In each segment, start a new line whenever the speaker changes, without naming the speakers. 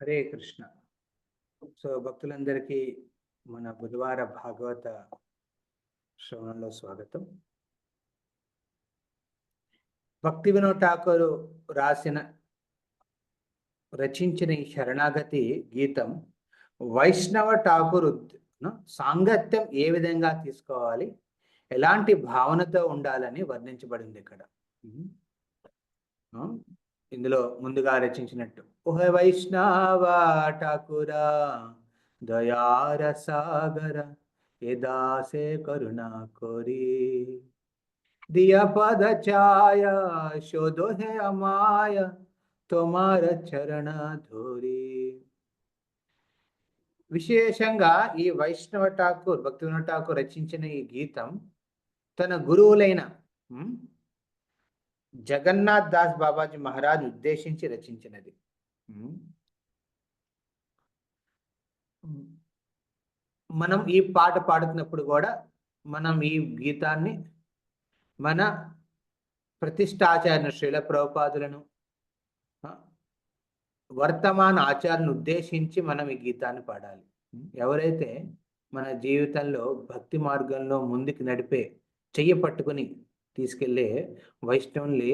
Hare Krishna. So భక్తులందరికీ మన బుధవార భాగవత శ్రవణంలో స్వాగతం. భక్తి వినోద్ ఠాకూర్ రచించిన ఈ శరణాగతి గీతం వైష్ణవ ఠాకూర్ సాంగత్యం ఏ విధంగా తీసుకోవాలి, ఎలాంటి భావనతో ఉండాలని వర్ణించబడింది ఇక్కడ. ఇందులో ముందుగా రచించినట్టు ఓహ వైష్ణవ ఠాకూరా దయార సాగర యదాసే కరుణా కోరి దియా పద ఛాయ శోధో హే అమాయ తోమార చరణ ధోరి. విశేషంగా ఈ వైష్ణవ ఠాకూర్, భక్తి వినోద్ ఠాకూర్ రచించిన ఈ గీతం తన గురువులైన జగన్నాథ్ దాస్ బాబాజీ మహారాజ్ ఉద్దేశించి రచించినది. మనం ఈ పాట పాడుతున్నప్పుడు కూడా మనం ఈ గీతాన్ని మన ప్రతిష్టాచార్య శ్రీల ప్రభుపాదులను, వర్తమాన ఆచార్యులను ఉద్దేశించి మనం ఈ గీతాన్ని పాడాలి. ఎవరైతే మన జీవితంలో భక్తి మార్గంలో ముందుకు నడిపే, చెయ్యి పట్టుకుని తీసుకెళ్లే వైష్ణవుల్ని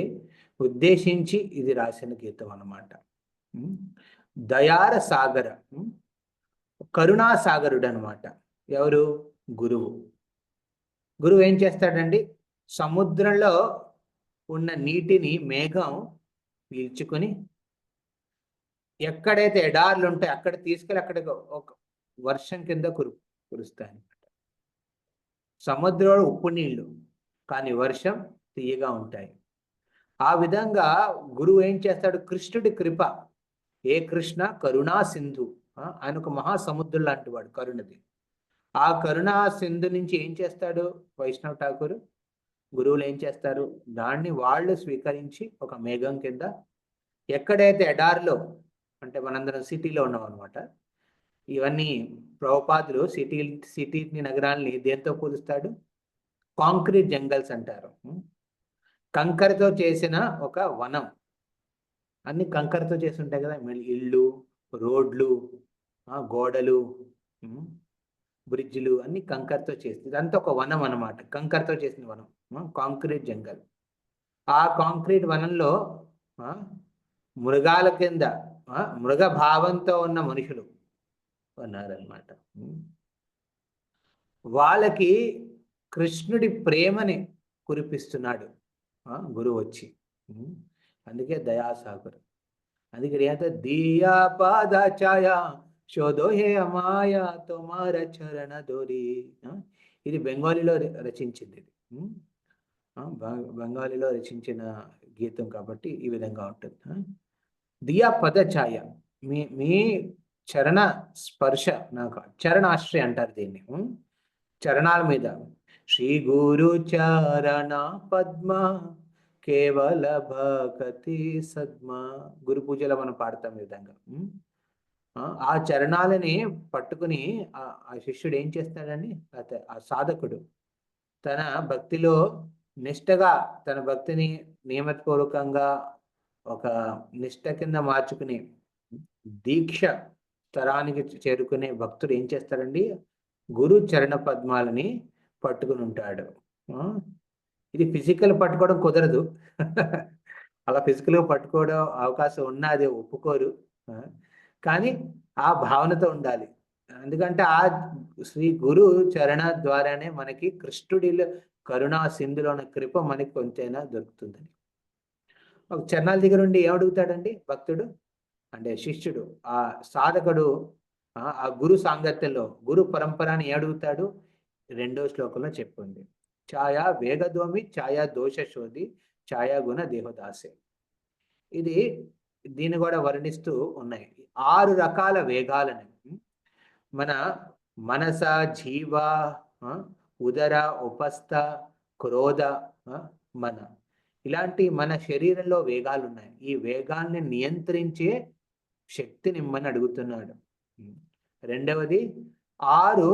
ఉద్దేశించి ఇది రాసిన గీతం అన్నమాట. దయార సాగర, కరుణా సాగరుడు అనమాట. ఎవరు? గురువు. గురువు ఏం చేస్తాడండి? సముద్రంలో ఉన్న నీటిని మేఘం పీల్చుకొని ఎక్కడైతే ఎడార్లు ఉంటాయి అక్కడ తీసుకెళ్ళి అక్కడ ఒక వర్షం కింద కురుస్తాయి అనమాట. సముద్రంలో ఉప్పు నీళ్లు, కానీ వర్షం తీయగా ఉంటాయి. ఆ విధంగా గురువు ఏం చేస్తాడు? కృష్ణుడి కృప. ఏ కృష్ణ కరుణా సింధు, ఆయన ఒక మహాసముద్రం లాంటి వాడు, కరుణది. ఆ కరుణా సింధు నుంచి ఏం చేస్తాడు వైష్ణవ్ ఠాకూర్? గురువులు ఏం చేస్తారు? దాన్ని వాళ్ళు స్వీకరించి ఒక మేఘం కింద ఎక్కడైతే ఎడారిలో, అంటే మనందరం సిటీలో ఉన్నాం అనమాట. ఇవన్నీ ప్రభుపాదులు సిటీని నగరాల్ని దేంతో పోలుస్తాడు? కాంక్రీట్ జంగల్స్ అంటారు. కంకరతో చేసిన ఒక వనం. అన్ని కంకరతో చేసి ఉంటాయి కదా, ఇళ్ళు, రోడ్లు, గోడలు, బ్రిడ్జిలు అన్ని కంకరతో చేసి, ఇదంతా ఒక వనం అన్నమాట. కంకరతో చేసిన వనం, కాంక్రీట్ జంగల్. ఆ కాంక్రీట్ వనంలో మృగాల కింద మృగ భావంతో ఉన్న మనుషులు ఉన్నారన్నమాట. వాళ్ళకి కృష్ణుడి ప్రేమని కురిపిస్తున్నాడు గురువు వచ్చి. అందుకే దయాసాగర్. అందుకే దియా పాద ఛాయ శోధో హే అమాయ తోమార చరణ ధోరి. ఇది బెంగాలీలో రచించింది. బెంగాలీలో రచించిన గీతం కాబట్టి ఈ విధంగా ఉంటుంది. దియా పద ఛాయ, మీ చరణ స్పర్శ, నాకు చరణాశ్రయ అంటారు దీన్ని. చరణాల మీద శ్రీ గురు చరణ పద్మ కేవల భక్తి సద్మ. గురు పూజలో మనం పాడతాం ఈ విధంగా. ఆ చరణాలని పట్టుకుని ఆ శిష్యుడు ఏం చేస్తాడని, ఆ సాధకుడు తన భక్తిలో నిష్టగా, తన భక్తిని నియమపూర్వకంగా ఒక నిష్ట కింద మార్చుకుని దీక్ష తరానికి చేరుకునే భక్తుడు ఏం చేస్తాడండి? గురు చరణ పద్మాలని పట్టుకుని ఉంటాడు. ఇది ఫిజికల్ పట్టుకోవడం కుదరదు. అలా ఫిజికల్గా పట్టుకోవడం అవకాశం ఉన్నా అది ఒప్పుకోరు. కానీ ఆ భావనతో ఉండాలి. ఎందుకంటే ఆ శ్రీ గురు చరణ ద్వారానే మనకి కృష్ణుడిలో కరుణా సింధులో ఉన్న కృప మనకి కొంతైనా దొరుకుతుందని. ఒక చరణాల దగ్గర ఉండి ఏమడుగుతాడండి భక్తుడు? అంటే శిష్యుడు, ఆ సాధకుడు ఆ గురు సాంగత్యంలో గురు పరంపరని ఏమడుగుతాడు? 2వ శ్లోకంలో చెప్పింది. ఛాయా వేగదోమి ఛాయా దోష శోధి ఛాయా గుణ దేహదాసే. దీన్ని కూడా వర్ణిస్తూ ఉన్నాయి. 6 రకాల వేగాలని మన మనస, జీవ, ఉదర, ఉపస్థ, క్రోధ, మన, ఇలాంటి మన శరీరంలో వేగాలు ఉన్నాయి. ఈ వేగాల్ని నియంత్రించే శక్తిని ఇమ్మని అడుగుతున్నాడు. 2వది 6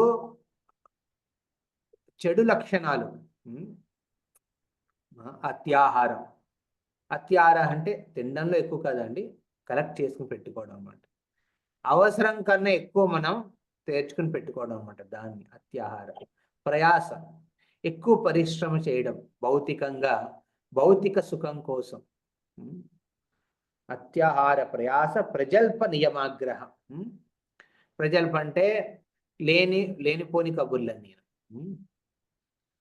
చెడు లక్షణాలు. అత్యాహారం. అత్యాహారం అంటే తినడంలో ఎక్కువ కాదండి, కలెక్ట్ చేసుకుని పెట్టుకోవడం అన్నమాట. అవసరం కన్నా ఎక్కువ మనం తెచ్చుకుని పెట్టుకోవడం అన్నమాట. దాన్ని అత్యాహార. ప్రయాస, ఎక్కువ పరిశ్రమ చేయడం భౌతికంగా, భౌతిక సుఖం కోసం. అత్యాహార ప్రయాస ప్రజల్ప నియమాగ్రహం. ప్రజల్ప అంటే లేనిపోని కబుర్లన్నీ,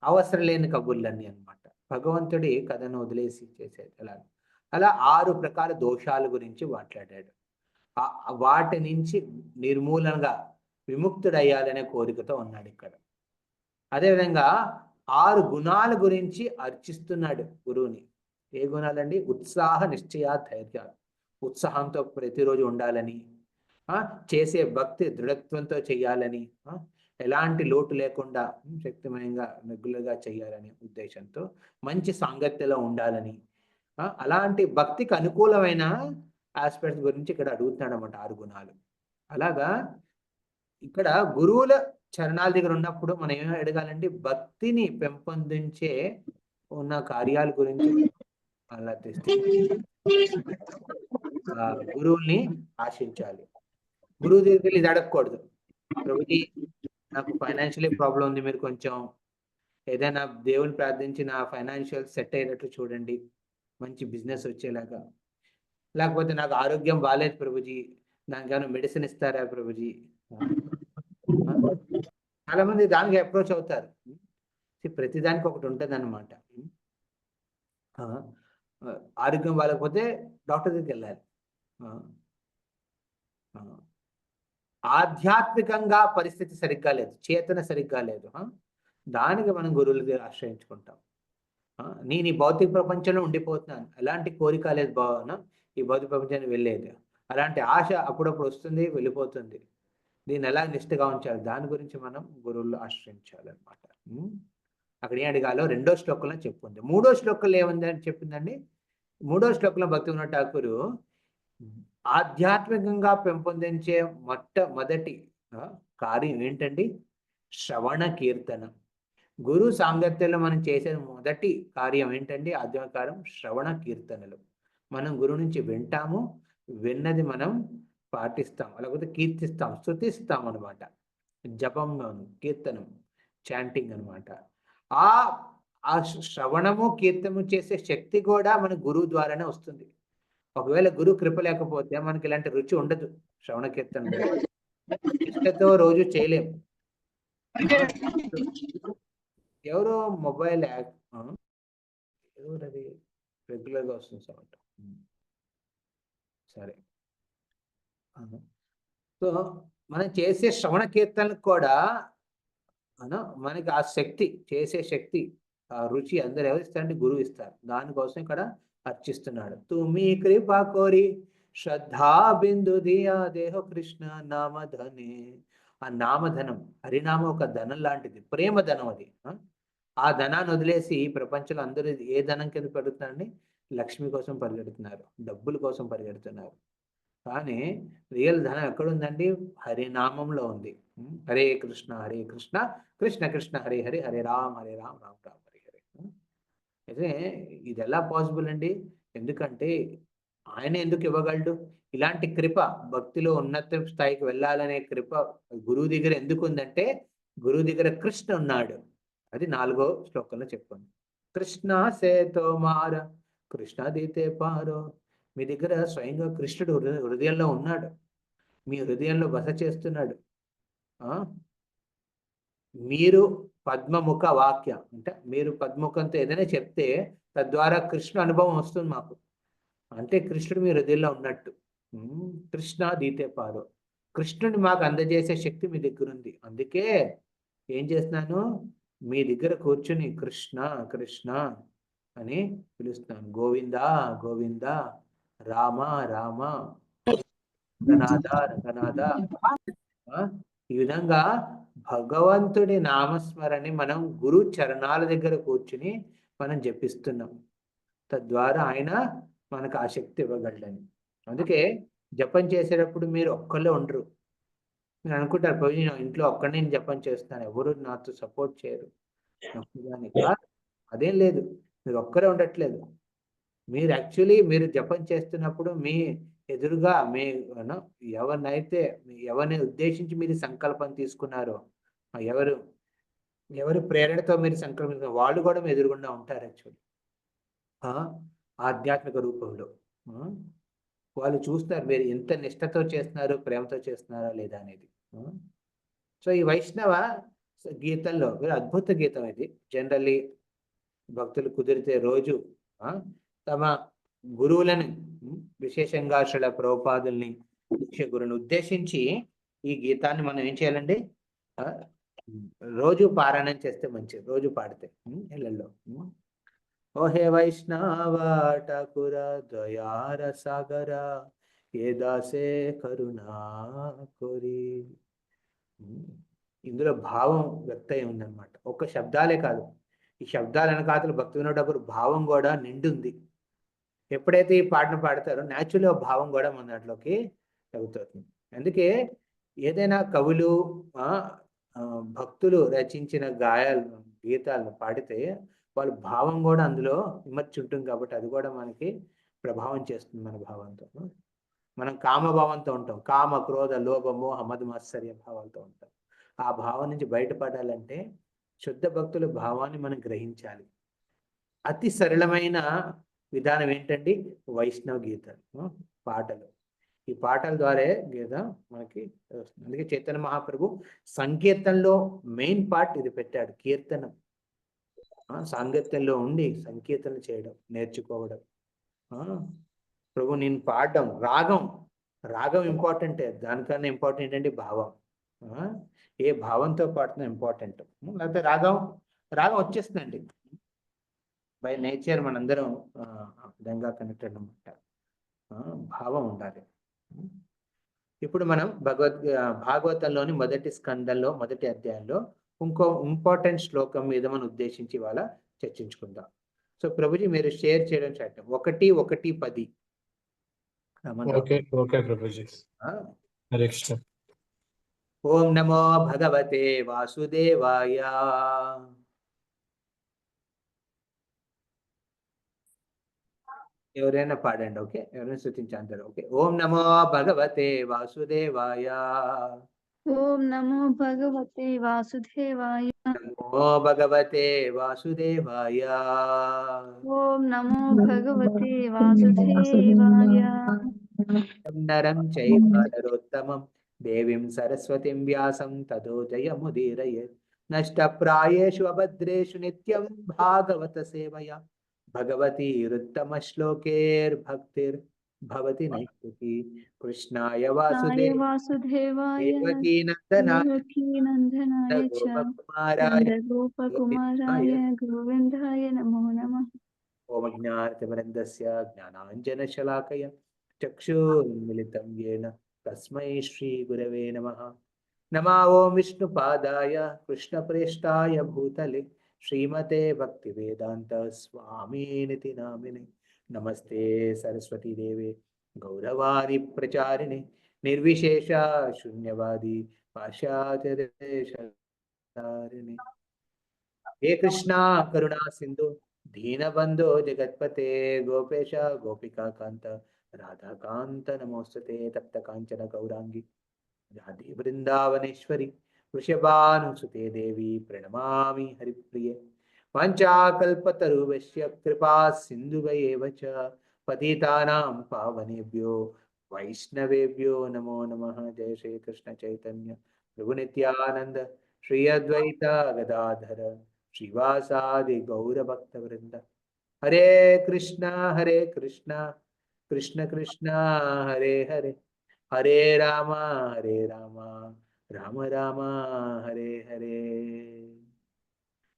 అవసరం లేని కబుర్లన్నీ అన్నమాట. భగవంతుడి కథను వదిలేసి చేసేది అలా 6 ప్రకార దోషాల గురించి మాట్లాడాడు. వాటి నుంచి నిర్మూలంగా విముక్తుడయ్యాలనే కోరికతో ఉన్నాడు ఇక్కడ. అదేవిధంగా 6 గుణాల గురించి అర్చిస్తున్నాడు గురువుని. ఏ గుణాలండి? ఉత్సాహ, నిశ్చయ, ధైర్యాలు. ఉత్సాహంతో ప్రతిరోజు ఉండాలని, చేసే భక్తి దృఢత్వంతో చేయాలని, ఎలాంటి లోటు లేకుండా శక్తిమయంగా రెగ్యులర్గా చేయాలని ఉద్దేశంతో, మంచి సాంగత్యంలో ఉండాలని, అలాంటి భక్తికి అనుకూలమైన ఆస్పెక్ట్స్ గురించి ఇక్కడ అడుగుతున్నాడు అన్నమాట 6 గుణాలు. అలాగా ఇక్కడ గురువుల చరణాల దగ్గర ఉన్నప్పుడు మనం ఏమి అడగాలండి? భక్తిని పెంపొందించే ఉన్న కార్యాల గురించి అలా తెస్తే గురువుల్ని ఆశించాలి. గురువు దగ్గరికి వెళ్ళి ఇది అడగకూడదు. ప్రభుజీ, నాకు ఫైనాన్షియలీ ప్రాబ్లం ఉంది, మీరు కొంచెం ఏదైనా దేవుని ప్రార్థించి నా ఫైనాన్షియల్ సెట్ అయ్యేటట్టు చూడండి, మంచి బిజినెస్ వచ్చేలాగా. లేకపోతే నాకు ఆరోగ్యం బాగాలేదు ప్రభుజీ, దానికైనా మెడిసిన్ ఇస్తారా ప్రభుజీ. చాలా మంది దానికి అప్రోచ్ అవుతారు. ప్రతిదానికి ఒకటి ఉంటుంది అన్నమాట. ఆరోగ్యం బాగాలేకపోతే డాక్టర్ దగ్గరికి వెళ్ళాలి. ఆధ్యాత్మికంగా పరిస్థితి సరిగ్గా లేదు, చేతన సరిగ్గా లేదు, దానికి మనం గురువుల దగ్గర ఆశ్రయించుకుంటాం. నేను ఈ భౌతిక ప్రపంచంలో ఉండిపోతున్నాను, ఎలాంటి కోరిక లేదు భావన, ఈ భౌతిక ప్రపంచానికి వెళ్ళేది. అలాంటి ఆశ అప్పుడప్పుడు వస్తుంది, వెళ్ళిపోతుంది. దీన్ని ఎలా నిష్ఠగా ఉంచాలి, దాని గురించి మనం గురువులు ఆశ్రయించాలన్నమాట. అక్కడ ఏం అడిగాలో 2వ శ్లోకంలో చెప్పుంది. 3వ శ్లోకంలో ఏముందని చెప్పిందండి? 3వ శ్లోకంలో భక్తివినోద ఠాకూరు ఆధ్యాత్మికంగా పెంపొందించే మొట్టమొదటి కార్యం ఏంటండి? శ్రవణ కీర్తనం. గురు సాంగత్యంలో మనం చేసే మొదటి కార్యం ఏంటండి? ఆధ్యాత్మికారం శ్రవణ కీర్తనలు. మనం గురువు నుంచి వింటాము, విన్నది మనం పాటిస్తాం, లేకపోతే కీర్తిస్తాం, స్తుతిస్తాం అనమాట. జపంలోను కీర్తనం, చాంటింగ్ అనమాట. ఆ శ్రవణము కీర్తనము చేసే శక్తి కూడా మన గురువు ద్వారానే వస్తుంది. ఒకవేళ గురువు కృప లేకపోతే మనకి ఇలాంటి రుచి ఉండదు. శ్రవణ కీర్తన ఇష్టతో రోజు చేయలేము. ఎవరో మొబైల్ ఎవరది రెగ్యులర్గా వస్తుంది సౌండ్. సరే, సో మనం చేసే శ్రవణ కీర్తనకు కూడా మనకి ఆ శక్తి, చేసే శక్తి, ఆ రుచి అందరు ఎవరు ఇస్తారంటే గురువు ఇస్తారు. దానికోసం ఇక్కడ అర్చిస్తున్నాడు. తుమి కృపా కోరి శ్రద్ధా బిందు దియా దేహ కృష్ణ నామధనే. ఆ నామధనం, హరినామం ఒక ధనం లాంటిది, ప్రేమ ధనం అది. ఆ ధనాన్ని వదిలేసి ప్రపంచంలో అందరూ ఏ ధనం కింద పెరుగుతున్నారండి? లక్ష్మి కోసం పరిగెడుతున్నారు, డబ్బుల కోసం పరిగెడుతున్నారు. కానీ రియల్ ధనం ఎక్కడుందండి? హరినామంలో ఉంది. హరే కృష్ణ హరే కృష్ణ కృష్ణ కృష్ణ హరే హరే, హరే రామ్ హరే రామ్, రామ్ రామ్ హరే హరే. అయితే ఇది ఎలా పాసిబుల్ అండి? ఎందుకంటే ఆయన ఎందుకు ఇవ్వగలడు? ఇలాంటి కృప, భక్తిలో ఉన్నత స్థాయికి వెళ్ళాలనే కృప గురువు దగ్గర ఎందుకు ఉందంటే, గురువు దగ్గర కృష్ణ ఉన్నాడు. అది 4వ శ్లోకంలో చెప్పుకుంది. కృష్ణ సేతో మార కృష్ణ దీతే పారో. మీ దగ్గర స్వయంగా కృష్ణుడు హృదయంలో ఉన్నాడు, మీ హృదయంలో బస చేస్తున్నాడు. మీరు పద్మముఖ వాక్యం అంటే మీరు పద్మముఖంతో ఏదైనా చెప్తే తద్వారా కృష్ణ అనుభవం వస్తుంది మాకు. అంటే కృష్ణుడు మీ హృదయంలో ఉన్నట్టు. కృష్ణ దీతే పారో, కృష్ణుని మాకు అందజేసే శక్తి మీ దగ్గర ఉంది. అందుకే ఏం చేస్తున్నాను? మీ దగ్గర కూర్చుని కృష్ణ కృష్ణ అని పిలుస్తున్నాను. గోవింద గోవింద, రామ రామ, రంగనాథ రంగనాథ. ఈ విధంగా భగవంతుడి నామస్మరణి మనం గురు చరణాల దగ్గర కూర్చుని మనం జపిస్తున్నాం. తద్వారా ఆయన మనకు ఆ శక్తి ఇవ్వగలడని. అందుకే జపం చేసేటప్పుడు మీరు ఒక్కళ్ళే ఉండరు. మీరు అనుకుంటారు, పోయి నేను ఇంట్లో ఒక్కడే నేను జపం చేస్తాను, ఎవరు నాతో సపోర్ట్ చేయరు. అదేం లేదు, మీరు ఒక్కరే ఉండట్లేదు. మీరు యాక్చువల్లీ మీరు జపం చేస్తున్నప్పుడు ఎదురుగా ఎవరినైతే ఎవరిని ఉద్దేశించి మీరు సంకల్పం తీసుకున్నారో, ఎవరు ఎవరి ప్రేరణతో మీరు సంకల్పించారు వాళ్ళు కూడా మీ ఎదురుగుండా ఉంటారు యాక్చువల్లీ ఆధ్యాత్మిక రూపంలో. వాళ్ళు చూస్తారు మీరు ఎంత నిష్ఠతో చేస్తున్నారు, ప్రేమతో చేస్తున్నారా లేదా అనేది. సో ఈ వైష్ణవ గీతంలో అద్భుత గీతం ఇది. జనరల్లీ భక్తులు కుదిరితే రోజు తమ గురువులను, విశేషంగా శ్రీల ప్రభుపాదుల్ని, ముఖ్య గురువుని ఉద్దేశించి ఈ గీతాన్ని మనం ఏం చేయాలండి, రోజు పారాయణం చేస్తే మంచిది, రోజు పాడితే ఇళ్ళల్లో. ఓ హే వైష్ణవ ఠాకుర దయార సాగర ఏ దాసే కరుణా కోరి. ఇందులో భావం వ్యక్తమై ఉందన్నమాట. ఒక్క శబ్దాలే కాదు, ఈ శబ్దాల వెనకాతలు భక్తి వినేటప్పుడు భావం కూడా నిండుంది. ఎప్పుడైతే ఈ పాటను పాడతారో న్యాచురల్ భావం కూడా మన దాంట్లోకి తగ్గుతుంది. అందుకే ఏదైనా కవులు భక్తులు రచించిన గీతాలను పాడితే వాళ్ళ భావం కూడా అందులో విమర్చి ఉంటుంది కాబట్టి అది కూడా మనకి ప్రభావం చేస్తుంది. మన భావంతో మనం కామభావంతో ఉంటాం, కామ క్రోధ లోభ మోహ మద మాత్సర్య భావాలతో ఉంటాం. ఆ భావం నుంచి బయటపడాలంటే శుద్ధ భక్తుల భావాన్ని మనం గ్రహించాలి. అతి సరళమైన విధానం ఏంటండి, వైష్ణవ గీతాలు, పాటలు. ఈ పాటల ద్వారా గీత మనకి వస్తుంది. అందుకే చైతన్య మహాప్రభు సంకీర్తనలో మెయిన్ పార్ట్ ఇది పెట్టాడు, కీర్తనం. సాంగత్యంలో ఉండి సంకీర్తన చేయడం నేర్చుకోవడం. ప్రభు నేను పాడడం, రాగం ఇంపార్టెంటే, దానికన్నా ఇంపార్టెంట్ ఏంటంటే భావం. ఏ భావంతో పాడుతున్నా ఇంపార్టెంట్. లేకపోతే రాగం వచ్చేస్తుందండి బై నేచర్. మనందరం విధంగా కనెక్టెడ్ అనమాట. భావం ఉండాలి. ఇప్పుడు మనం భాగవతంలోని మొదటి స్కందంలో మొదటి అధ్యాయంలో ఇంకో ఇంపార్టెంట్ శ్లోకం మీద మనం ఉద్దేశించి ఇవాళ చర్చించుకుందాం. సో ప్రభుజీ మీరు షేర్ చేయడం చేద్దాం. 1:10. ఓం నమో భగవతే వాసుదేవాయ. ఎవరైనా పాడండి, ఓకే? ఎవరైనా స్తుతించారు, ఓకే? ఓం నమో భగవతే వాసుదేవాయ.
ఓం నమో భగవతే వాసుదేవాయ.
నమో భగవతే వాసుదేవాయ.
ఓం నమో భగవతే వాసుదేవాయ.
నరం చైవ నరోత్తమం దేవీం సరస్వతిం వ్యాసం తతో జయముదీరయేత్. నష్టప్రాయేషు అభద్రేషు నిత్యం భాగవత సేవయా భగవతీరుత్తమ శ్లోకైర్భక్తిర్భవతి నైష్టికీ. కృష్ణాయ వాసుదేవాయ దేవకీ నందనాయ
గోపకుమారాయ గోవిందాయ నమో నమః.
ఓం జ్ఞానతిమిరంధస్య జ్ఞానాంజనశలాకయ చక్షుర్మిలితం యేన తస్మై శ్రీ గురవే నమః. నమో ఓం విష్ణుపాదాయ కృష్ణప్రేష్ఠాయ భూతలే శ్రీమతే భక్తివేదాంత స్వామినితి నామినే. నమస్తే సరస్వతీ దేవే గౌరవాణి ప్రచారిణి నిర్విశేష శూన్యవాది పాశ్చాత్యదేశధారిణి. హే కృష్ణ కరుణా సింధు దీనబంధో జగత్పతే గోపేశ గోపికా కాంత రాధాకాంత నమోస్తుతే. తప్త కాంచన గౌరాంగి రాధే బృందావనేశ్వరి వృషభానుసుతే దేవి ప్రణమామి హరిప్రియే. వాంఛాకల్పతరుభ్యశ్చ కృపా సింధుభయేవ చ పతితానాం పావనేభ్యో వైష్ణవేభ్యో నమో నమః. జయ శ్రీ కృష్ణ చైతన్య ప్రభు నిత్యానంద శ్రీ అద్వైత గదాధర శ్రీవాసాది గౌరభక్త వృంద. హరే కృష్ణ కృష్ణ కృష్ణ హరే హరే, హరే రామ రామ రామ హరే హరే.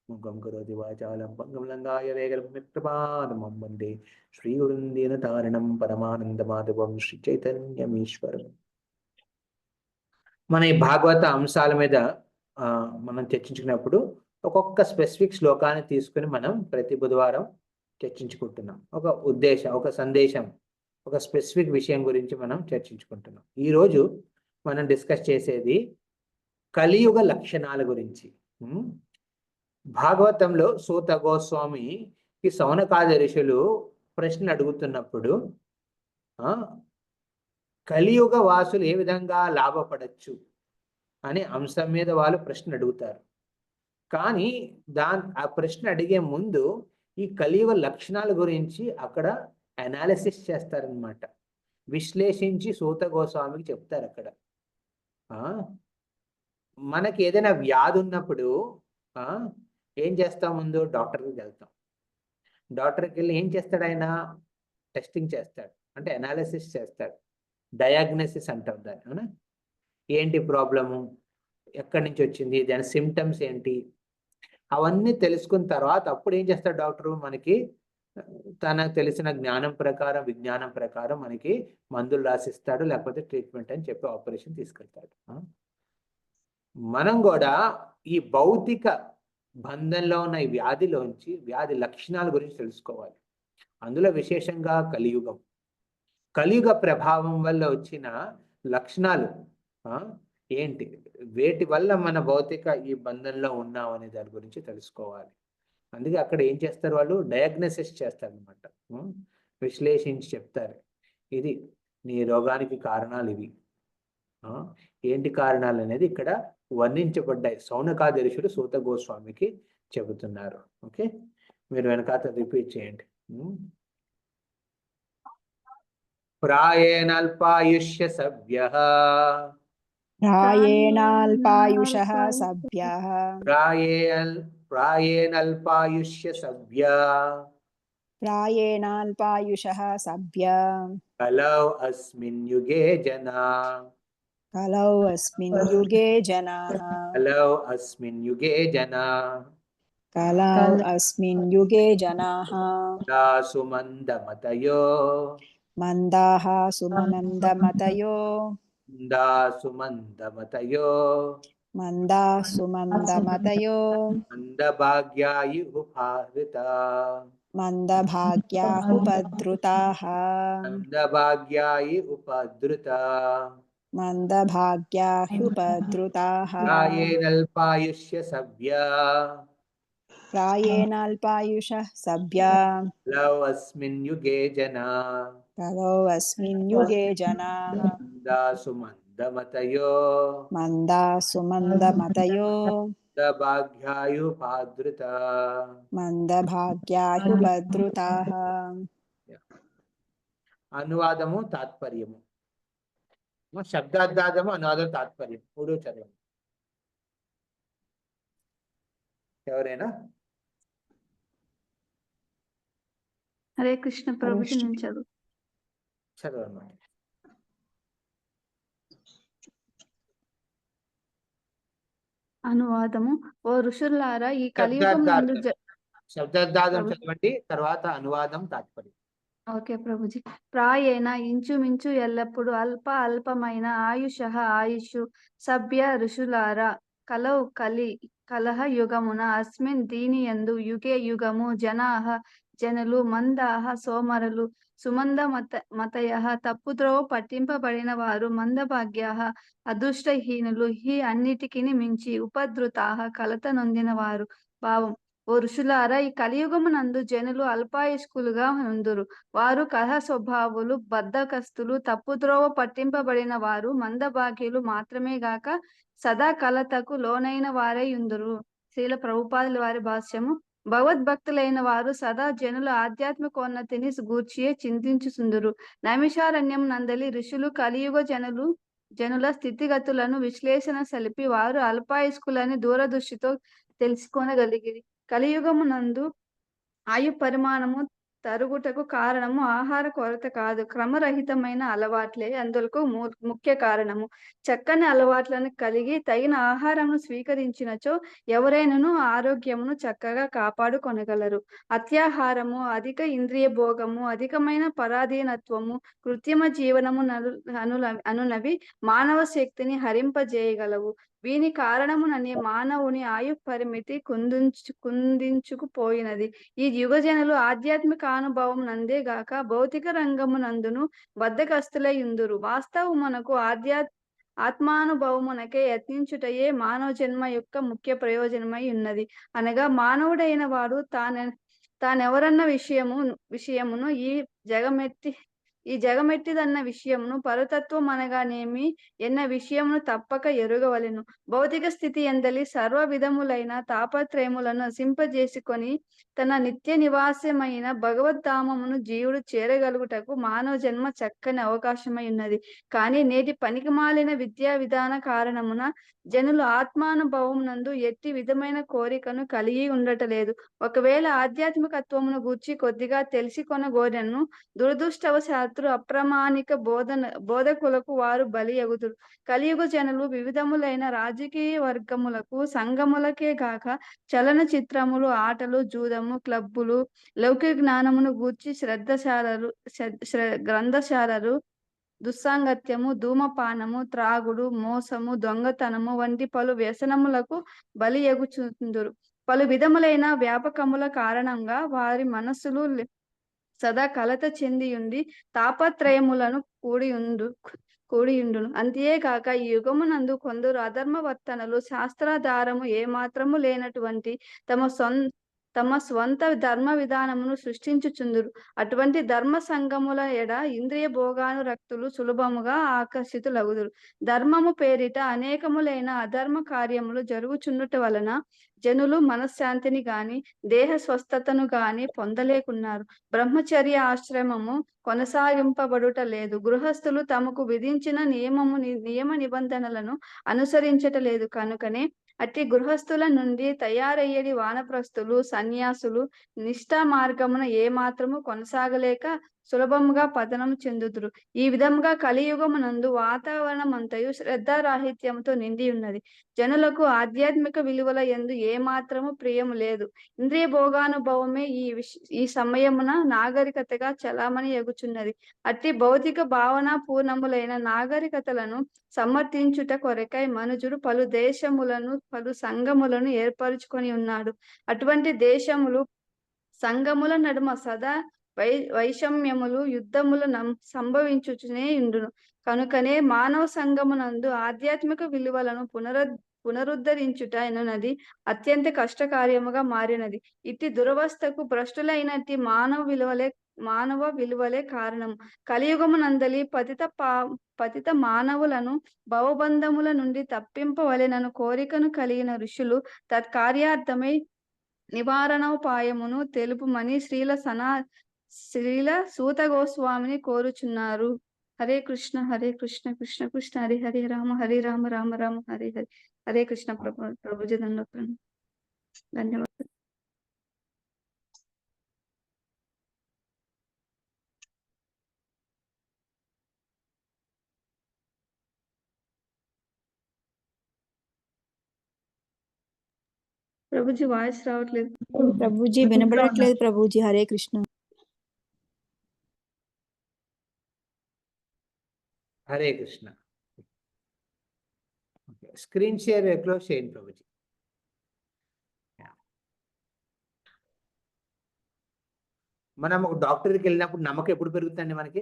ముఖం కరోతి వాచాలం పంగం లంఘాయ వేగరమిత్రపాదమం వందే శ్రీగురుందీనతారిణం పరమానందమాధవం శ్రీ చైతన్యమీశ్వరం. మన ఈ భాగవత అంశాల మీద మనం చర్చించుకున్నప్పుడు ఒక్కొక్క స్పెసిఫిక్ శ్లోకాన్ని తీసుకుని మనం ప్రతి బుధవారం చర్చించుకుంటున్నాం. ఒక ఉద్దేశం, ఒక సందేశం, ఒక స్పెసిఫిక్ విషయం గురించి మనం చర్చించుకుంటున్నాం. ఈరోజు మనం డిస్కస్ చేసేది కలియుగ లక్షణాల గురించి. భాగవతంలో సూత గోస్వామికి సౌనకాది ఋషులు ప్రశ్నలు అడుగుతున్నప్పుడు కలియుగ వాసులు ఏ విధంగా లాభపడచ్చు అనే అంశం మీద వాళ్ళు ప్రశ్న అడుగుతారు. కానీ ఆ ప్రశ్న అడిగే ముందు ఈ కలియుగ లక్షణాల గురించి అక్కడ అనాలిసిస్ చేస్తారనమాట. విశ్లేషించి సూత గోస్వామికి చెప్తారు అక్కడ. మనకి ఏదైనా వ్యాధి ఉన్నప్పుడు ఏం చేస్తాం? ముందు డాక్టర్కి వెళ్తాం. డాక్టర్కి వెళ్ళి ఏం చేస్తాడు ఆయన? టెస్టింగ్ చేస్తాడు, అంటే అనాలిసిస్ చేస్తాడు, డయాగ్నోసిస్ అంటాం దాన్ని. అవునా? ఏంటి ప్రాబ్లము, ఎక్కడి నుంచి వచ్చింది, దాని సిమ్టమ్స్ ఏంటి, అవన్నీ తెలుసుకున్న తర్వాత అప్పుడు ఏం చేస్తాడు డాక్టరు? మనకి తనకు తెలిసిన జ్ఞానం ప్రకారం, విజ్ఞానం ప్రకారం మనకి మందులు రాసిస్తాడు, లేకపోతే ట్రీట్మెంట్ అని చెప్పి ఆపరేషన్ తీసుకెళ్తాడు. మనం కూడా ఈ భౌతిక బంధంలో ఉన్న ఈ వ్యాధిలోంచి, వ్యాధి లక్షణాల గురించి తెలుసుకోవాలి. అందులో విశేషంగా కలియుగ ప్రభావం వల్ల వచ్చిన లక్షణాలు ఏంటి, వేటి వల్ల మన భౌతిక ఈ బంధంలో ఉన్నాం అనే దాని గురించి తెలుసుకోవాలి. అందుకే అక్కడ ఏం చేస్తారు వాళ్ళు? డయాగ్నోసిస్ చేస్తారనమాట. విశ్లేషించి చెప్తారు, ఇది నీ రోగానికి కారణాలు ఇవి. ఏంటి కారణాలు అనేది ఇక్కడ వర్ణించబడ్డాయి. సౌనకాది ఋషులు సూత గోస్వామికి చెబుతున్నారు. ఓకే, మీరు వెనకాత రిపీట్ చేయండి. ప్రాయేణల్పాయుష్య సభ్యః,
ప్రాయేణాల్పాయుషః సభ్యః,
ప్రాయేణల్పాయుష్య
ప్రాయేణాల్పాయుషః సభ్య,
కలౌ అస్మిన్ యుగే జనా,
కలౌ అస్మిన్ యుగే జనాః,
కలౌ అస్మిన్ యుగే జనా,
కలౌ అస్మిన్ యుగే జనాః,
సుమందమతయో,
మందాః సుమనందమతయో,
సుమందమతయో,
మందాః సుమందమతయో,
మందభాగ్యాయుపహృత,
మందభాగ్యాహుపద్రుతాః,
మందభాగ్యాయుపద్రుత,
మందభాగ్యాహుపద్రుతాః,
ప్రాయేణల్పాయుష్య సభ్య,
ప్రాయేణాల్పాయుషః సభ్య,
కలౌ అస్మిన్ యుగే జనా,
కలౌ అస్మిన్ యుగే జనాః,
సుమందమతయో,
మందాః సుమందమతయో,
మందభాగ్యాయుపద్రుత.
మందభాగ్యాహుపద్రుతాః.
అనువాదము తాత్పర్యము. శబ్దార్థము, అనువాదం, తాత్పర్యం మూడు చదవండి ఎవరైనా.
హరే కృష్ణ ప్రభుజీ, నేను
చదవన్నమాట.
అనువాదము. ఓ ఋషులారా, ఈ కలియుగం
శబ్దార్థం చదవండి, తర్వాత అనువాదం, తాత్పర్యం.
ఓకే ప్రభుజీ. ప్రాయేణ ఇంచుమించు ఎల్లప్పుడు, అల్పమైన ఆయుషు సభ్య ఋషులారా, కలౌ కలహ యుగమున, అస్మిన్ దీని యందు, యుగే యుగము, జనాః జనులు, మందాః సోమరులు, సుమందమతయః తప్పుద్రోవ పట్టింపబడిన వారు, మందభాగ్యాః అదృష్టహీనులు, ఈ అన్నిటికిని మించి ఉపద్రుతాః కలత నొందిన వారు. భావం. ఓ ఋషులారా, ఈ కలియుగమునందు జనులు అల్పాయుష్కులుగా నుందురు. వారు కలహ స్వభావులు, బద్ధకస్తులు, తప్పుద్రోవ పట్టింపబడిన వారు, మందభాగ్యులు మాత్రమే గాక సదా కలతకు లోనైన వారై ఉందురు. శ్రీల ప్రభుపాదుల వారి భాష్యము. భగవద్భక్తులైన వారు సదా జనుల ఆధ్యాత్మికోన్నతిని గూర్చియే చింతించుచుందురు. నైమిషారణ్యం నందలి ఋషులు కలియుగ జనుల స్థితిగతులను విశ్లేషణ సలిపి వారు అల్పాయుష్కులని దూరదృష్టితో తెలుసుకొనగలిగిరి. కలియుగమునందు ఆయు పరిమాణము తరుగుటకు కారణము ఆహార కొరత కాదు, క్రమరహితమైన అలవాట్లే అందులకు ముఖ్య కారణము. చక్కని అలవాట్లను కలిగి తగిన ఆహారమును స్వీకరించినచో ఎవరైనాను ఆరోగ్యమును చక్కగా కాపాడుకొనగలరు. అత్యాహారము, అధిక ఇంద్రియ భోగము, అధికమైన పరాధీనత్వము, కృత్రిమ జీవనము అనునవి మానవ శక్తిని హరింపజేయగలవు. వీని కారణముననే మానవుని ఆయు పరిమితి కుందించుకుపోయినది. ఈ యుగజనులు ఆధ్యాత్మిక అనుభవం నందే గాక భౌతిక రంగమునందును బద్ధకస్తులై ఉందురు. వాస్తవమునకు ఆత్మానుభవమునకే యత్నించుటయే మానవ జన్మ యొక్క ముఖ్య ప్రయోజనమై ఉన్నది. అనగా మానవుడైన వాడు తానెవరన్న విషయమును ఈ ఈ జగమెట్టిదన్న విషయమును పరతత్వం అనగానేమి ఎన్న విషయమును తప్పక ఎరుగవలెను. భౌతిక స్థితి ఎందలి సర్వ విధములైన తాపత్రయములను నశింపజేసుకొని తన నిత్య నివాసమైన భగవద్ధామమును జీవుడు చేరగలుగుటకు మానవ జన్మ చక్కని అవకాశమై ఉన్నది. కానీ నేటి పనికిమాలిన విద్యా విధాన కారణమున జనులు ఆత్మానుభవం నందు ఎట్టి విధమైన కోరికను కలిగి ఉండటలేదు. ఒకవేళ ఆధ్యాత్మికత్వమును గూర్చి కొద్దిగా తెలిసి కొనగోరెను దురదృష్టవశాత్తు అప్రమాణిక బోధకులకు వారు బలి అగుదురు. కలియుగ జనులు వివిధములైన రాజకీయ వర్గములకు సంఘములకే గాక చలన చిత్రములు, ఆటలు, జూదము, క్లబ్బులు, లౌకిక జ్ఞానమును గూర్చి గ్రంథశాలలు, దుస్సాంగత్యము, ధూమపానము, త్రాగుడు, మోసము, దొంగతనము వంటి పలు వ్యసనములకు బలి ఎగుచుందురు. పలు విధములైన వ్యాపకముల కారణంగా వారి మనస్సులు సదా కలత చెందియుండి తాపత్రయములను కూడియుండును. అంతేకాక ఈ యుగమునందు కొందరు అధర్మవర్తనలు శాస్త్రాధారము ఏమాత్రము లేనటువంటి తమ స్వంత ధర్మ విధానమును సృష్టించుచుందురు. అటువంటి ధర్మ సంఘముల ఎడ ఇంద్రియ భోగానురక్తులు సులభముగా ఆకర్షితులగుదురు. ధర్మము పేరిట అనేకములైన అధర్మ కార్యములు జరుగుచుండుట వలన జనులు మనశ్శాంతిని గాని దేహ స్వస్థతను గాని పొందలేకున్నారు. బ్రహ్మచర్య ఆశ్రమము కొనసాగింపబడుట లేదు. గృహస్థులు తమకు విధించిన నియమ నిబంధనలను అనుసరించటలేదు. కనుకనే అట్టి గృహస్థుల నుండి తయారయ్యేది వానప్రస్థులు, సన్యాసులు నిష్ఠా మార్గమున ఏమాత్రము కొనసాగలేక సులభముగా పతనం చెందుదురు. ఈ విధముగా కలియుగమునందు వాతావరణం అంతయు శ్రద్ధారాహిత్యంతో నిండి ఉన్నది. జనులకు ఆధ్యాత్మిక విలువల యందు ఏమాత్రము ప్రియము లేదు. ఇంద్రియ భోగానుభవమే ఈ సమయమున నాగరికతగా చలామణి ఎగుచున్నది. అట్టి భౌతిక భావన పూర్ణములైన నాగరికతలను సమర్థించుట కొరకై మనుజుడు పలు దేశములను, పలు సంఘములను ఏర్పరచుకొని ఉన్నాడు. అటువంటి దేశములు, సంఘముల నడుమ సదా వైషమ్యములు, యుద్ధములు సంభవించుచునే ఉండును. కనుకనే మానవ సంఘమునందు ఆధ్యాత్మిక విలువలను పునరుద్ధరించుట ఎనున్నది అత్యంత కష్టకార్యముగా మారినది. ఇట్టి దురవస్థకు భ్రష్టులైనట్టి మానవ విలువలే కారణం. కలియుగమునందలి పతిత మానవులను భవబంధముల నుండి తప్పింపవలెనను కోరికను కలిగిన ఋషులు తత్కార్యార్థమై నివారణోపాయమును తెలుపుమని శ్రీల సూత గోస్వామిని కోరుచున్నారు. హరే కృష్ణ కృష్ణ కృష్ణ హరి హరే రామ రామ రామ హరే హరి. హరే కృష్ణ ప్రభుజీ ధన్యవాదాలు. ప్రభుజీ వాయిస్ రావట్లేదు.
Prabhuji వినబడట్లేదు. Prabhuji Hare Krishna.
Hare Krishna. Screen share close చేయండి ప్రభుజీ. మనం ఒక డాక్టర్కి వెళ్ళినప్పుడు నమ్మకం ఎప్పుడు పెరుగుతుందండి మనకి?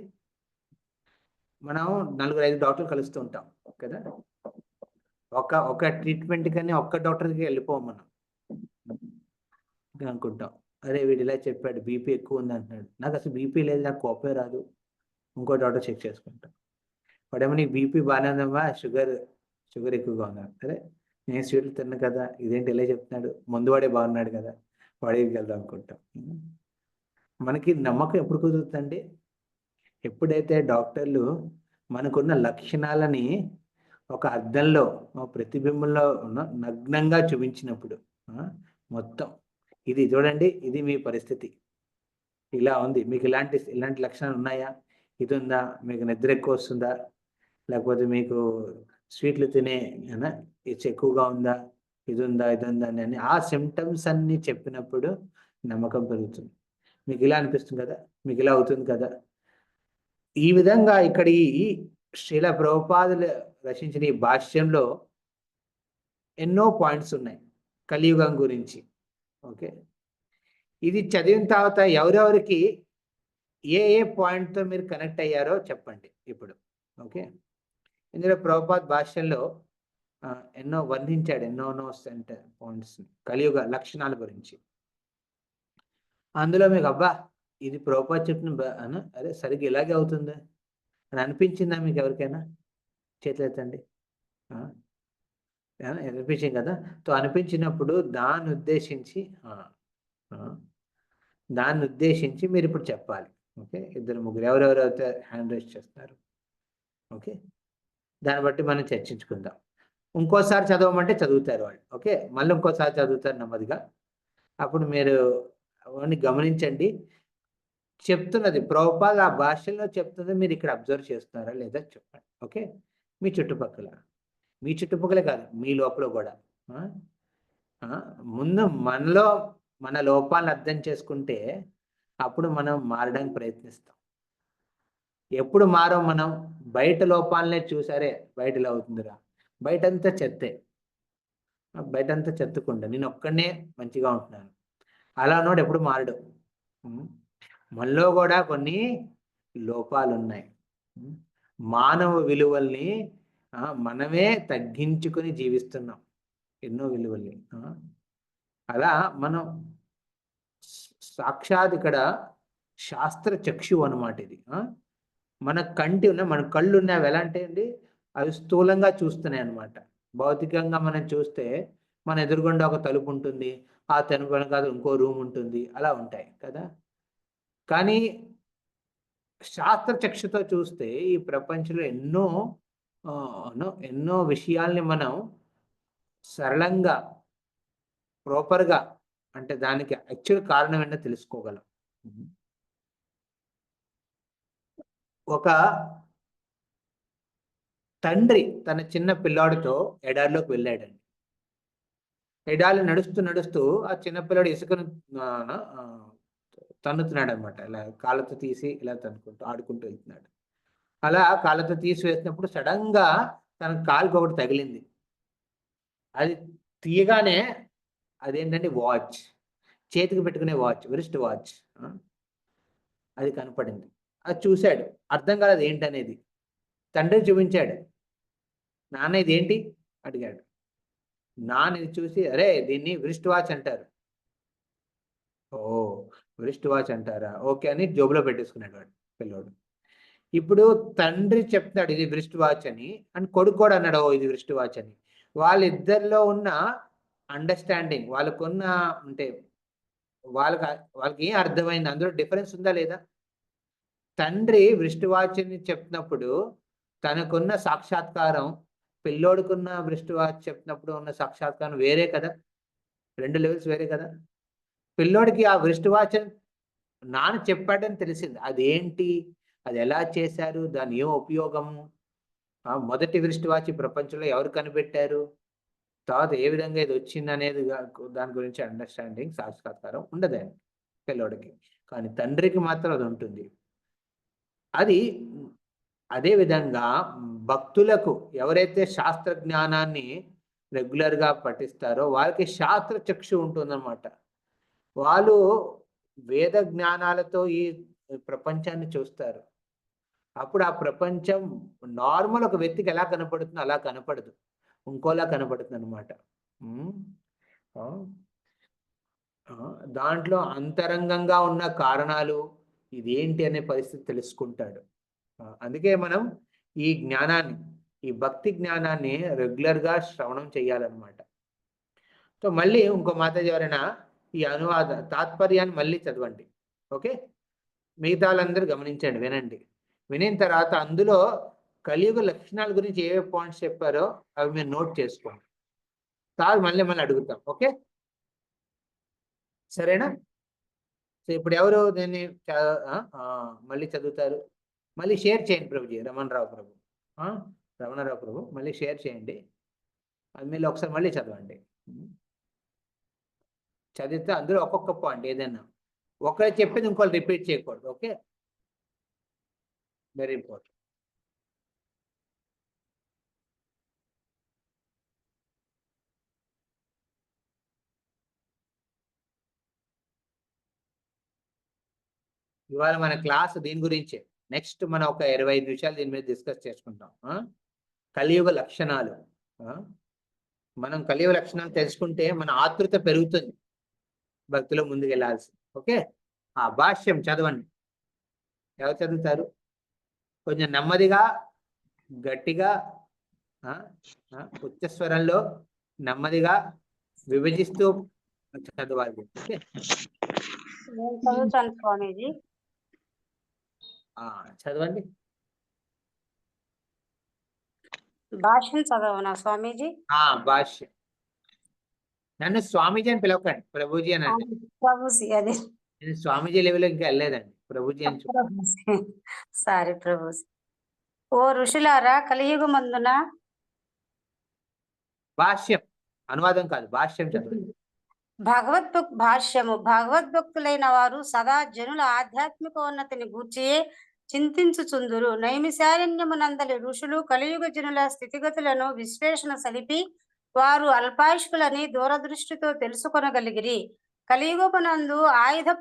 మనం 4-5 డాక్టర్లు కలుస్తూ ఉంటాం కదా. ఒక ట్రీట్మెంట్ కానీ ఒక్క డాక్టర్కి వెళ్ళిపోం మనం అనుకుంటాం. అరే వీడు ఇలా చెప్పాడు, బీపీ ఎక్కువ ఉంది అంటున్నాడు. నాకు అసలు బీపీ లేదు, నాకు కోపే రాదు. ఇంకో డాక్టర్ చెక్ చేసుకుంటాం. వాడేమో నీకు బీపీ బాగానే ఉందమ్మా, షుగర్ ఎక్కువగా ఉన్నారు. అరే నేను స్వీట్లు తిన్నా కదా, ఇదేంటి ఇలా చెప్తున్నాడు, ముందు వాడే బాగున్నాడు కదా, వాడేకి వెళ్దాం అనుకుంటాం. మనకి నమ్మకం ఎప్పుడు కుదురుతుందండి? ఎప్పుడైతే డాక్టర్లు మనకున్న లక్షణాలని ఒక అద్దంలో, ప్రతిబింబంలో నగ్నంగా చూపించినప్పుడు, మొత్తం ఇది చూడండి, ఇది మీ పరిస్థితి ఇలా ఉంది, మీకు ఇలాంటి లక్షణాలు ఉన్నాయా, ఇది ఉందా, మీకు నిద్ర ఎక్కువ వస్తుందా, లేకపోతే మీకు స్వీట్లు తినే ఇట్స్ ఎక్కువగా ఉందా, ఇది ఉందా అని ఆ సిమ్టమ్స్ అన్ని చెప్పినప్పుడు నమ్మకం పెరుగుతుంది. మీకు ఇలా అనిపిస్తుంది కదా, మీకు ఇలా అవుతుంది కదా. ఈ విధంగా ఇక్కడ ఈ శ్రీల ప్రభుపాదులు రచించిన ఈ భాష్యంలో ఎన్నో పాయింట్స్ ఉన్నాయి కలియుగం గురించి. ఓకే, ఇది చదివిన తర్వాత ఎవరెవరికి ఏ పాయింట్తో మీరు కనెక్ట్ అయ్యారో చెప్పండి ఇప్పుడు. ఓకే, ఇందులో ప్రభుపాద్ భాష్యంలో ఎన్నో వర్ణించాడు, ఎన్నో పాయింట్స్ కలియుగ లక్షణాల గురించి. అందులో మీకు అబ్బా ఇది ప్రభుపాద చెప్పిన అరే సరిగ్గా ఇలాగే అవుతుందా అని అనిపించిందా మీకు ఎవరికైనా? చేతులు ఎత్తండి. అనిపించింది కదా. తో అనిపించినప్పుడు దాన్ని ఉద్దేశించి మీరు ఇప్పుడు చెప్పాలి. ఓకే, ఇద్దరు ముగ్గురు ఎవరెవరైతే హ్యాండ్ రైజ్ చేస్తున్నారు. ఓకే, దాన్ని బట్టి మనం చర్చించుకుందాం. ఇంకోసారి చదవమంటే చదువుతారు వాళ్ళు. ఓకే, మళ్ళీ ఇంకోసారి చదువుతారు నెమ్మదిగా. అప్పుడు మీరు అవన్నీ గమనించండి. చెప్తున్నది ప్రభుపాద ఆ భాషలో చెప్తున్నది మీరు ఇక్కడ అబ్జర్వ్ చేస్తున్నారా లేదా చెప్పండి. ఓకే, మీ చుట్టుపక్కల కాదు, మీ లోపల కూడా. ముందు మనలో మన లోపాలను అర్థం చేసుకుంటే అప్పుడు మనం మారడానికి ప్రయత్నిస్తాం. ఎప్పుడు మారో మనం బయట లోపాలనే చూసారే బయట ఇలా అవుతుందిరా, బయటంతా చెత్తకుండా నేను ఒక్కడనే మంచిగా ఉంటున్నాను అలా అన్నాడు ఎప్పుడు మారడు. మనలో కూడా కొన్ని లోపాలు ఉన్నాయి. మానవ విలువల్ని మనమే తగ్గించుకొని జీవిస్తున్నాం, ఎన్నో విలువల్ని. అలా మనం సాక్షాత్ ఇక్కడ శాస్త్ర చక్షు అన్నమాట ఇది. మన కళ్ళు ఉన్నవి ఎలా అంటే అండి, అవి స్థూలంగా చూస్తున్నాయి అన్నమాట. భౌతికంగా మనం చూస్తే మన ఎదురుగుండా ఒక తలుపు ఉంటుంది, ఆ తలుపు వెనకాల ఇంకో రూమ్ ఉంటుంది, అలా ఉంటాయి కదా. కానీ శాస్త్ర చక్షుతో చూస్తే ఈ ప్రపంచంలో ఎన్నో విషయాల్ని మనం సరళంగా ప్రాపర్గా, అంటే దానికి యాక్చువల్ కారణం ఏంటో తెలుసుకోగలం. ఒక తండ్రి తన చిన్న పిల్లాడితో ఎడారిలోకి వెళ్ళాడండి. ఎడారి నడుస్తూ ఆ చిన్న పిల్లాడు ఇసుకను తన్నుతున్నాడు అనమాట. ఇలా కాళ్ళతో తీసి ఇలా తన్నుకుంటూ ఆడుకుంటూ వెళ్తున్నాడు. అలా కాళ్ళతో తీసి వేసినప్పుడు సడన్ గా తన కాలుకి ఒకటి తగిలింది. అది తీయగానే అదేంటంటే వాచ్, చేతికి పెట్టుకునే వాచ్, రిస్ట్ వాచ్, అది కనపడింది. అది చూశాడు, అర్థం కాలేదు ఏంటనేది. తండ్రి చూపించాడు. నాన్న ఇదేంటి అడిగాడు. నాన్న ఇది చూసి అరే దీన్ని రిస్ట్ వాచ్ అంటారు. ఓ రిస్ట్ వాచ్ అంటారా, ఓకే అని జోబులో పెట్టేసుకున్నాడు వాడు పిల్లోడు. ఇప్పుడు తండ్రి చెప్తాడు ఇది రిస్ట్ వాచ్ అని కొడుకు కూడా అన్నాడు ఓ ఇది రిస్ట్ వాచ్ అని. వాళ్ళిద్దరిలో ఉన్న అండర్స్టాండింగ్, వాళ్ళకున్న అంటే వాళ్ళకి ఏం అర్థమైంది, అందులో డిఫరెన్స్ ఉందా లేదా? తండ్రి రిస్ట్ వాచ్ అని చెప్తున్నప్పుడు తనకున్న సాక్షాత్కారం, పిల్లోడుకున్న రిస్ట్ వాచ్ చెప్పినప్పుడు ఉన్న సాక్షాత్కారం వేరే కదా, 2 లెవెల్స్ వేరే కదా. పిల్లోడికి ఆ రిస్ట్ వాచ్ నాన్న చెప్పాడని తెలిసింది, అదేంటి, అది ఎలా చేశారు, దాని ఏం ఉపయోగము, మొదటి రిస్ట్ వాచ్ ప్రపంచంలో ఎవరు కనిపెట్టారు, తర్వాత ఏ విధంగా ఇది వచ్చింది అనేది దాని గురించి అండర్స్టాండింగ్, సాక్షాత్కారం ఉండదు పిల్లోడికి. కానీ తండ్రికి మాత్రం అది ఉంటుంది. అది అదే విధంగా భక్తులకు ఎవరైతే శాస్త్ర జ్ఞానాన్ని రెగ్యులర్గా పఠిస్తారో వాళ్ళకి శాస్త్ర చక్షు ఉంటుందన్నమాట. వాళ్ళు వేద జ్ఞానాలతో ఈ ప్రపంచాన్ని చూస్తారు. అప్పుడు ఆ ప్రపంచం నార్మల్ ఒక వ్యక్తికి ఎలా కనపడుతుందో అలా కనపడదు, ఇంకోలా కనపడుతుంది అనమాట. దాంట్లో అంతరంగంగా ఉన్న కారణాలు ఇదేంటి అనే పరిస్థితి తెలుసుకుంటాడు. అందుకే మనం ఈ జ్ఞానాన్ని, ఈ భక్తి జ్ఞానాన్ని రెగ్యులర్గా శ్రవణం చేయాలన్నమాట. సో మళ్ళీ ఇంకో మాతాజీ ఎవరైనా ఈ అనువాద తాత్పర్యాన్ని మళ్ళీ చదవండి. ఓకే, మిగతా వాళ్ళందరూ గమనించండి, వినండి. వినిన తర్వాత అందులో కలియుగ లక్షణాల గురించి ఏ పాయింట్స్ చెప్పారో అవి మీరు నోట్ చేసుకోండి. తర్వాత మళ్ళీ అడుగుతాం. ఓకే, సరేనా? సో ఇప్పుడు ఎవరు దీన్ని మళ్ళీ చదువుతారు? మళ్ళీ షేర్ చేయండి ప్రభుజీ, రమణరావు ప్రభు మళ్ళీ షేర్ చేయండి. అది మళ్ళీ ఒకసారి మళ్ళీ చదవండి. చదివితే అందులో ఒక్కొక్క పాయింట్ ఏదైనా ఒకరు చెప్పేది ఇంకోళ్ళు రిపీట్ చేయకూడదు. Okay, very important. ఇవాళ మన క్లాస్ దీని గురించే. నెక్స్ట్ మనం ఒక 25 నిమిషాలు దీని మీద డిస్కస్ చేసుకుంటాం. కలియుగ లక్షణాలు. మనం కలియుగ లక్షణాలు తెలుసుకుంటే మన ఆతృత పెరుగుతుంది, భక్తిలో ముందుకు వెళ్ళాల్సి. ఓకే, భాష్యం చదవండి. ఎవరు చదువుతారు? కొంచెం నెమ్మదిగా, గట్టిగా, ఉచ్చస్వరంలో నెమ్మదిగా విభజిస్తూ చదవాలి. ఓకే,
నేను చదువుతాను స్వామీజీ.
చదవండి.
భాష్యం చదవనా స్వామీజీ?
భాష్యం. నన్ను స్వామీజీ అని పిలవకండి, ప్రభుజీ అని అండి.
ప్రభుజీ, అదే
నేను స్వామీజీ లెవెల్ ఇంకా వెళ్ళలేదండి, ప్రభుజీ అని చెప్పి.
ప్రభుజీ. సారీ ప్రభుజీ. ఓ ఋషులారా, కలియుగమందున
భాష్యం, అనువాదం కాదు, భాష్యం చదవండి.
భగవద్భక్తులైన వారు సదా జనుల ఆధ్యాత్మికోన్నతిని గూర్చియే చింతించుచుందురు. నైమిశారణ్యమునందలి ఋషులు కలియుగ జనుల స్థితిగతులను విశ్లేషణ సలిపి వారు అల్పాయుష్కులని దూరదృష్టితో తెలుసుకొనగలిగిరి. కలియుగమునందు ఆయుషు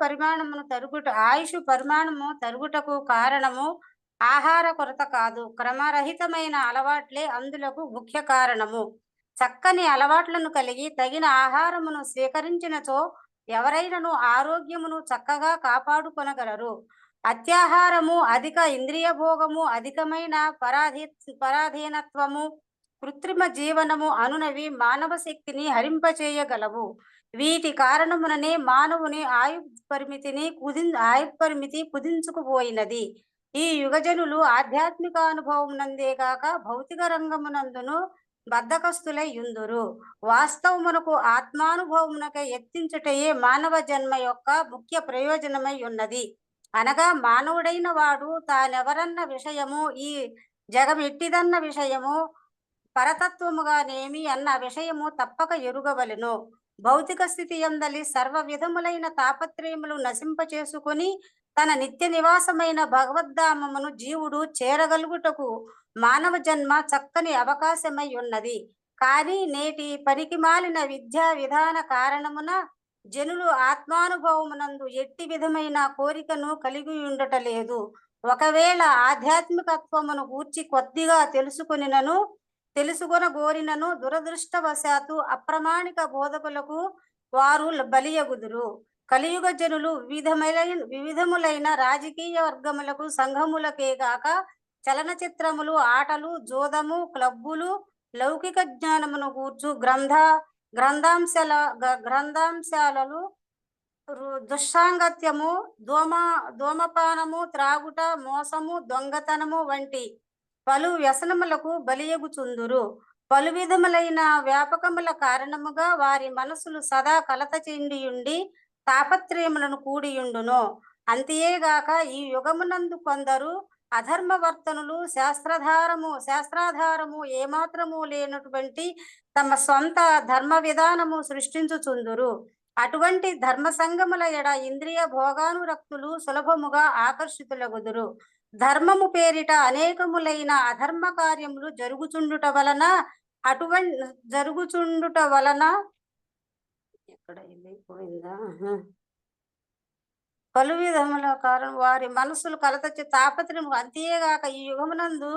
పరిమాణము తరుగుటకు కారణము ఆహార కొరత కాదు, క్రమరహితమైన అలవాట్లే అందులకు ముఖ్య కారణము. చక్కని అలవాట్లను కలిగి తగిన ఆహారమును స్వీకరించినచో ఎవరైనను ఆరోగ్యమును చక్కగా కాపాడుకొనగలరు. అత్యాహారము, అధిక ఇంద్రియ భోగము, అధికమైన పరాధీనత్వము, కృత్రిమ జీవనము అనునవి మానవ శక్తిని హరింపచేయగలవు. వీటి కారణముననే మానవుని ఆయుపరిమితి కుదించుకుపోయినది. ఈ యుగజనులు ఆధ్యాత్మిక అనుభవం నందేగాక భౌతిక రంగమునందును బద్ధకస్తులై యుందురు. వాస్తవమునకు ఆత్మానుభవమునకై ఎత్తించుటయే మానవ జన్మ యొక్క ముఖ్య ప్రయోజనమై ఉన్నది. అనగా మానవుడైన వాడు తానెవరన్న విషయము, ఈ జగమెట్టిదన్న విషయము, పరతత్వముగానేమి అన్న విషయము తప్పక ఎరుగవలెను. భౌతిక స్థితి యందలి సర్వ విధములైన తాపత్రయములు నశింపచేసుకుని తన నిత్య నివాసమైన భగవద్ధామమును జీవుడు చేరగలుగుటకు మానవ జన్మ చక్కని అవకాశమై ఉన్నది. కానీ నేటి పనికిమాలిన విద్యా విధాన కారణమున జనులు ఆత్మానుభవమునందు ఎట్టి విధమైన కోరికను కలిగి ఉండటలేదు. ఒకవేళ ఆధ్యాత్మికత్వమును గూర్చి కొద్దిగా తెలుసుకొనగోరినను దురదృష్టవశాత్తు అప్రమాణిక బోధకులకు వారు బలియగుదురు. కలియుగ జనులు వివిధములైన రాజకీయ వర్గములకు, సంఘములకేగాక చలనచిత్రములు, ఆటలు, జోదము, క్లబ్బులు, లౌకిక జ్ఞానమును గూర్చు గ్రంథాంశాలు, దుస్సాంగత్యము, ధూమపానము, త్రాగుట, మోసము, దొంగతనము వంటి పలు వ్యసనములకు బలియగుచుందురు. పలు విధములైన వ్యాపకముల కారణముగా వారి మనసులు సదా కలత చెందియుండి తాపత్రయములను కూడియుండును. అంతేగాక ఈ యుగమునందు కొందరు అధర్మవర్తనులు శాస్త్రాధారము ఏమాత్రము లేనటువంటి తమ సొంత ధర్మ విధానము సృష్టించుచుందురు. అటువంటి ధర్మ సంగముల ఎడ ఇంద్రియ భోగానురక్తులు సులభముగా ఆకర్షితులగుదురు. ధర్మము పేరిట అనేకములైన అధర్మ కార్యములు జరుగుచుండుట వలన ఎక్కడ పోయిందా, పలు విధముల కారణం వారి మనసులు కలతచ్చి తాపత్రయము. అంతేగాక ఈ యుగమునందు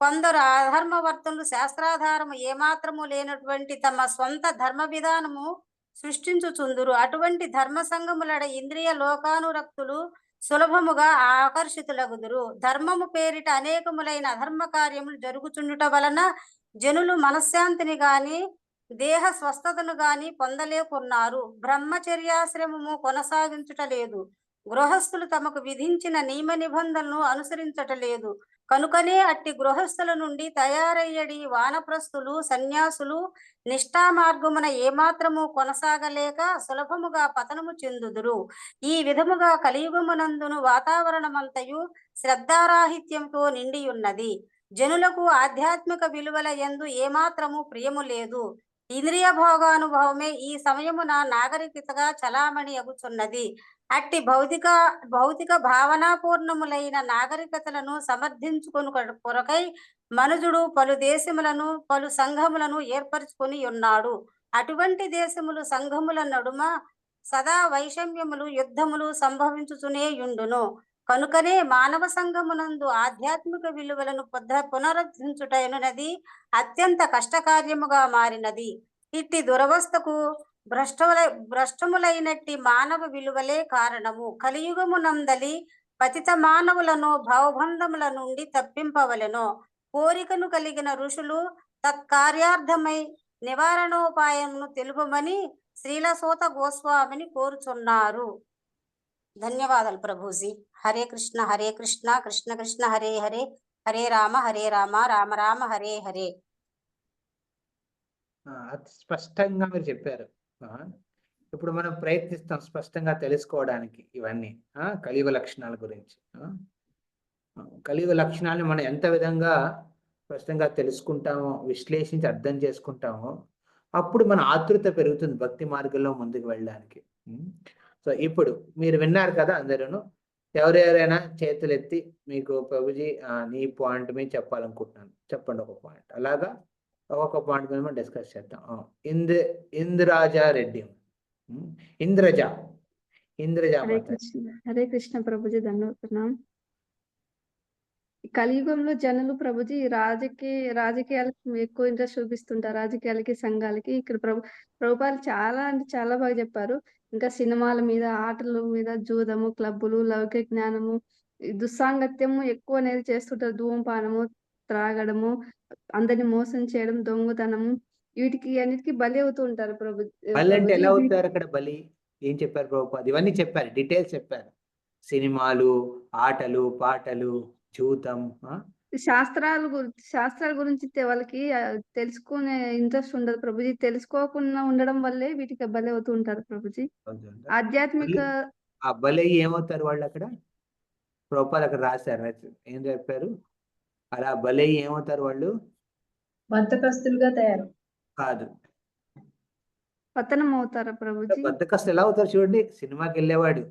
కొందరు అధర్మవర్తనులు శాస్త్రాధారము ఏమాత్రము లేనటువంటి తమ సొంత ధర్మ విధానము సృష్టించుచుందురు. అటువంటి ధర్మ సంఘములడ ఇంద్రియ లోకానురక్తులు సులభముగా ఆకర్షితులగుదురు. ధర్మము పేరిట అనేకములైన అధర్మ కార్యములు జరుగుచుండుట వలన జనులు మనశ్శాంతిని గాని దేహ స్వస్థతను గాని పొందలేకున్నారు. బ్రహ్మచర్యాశ్రమము కొనసాగించుటలేదు. గృహస్థులు తమకు విధించిన నియమ నిబంధనలను అనుసరించటలేదు. కనుకనే అట్టి గృహస్థుల నుండి తయారయ్యడి వానప్రస్థులు, సన్యాసులు నిష్ఠా మార్గమున ఏమాత్రము కొనసాగలేక సులభముగా పతనము చెందుదురు. ఈ విధముగా కలియుగమునందును వాతావరణమంతయు శ్రద్ధారాహిత్యంతో నిండి ఉన్నది. జనులకు ఆధ్యాత్మిక విలువల యందు ఏమాత్రము ప్రియము లేదు. ఇంద్రియ భోగానుభవమే ఈ సమయమున నాగరికతగా చలామణి అగుచున్నది. అట్టి భౌతిక భావనాపూర్ణములైన నాగరికతలను సమర్థించుకుని కొరకై మనుజుడు పలు దేశములను, పలు సంఘములను ఏర్పరచుకొని ఉన్నాడు. అటువంటి దేశములు, సంఘముల నడుమ సదా వైషమ్యములు, యుద్ధములు సంభవించుచునే యుండును. కనుకనే మానవ సంఘమునందు ఆధ్యాత్మిక విలువలను పునరుద్ధరించుటనున్నది అత్యంత కష్టకార్యముగా మారినది. ఇట్టి దురవస్థకు భ్రష్టములైనట్టి మానవ విలువలే కారణము. కలియుగమునందలి పతిత మానవులను భవబంధముల నుండి తప్పింపవలెను. కోరికను కలిగిన ఋషులు తత్కార్యార్థమై నివారణోపాయమును తెలుపమని శ్రీలసూత గోస్వామిని కోరుచున్నారు. ధన్యవాదాలు ప్రభుజీ. హరే కృష్ణ కృష్ణ కృష్ణ హరే హరే, హరే రామ రామ రామ హరే హరే.
అతి స్పష్టంగా మీరు చెప్పారు. ఇప్పుడు మనం ప్రయత్నిస్తాం స్పష్టంగా తెలుసుకోవడానికి ఇవన్నీ కలియుగ లక్షణాల గురించి. కలియుగ లక్షణాలను మనం ఎంత విధంగా స్పష్టంగా తెలుసుకుంటామో, విశ్లేషించి అర్థం చేసుకుంటామో, అప్పుడు మన ఆతృత పెరుగుతుంది భక్తి మార్గంలో ముందుకు వెళ్ళడానికి. సో ఇప్పుడు మీరు విన్నారు కదా అందరూ. ఎవరెవరైనా చేతులు ఎత్తి మీకు ప్రభుజీ నీ పాయింట్ మీద చెప్పాలనుకుంటున్నాను, చెప్పండి ఒక పాయింట్. అలాగా ఒక పాయింట్ మీద మనం డిస్కస్ చేద్దాం. ఇంద్రాజా రెడ్డి, ఇంద్రజ
హరే కృష్ణ ప్రభుజీ, ధన్యవాదాలు. కలియుగంలో జనులు ప్రభుజీ రాజకీయాలకు ఎక్కువ ఇంట్రెస్ట్ చూపిస్తుంటారు, రాజకీయాలకి సంఘాలకి. ఇక్కడ ప్రభుపాలు చాలా అంటే చాలా బాగా చెప్పారు. ఇంకా సినిమాల మీద, ఆటల మీద, జూదము, క్లబ్బులు, లౌకిక జ్ఞానము, దుస్సాంగత్యము ఎక్కువ అనేది చేస్తుంటారు. ధూమపానము, త్రాగడము, అందరిని మోసం చేయడం, దొంగతనము, వీటికి అన్నిటికీ బలి అవుతూ ఉంటారు
బలి అంటే ఎలా అవుతారు అక్కడ? బలి ఏం చెప్పారు ప్రభుపాద? ఇవన్నీ చెప్పారు, డీటెయిల్స్ చెప్పారు. సినిమాలు, ఆటలు, పాటలు, జూతం,
శాస్త్రాల గురించి వాళ్ళకి తెలుసుకునే ఇంట్రెస్ట్ ఉండదు ప్రభుజీ. తెలుసుకోకుండా ఉండడం వల్లే వీటికి బలి అవుతూ ఉంటారు ప్రభుజీ. ఆధ్యాత్మిక
ఆ బలి ఏమవుతారు వాళ్ళు అక్కడ? ప్రభుపాద అక్కడ రాశారు, ఏం చెప్పారు? అలా బలి ఏమవుతారు వాళ్ళు?
బద్ధకస్తులుగా తయారు
కాదు,
పతనం అవుతారా ప్రభుజీ?
బద్ధకస్తులు ఎలా అవుతారు చూడండి. సినిమాకి వెళ్ళేవాడు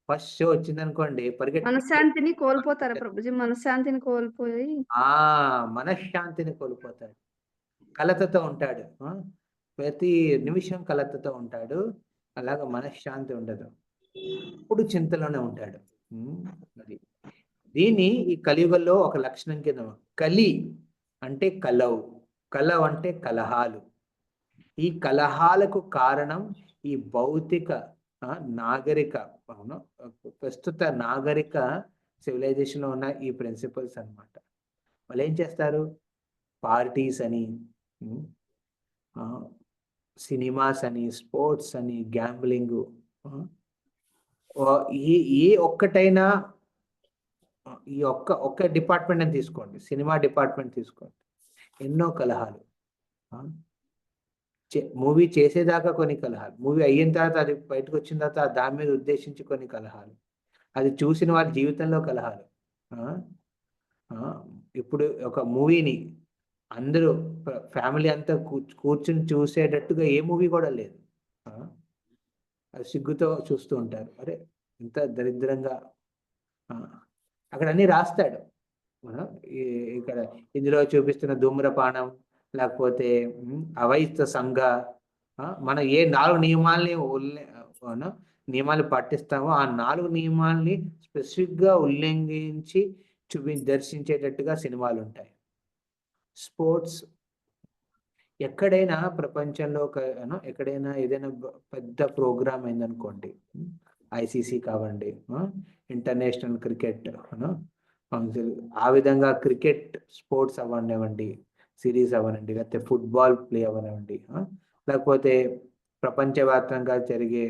ఫస్ట్ షో వచ్చింది అనుకోండి,
మనశ్శాంతిని కోల్పోతారా ప్రభుజీ? మనశ్శాంతిని కోల్పోయి
మనశ్శాంతిని కోల్పోతాడు, కలతతో ఉంటాడు, ప్రతి నిమిషం కలతతో ఉంటాడు. అలాగా మనశ్శాంతి ఉండదు, ఇప్పుడు చింతలోనే ఉంటాడు. అది దీని ఈ కలియుగంలో ఒక లక్షణం కింద. కలి అంటే కలవ్ అంటే కలహాలు. ఈ కలహాలకు కారణం ఈ భౌతిక నాగరిక ప్రస్తుత నాగరిక సివిలైజేషన్ లో ఉన్న ఈ ప్రిన్సిపల్స్ అన్నమాట. వాళ్ళు ఏం చేస్తారు? పార్టీస్ అని, సినిమాస్ అని, స్పోర్ట్స్ అని, గ్యాంబ్లింగ్, ఏ ఒక్కటైనా ఈ ఒక్క డిపార్ట్మెంట్ అని తీసుకోండి, సినిమా డిపార్ట్మెంట్ తీసుకోండి, ఎన్నో కలహాలు. మూవీ చేసేదాకా కొన్ని కలహాలు, మూవీ అయిన తర్వాత అది బయటకు వచ్చిన తర్వాత దాని మీద ఉద్దేశించి కొన్ని కలహాలు, అది చూసిన వాళ్ళ జీవితంలో కలహాలు. ఇప్పుడు ఒక మూవీని అందరూ ఫ్యామిలీ అంతా కూర్చుని చూసేటట్టుగా ఏ మూవీ కూడా లేదు. అది సిగ్గుతో చూస్తూ ఉంటారు, అరే ఇంత దరిద్రంగా. అక్కడ అన్ని రాస్తాడు. ఇక్కడ ఇందులో చూపిస్తున్న ధూమ్రపానం, లేకపోతే అవైత సంఘ, మనం ఏ 4 నియమాలు పాటిస్తామో ఆ 4 నియమాల్ని స్పెసిఫిక్ గా ఉల్లంఘించి దర్శించేటట్టుగా సినిమాలు ఉంటాయి. స్పోర్ట్స్, ఎక్కడైనా ప్రపంచంలో ఎక్కడైనా ఏదైనా పెద్ద ప్రోగ్రామ్ అయిందనుకోండి, ఐసీసీ కావండి, ఇంటర్నేషనల్ క్రికెట్ ఆ విధంగా క్రికెట్ స్పోర్ట్స్ అవ్వనివ్వండి, సిరీస్ అవ్వనండి, లేకపోతే ఫుట్బాల్ ప్లే అవ్వనివ్వండి, లేకపోతే ప్రపంచవ్యాప్తంగా జరిగే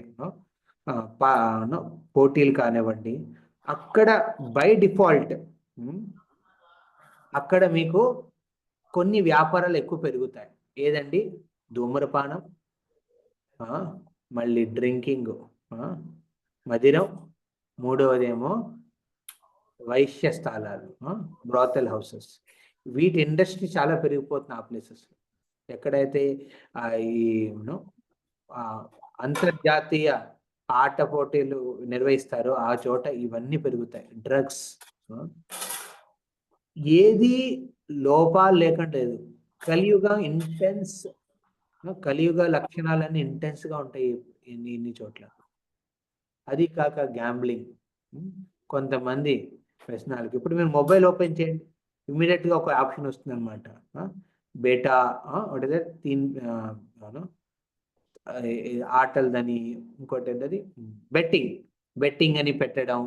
పోటీలు కానివ్వండి, అక్కడ బై డిఫాల్ట్ అక్కడ మీకు కొన్ని వ్యాపారాలు ఎక్కువ పెరుగుతాయి. ఏదండి? ధూమ్రపానం, మళ్ళీ డ్రింకింగ్, మదిరం, మూడవదేమో వైశ్య స్థలాలు, బ్రాతల్ హౌసెస్. వీటి ఇండస్ట్రీ చాలా పెరిగిపోతుంది ఆ ప్లేసెస్. ఎక్కడైతే ఈ అంతర్జాతీయ ఆట పోటీలు నిర్వహిస్తారో ఆ చోట ఇవన్నీ పెరుగుతాయి. డ్రగ్స్, ఏది లోపాలు లేకుండా లేదు. కలియుగ లక్షణాలన్నీ ఇంటెన్స్ గా ఉంటాయి ఇన్ని చోట్ల. అది కాక గ్యాంబ్లింగ్, కొంతమంది వ్యసనాలకి. ఇప్పుడు మీరు మొబైల్ ఓపెన్ చేయండి, ఇమ్మీడియట్ గా ఒక ఆప్షన్ వస్తుంది అనమాట, బేటా ఆటలదని, ఇంకోటి ఏంటది బెట్టింగ్ అని పెట్టడం,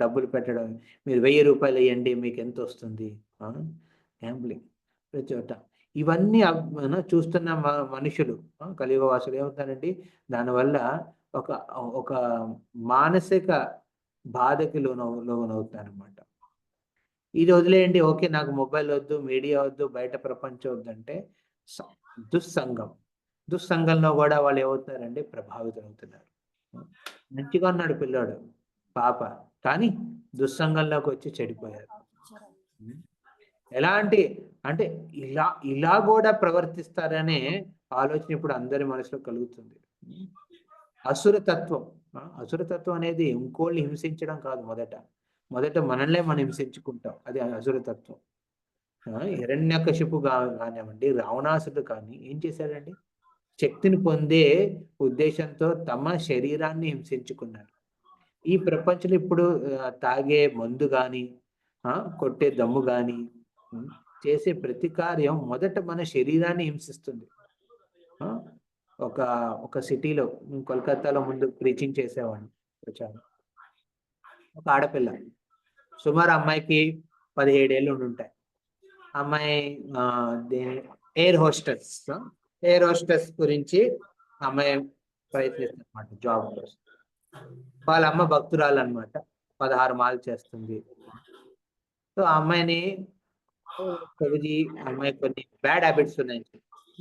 డబ్బులు పెట్టడం. మీరు 1000 రూపాయలు వేయండి మీకు ఎంత వస్తుంది, గ్యాంబ్లింగ్ ప్రతి చోట. ఇవన్నీ చూస్తున్న మనుషులు, కలియుగ వాసులు ఏమవుతారండి, దానివల్ల ఒక ఒక మానసిక బాధకి లోనవుతారు అనమాట. ఇది వదిలేయండి, ఓకే నాకు మొబైల్ వద్దు, మీడియా వద్దు, బయట ప్రపంచం వద్దంటే దుస్సంగంలో కూడా వాళ్ళు ఏమవుతారండి, ప్రభావితం అవుతున్నారు. మంచిగా ఉన్నాడు పిల్లాడు, పాప, కానీ దుస్సంగంలోకి వచ్చి చెడిపోయారు. ఎలాంటి అంటే ఇలా కూడా ప్రవర్తిస్తారనే ఆలోచన ఇప్పుడు అందరి మనసులో కలుగుతుంది. అసురతత్వం అనేది ఇంకోళ్ళని హింసించడం కాదు, మొదట మనల్నే మనం హింసించుకుంటాం, అది అసురతత్వం. హిరణ్యకశిపు కానివ్వండి, రావణాసుడు కానీ ఏం చేశాడండి, శక్తిని పొందే ఉద్దేశంతో తమ శరీరాన్ని హింసించుకున్నారు. ఈ ప్రపంచంలో ఇప్పుడు తాగే మందు కానీ, కొట్టే దమ్ము కానీ, చేసే ప్రతి కార్యం మొదట మన శరీరాన్ని హింసిస్తుంది. ఒక సిటీలో, కోల్కతాలో ముందు ప్రీచింగ్ చేసేవాడిని, ప్రచారం. ఒక ఆడపిల్ల, సుమారు అమ్మాయికి 17 ఏళ్ళు ఉంటాయి. అమ్మాయి ఎయిర్ హోస్టెస్ గురించి అమ్మాయి ప్రయత్నిస్తుంది అనమాట, జాబ్ కోసం. వాళ్ళ అమ్మ భక్తురాలు అనమాట, 16 మాలు చేస్తుంది. సో ఆ అమ్మాయిని అమ్మాయి కొన్ని బ్యాడ్ హ్యాబిట్స్ ఉన్నాయి.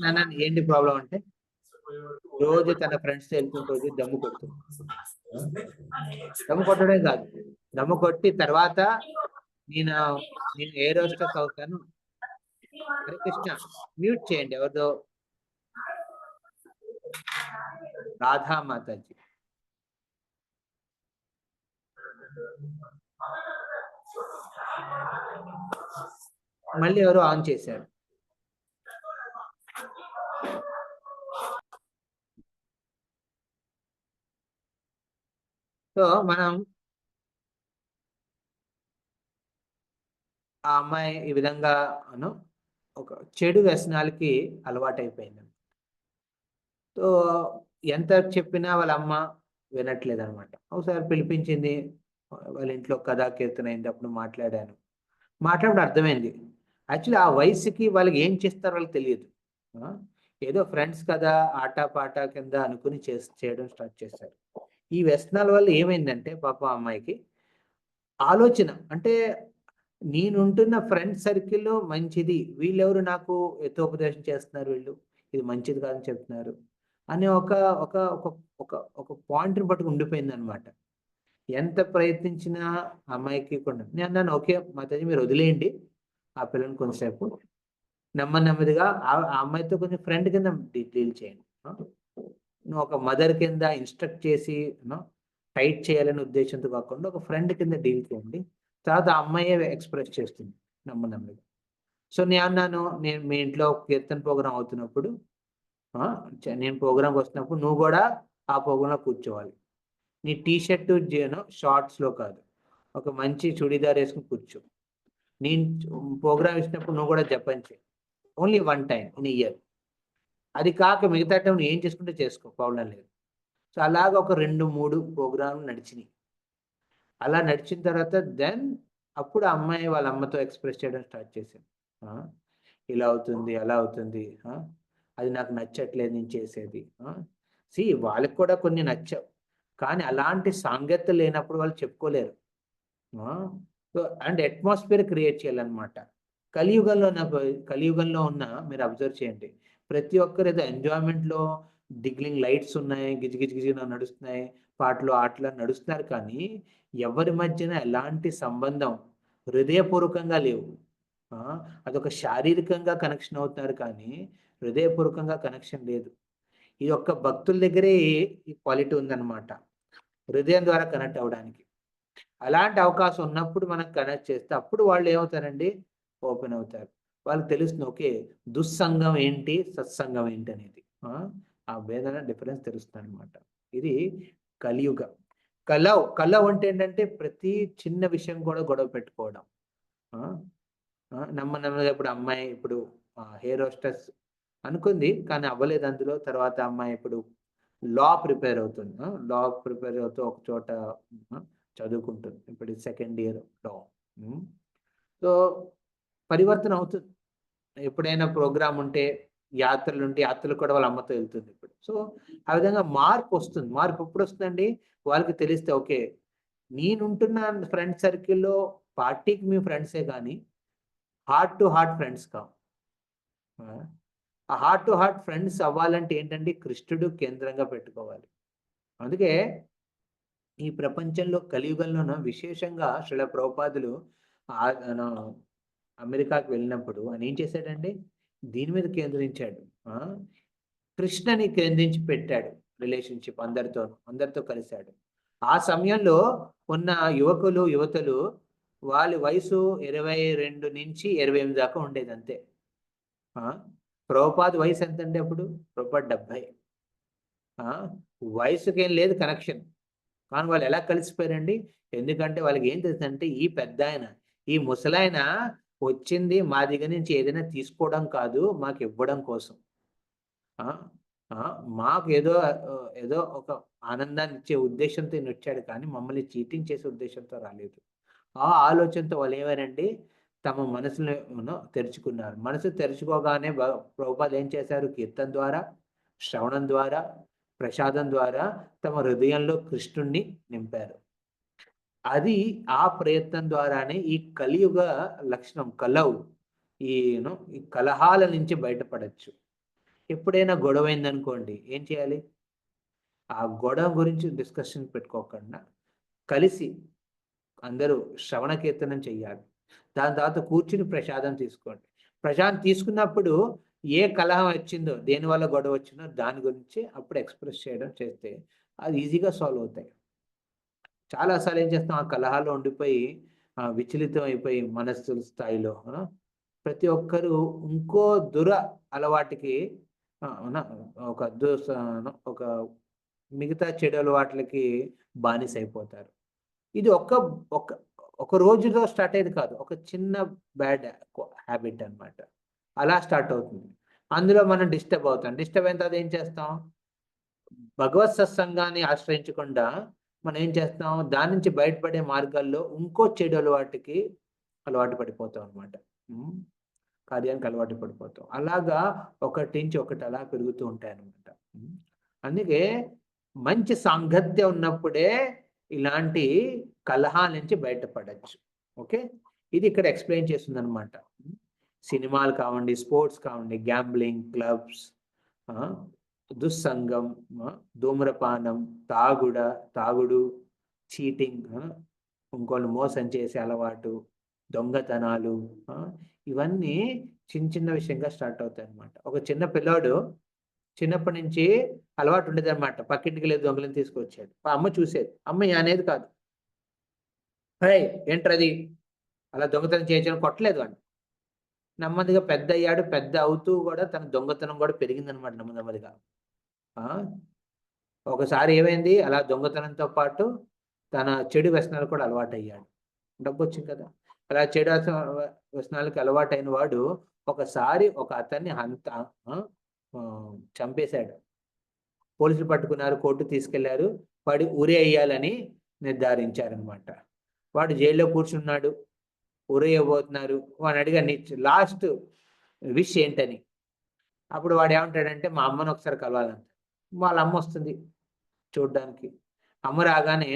నాన్న ఏంటి ప్రాబ్లం అంటే, రోజు తన ఫ్రెండ్స్ వెళ్తుంటే దమ్ము కొడుతుంది. దమ్ము కొట్టడే కాదు, దమ్ము కొట్టి తర్వాత నేను ఎయిర్ హోస్టెస్ అవుతాను. హరే కృష్ణ, మ్యూట్ చేయండి ఎవరిదో, రాధా మాతాజీ. మళ్ళీ ఎవరు ఆన్ చేశారు. సో మనం ఆ అమ్మాయి ఈ విధంగా ఒక చెడు వ్యసనాలకి అలవాటైపోయింది. సో ఎంత చెప్పినా వాళ్ళ అమ్మ వినట్లేదు అనమాట. ఒకసారి పిలిపించింది, వాళ్ళ ఇంట్లో కథా కీర్తన అయింది, అప్పుడు మాట్లాడడం అర్థమైంది. యాక్చువల్లీ ఆ వయసుకి వాళ్ళకి ఏం చేస్తారో వాళ్ళకి తెలియదు. ఏదో ఫ్రెండ్స్ కదా, ఆట కింద అనుకుని చేయడం స్టార్ట్ చేశారు. ఈ వ్యసనాల వల్ల ఏమైందంటే పాప అమ్మాయికి ఆలోచన, అంటే నేనుంటున్న ఫ్రెండ్ సర్కిల్లో మంచిది, వీళ్ళెవరు నాకు హితోపదేశం చేస్తున్నారు, వీళ్ళు ఇది మంచిది కాదని చెప్తున్నారు అనే ఒక పాయింట్ని పట్టుకు ఉండిపోయింది అనమాట. ఎంత ప్రయత్నించినా అమ్మాయికి కూడా నేను అన్నాను, ఓకే మాతాజీ మీరు వదిలేయండి ఆ పిల్లని కొంతసేపు, నెమ్మదిగా ఆ అమ్మాయితో కొంచెం ఫ్రెండ్ కింద డీల్ చేయండి. నువ్వు ఒక మదర్ కింద ఇన్స్ట్రక్ట్ చేసి టైట్ చేయాలనే ఉద్దేశంతో కాకుండా ఒక ఫ్రెండ్ కింద డీల్ చేయండి, తర్వాత ఆ అమ్మాయే ఎక్స్ప్రెస్ చేస్తుంది నెమ్మదిగా. సో నేను అన్నాను, నేను మీ ఇంట్లో కీర్తన ప్రోగ్రాం అవుతున్నప్పుడు, నేను ప్రోగ్రాంకి వస్తున్నప్పుడు నువ్వు కూడా ఆ ప్రోగ్రాంలో కూర్చోవాలి. నీ టీషర్ట్ షార్ట్స్లో కాదు, ఒక మంచి చుడీదార్ వేసుకుని కూర్చో. నేను ప్రోగ్రామ్ ఇచ్చినప్పుడు నువ్వు కూడా జపం చేయి, ఓన్లీ 1 time ఇన్ ఇయర్. అది కాక మిగతా టైం నువ్వు ఏం చేసుకుంటే చేసుకో, ప్రాబ్లం లేదు. సో అలాగ ఒక 2-3 ప్రోగ్రాంలు నడిచినాయి. అలా నడిచిన తర్వాత దెన్ అప్పుడు అమ్మాయి వాళ్ళ అమ్మతో ఎక్స్ప్రెస్ చేయడం స్టార్ట్ చేశాను, ఇలా అవుతుంది అలా అవుతుంది, అది నాకు నచ్చట్లేదు నేను చేసేది. వాళ్ళకి కూడా కొన్ని నచ్చవు, కానీ అలాంటి సాంగత్యం లేనప్పుడు వాళ్ళు చెప్పుకోలేరు. అండ్ అట్మాస్ఫియర్ క్రియేట్ చేయాలన్నమాట. కలియుగంలో ఉన్న మీరు అబ్జర్వ్ చేయండి, ప్రతి ఒక్కరు ఏదో ఎంజాయ్మెంట్లో డిగ్లింగ్ లైట్స్ ఉన్నాయి, గిజిగిజిగిజిగా నడుస్తున్నాయి, పాటలు ఆటలు నడుస్తున్నారు, కానీ ఎవరి మధ్యన ఎలాంటి సంబంధం హృదయపూర్వకంగా లేవు. అదొక శారీరకంగా కనెక్షన్ అవుతున్నారు, కానీ హృదయపూర్వకంగా కనెక్షన్ లేదు. ఈ యొక్క భక్తుల దగ్గరే ఈ క్వాలిటీ ఉందన్నమాట, హృదయం ద్వారా కనెక్ట్ అవ్వడానికి. అలాంటి అవకాశం ఉన్నప్పుడు మనం కనెక్ట్ చేస్తే అప్పుడు వాళ్ళు ఏమవుతారండి, ఓపెన్ అవుతారు. వాళ్ళకి తెలుస్తుంది, ఓకే దుస్సంగం ఏంటి, సత్సంగం ఏంటి అనేది, ఆ వేదన డిఫరెన్స్ తెలుస్తుంది అనమాట. ఇది కలియుగం. కలవ్ అంటే ఏంటంటే ప్రతి చిన్న విషయం కూడా గొడవ పెట్టుకోవడం. నెమ్మదిగా ఇప్పుడు అమ్మాయి ఇప్పుడు హెయిర్ హోస్టెస్ అనుకుంది, కానీ అవ్వలేదు అందులో. తర్వాత అమ్మాయి ఇప్పుడు లా ప్రిపేర్ అవుతుంది, లా ప్రిపేర్ అవుతూ ఒక చోట చదువుకుంటుంది. ఇప్పుడు సెకండ్ ఇయర్ లా. సో పరివర్తన అవుతుంది. ఎప్పుడైనా ప్రోగ్రామ్ ఉంటే, యాత్రలు ఉంటే యాత్రలు కూడా వాళ్ళ అమ్మతో వెళ్తుంది ఇప్పుడు. సో ఆ విధంగా మార్పు వస్తుంది. మార్పు ఎప్పుడు వస్తుందండి? వాళ్ళకి తెలిస్తే ఓకే, నేనుంటున్న ఫ్రెండ్ సర్కిల్లో పార్టీకి మీ ఫ్రెండ్సే కానీ హార్ట్ టు హార్ట్ ఫ్రెండ్స్ కావు. ఆ హార్ట్ టు హార్ట్ ఫ్రెండ్స్ అవ్వాలంటే ఏంటంటే కృష్ణుడు కేంద్రంగా పెట్టుకోవాలి. అందుకే ఈ ప్రపంచంలో కలియుగంలోన విశేషంగా శ్రీల ప్రభుపాదులు అమెరికాకు వెళ్ళినప్పుడు ఆయన ఏం చేశాడండి? దీని మీద కేంద్రించాడు. కృష్ణని కేంద్రించి పెట్టాడు. రిలేషన్షిప్ అందరితో కలిశాడు. ఆ సమయంలో ఉన్న యువకులు యువతలు వాళ్ళ వయసు 22 నుంచి 28 దాకా ఉండేది అంతే. ప్రభుపాద వయసు ఎంతండి అప్పుడు? ప్రభుపాద 70. వయసుకేం లేదు కనెక్షన్, కానీ వాళ్ళు ఎలా కలిసిపోయారండి? ఎందుకంటే వాళ్ళకి ఏం తెలుసంటే ఈ పెద్ద ఆయన, ఈ ముసలాయన వచ్చింది మా దగ్గర నుంచి ఏదైనా తీసుకోవడం కాదు, మాకు ఇవ్వడం కోసం. మాకు ఏదో ఒక ఆనందాన్ని ఇచ్చే ఉద్దేశంతో వచ్చాడు, కానీ మమ్మల్ని చీటింగ్ చేసే ఉద్దేశంతో రాలేదు. ఆ ఆలోచనతో వాళ్ళు ఏమారండి? తమ మనసును తెరుచుకున్నారు. మనసు తెరుచుకోగానే ప్రభుపాదులు ఏం చేశారు? కీర్తన ద్వారా, శ్రవణం ద్వారా, ప్రసాదం ద్వారా తమ హృదయంలో కృష్ణుణ్ణి నింపారు. అది ఆ ప్రయత్నం ద్వారానే ఈ కలియుగ లక్షణం కలవు, ఈ కలహాల నుంచి బయటపడచ్చు. ఎప్పుడైనా గొడవ అయిందనుకోండి, ఏం చేయాలి? ఆ గొడవ గురించి డిస్కషన్ పెట్టుకోకుండా కలిసి అందరూ శ్రవణ కీర్తనం చెయ్యాలి. దాని తర్వాత కూర్చుని ప్రసాదం తీసుకోండి. ప్రసాదం తీసుకున్నప్పుడు ఏ కలహం వచ్చిందో, దేనివల్ల గొడవ వచ్చిందో దాని గురించి అప్పుడు ఎక్స్ప్రెస్ చేయడం చేస్తే అది ఈజీగా సాల్వ్ అవుతాయి. చాలాసార్లు ఏం చేస్తాం? ఆ కలహాల్లో ఉండిపోయి విచలితం అయిపోయి మనస్సు స్థాయిలో ప్రతి ఒక్కరూ ఇంకో అలవాటుకి ఒక మిగతా చెడు అలవాట్లకి బానిస అయిపోతారు. ఇది ఒక రోజులో స్టార్ట్ అయ్యేది కాదు, ఒక చిన్న బ్యాడ్ హ్యాబిట్ అన్నమాట. అలా స్టార్ట్ అవుతుంది. అందులో మనం డిస్టర్బ్ అవుతాం. డిస్టర్బ్ అయిన తర్వాత ఏం చేస్తాం? భగవత్ సత్సంగాన్ని ఆశ్రయించకుండా మనం ఏం చేస్తాం? దాని నుంచి బయటపడే మార్గాల్లో ఇంకో చెడు అలవాటు పడిపోతాం అనమాట. కార్యానికి అలవాటు పడిపోతాం. అలాగా ఒకటి నుంచి ఒకటి అలా పెరుగుతూ ఉంటాయి అనమాట. అందుకే మంచి సాంగత్యం ఉన్నప్పుడే ఇలాంటి కలహాల నుంచి బయటపడచ్చు. ఓకే, ఇది ఇక్కడ ఎక్స్ప్లెయిన్ చేస్తుంది అనమాట. సినిమాలు కావండి, స్పోర్ట్స్ కావండి, గ్యాంబ్లింగ్, క్లబ్స్, దుస్సంగం, ధూమ్రపానం, తాగుడు, చీటింగ్, ఇంకోళ్ళు మోసం చేసే అలవాటు, దొంగతనాలు, ఇవన్నీ చిన్న విషయంగా స్టార్ట్ అవుతాయి అనమాట. ఒక చిన్న పిల్లాడు చిన్నప్పటి నుంచి అలవాటు ఉండేది అనమాట. పక్కింటికి లేదు దొంగలను తీసుకొచ్చాడు. అమ్మ చూసేది, అమ్మ అనేది కాదు, హే ఏంట్రది అలా దొంగతనం చేయడం కొట్టలేదు అని. నెమ్మదిగా పెద్ద అయ్యాడు. పెద్ద అవుతూ కూడా తన దొంగతనం కూడా పెరిగిందనమాట నెమ్మదిగా. ఒకసారి ఏమైంది? అలా దొంగతనంతో పాటు తన చెడు వ్యసనాలు కూడా అలవాటు అయ్యాడు. డబ్బు వచ్చింది కదా. అలా చెడు వ్యసనాలకి అలవాటైన వాడు ఒకసారి ఒక అతన్ని చంపేశాడు. పోలీసులు పట్టుకున్నారు, కోర్టు తీసుకెళ్లారు, వాడి ఉరి అయ్యాలని నిర్ధారించారనమాట. వాడు జైల్లో కూర్చున్నాడు, ఉరి అవ్వబోతున్నారు. వాడిని అడిగాను లాస్ట్ విష్ ఏంటని. అప్పుడు వాడు ఏమంటాడంటే మా అమ్మను ఒకసారి కలవాలంట. వాళ్ళ అమ్మ వస్తుంది చూడ్డానికి. అమ్మ రాగానే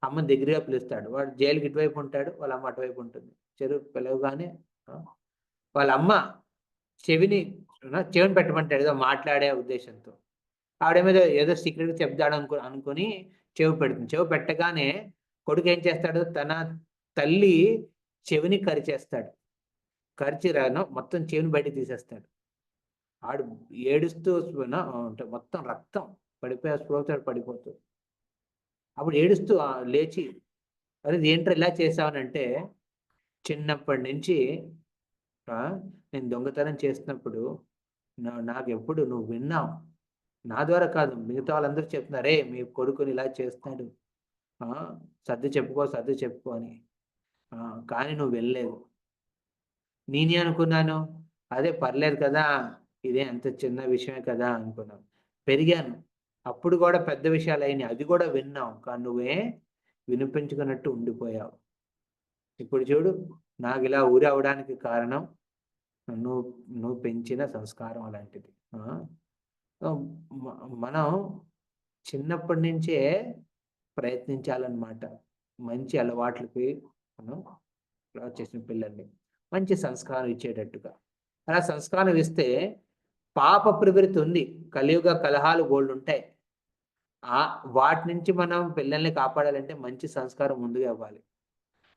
అమ్మని దగ్గరగా పిలుస్తాడు. వాడు జైలుకి ఇటువైపు ఉంటాడు, వాళ్ళ అమ్మ అటువైపు ఉంటుంది. చెరువు పిలవగానే వాళ్ళ అమ్మ చెవిని పెట్టమంటాడు ఏదో మాట్లాడే ఉద్దేశంతో. ఆవిడేమో ఏదో సీక్రెట్గా చెప్తాడు అనుకుని చెవి పెడుతుంది. చెవి పెట్టగానే కొడుకు ఏం చేస్తాడు? తన తల్లి చెవిని కరిచేస్తాడు. మొత్తం చెవిని బయట తీసేస్తాడు. ఆడు ఏడుస్తూ మొత్తం రక్తం పడిపోయి పడిపోతుంది. అప్పుడు ఏడుస్తూ లేచి, అరే ఏంట్రా ఇలా చేసావనంటే, చిన్నప్పటి నుంచి నేను దొంగతనం చేసినప్పుడు నాకు ఎప్పుడు నువ్వు విన్నావు, నా ద్వారా కాదు మిగతా వాళ్ళందరూ చెప్తున్నారే మీ కొడుకుని ఇలా చేస్తాడు, సర్ది చెప్పుకో అని. కానీ నువ్వు వెళ్ళలేదు. నేనే అనుకున్నాను అదే పర్లేదు కదా, ఇదే అంత చిన్న విషయమే కదా అనుకున్నాను. పెరిగాను. అప్పుడు కూడా పెద్ద విషయాలు అయినాయి, అది కూడా విన్నాం, కానీ నువ్వే వినిపించుకున్నట్టు ఉండిపోయావు. ఇప్పుడు చూడు, నాకు ఇలా ఊరి అవడానికి కారణం నువ్వు నువ్వు పెంచిన సంస్కారం అలాంటిది. మనం చిన్నప్పటి నుంచే ప్రయత్నించాలన్నమాట, మంచి అలవాట్లకి మనం చేసిన పిల్లల్ని మంచి సంస్కారం ఇచ్చేటట్టుగా. అలా సంస్కారం ఇస్తే పాప ప్రవృత్తి ఉంది, కలియుగ కలహాలు గోల్డ్ ఉంటాయి, వాటి నుంచి మనం పిల్లల్ని కాపాడాలంటే మంచి సంస్కారం ముందుగా ఇవ్వాలి.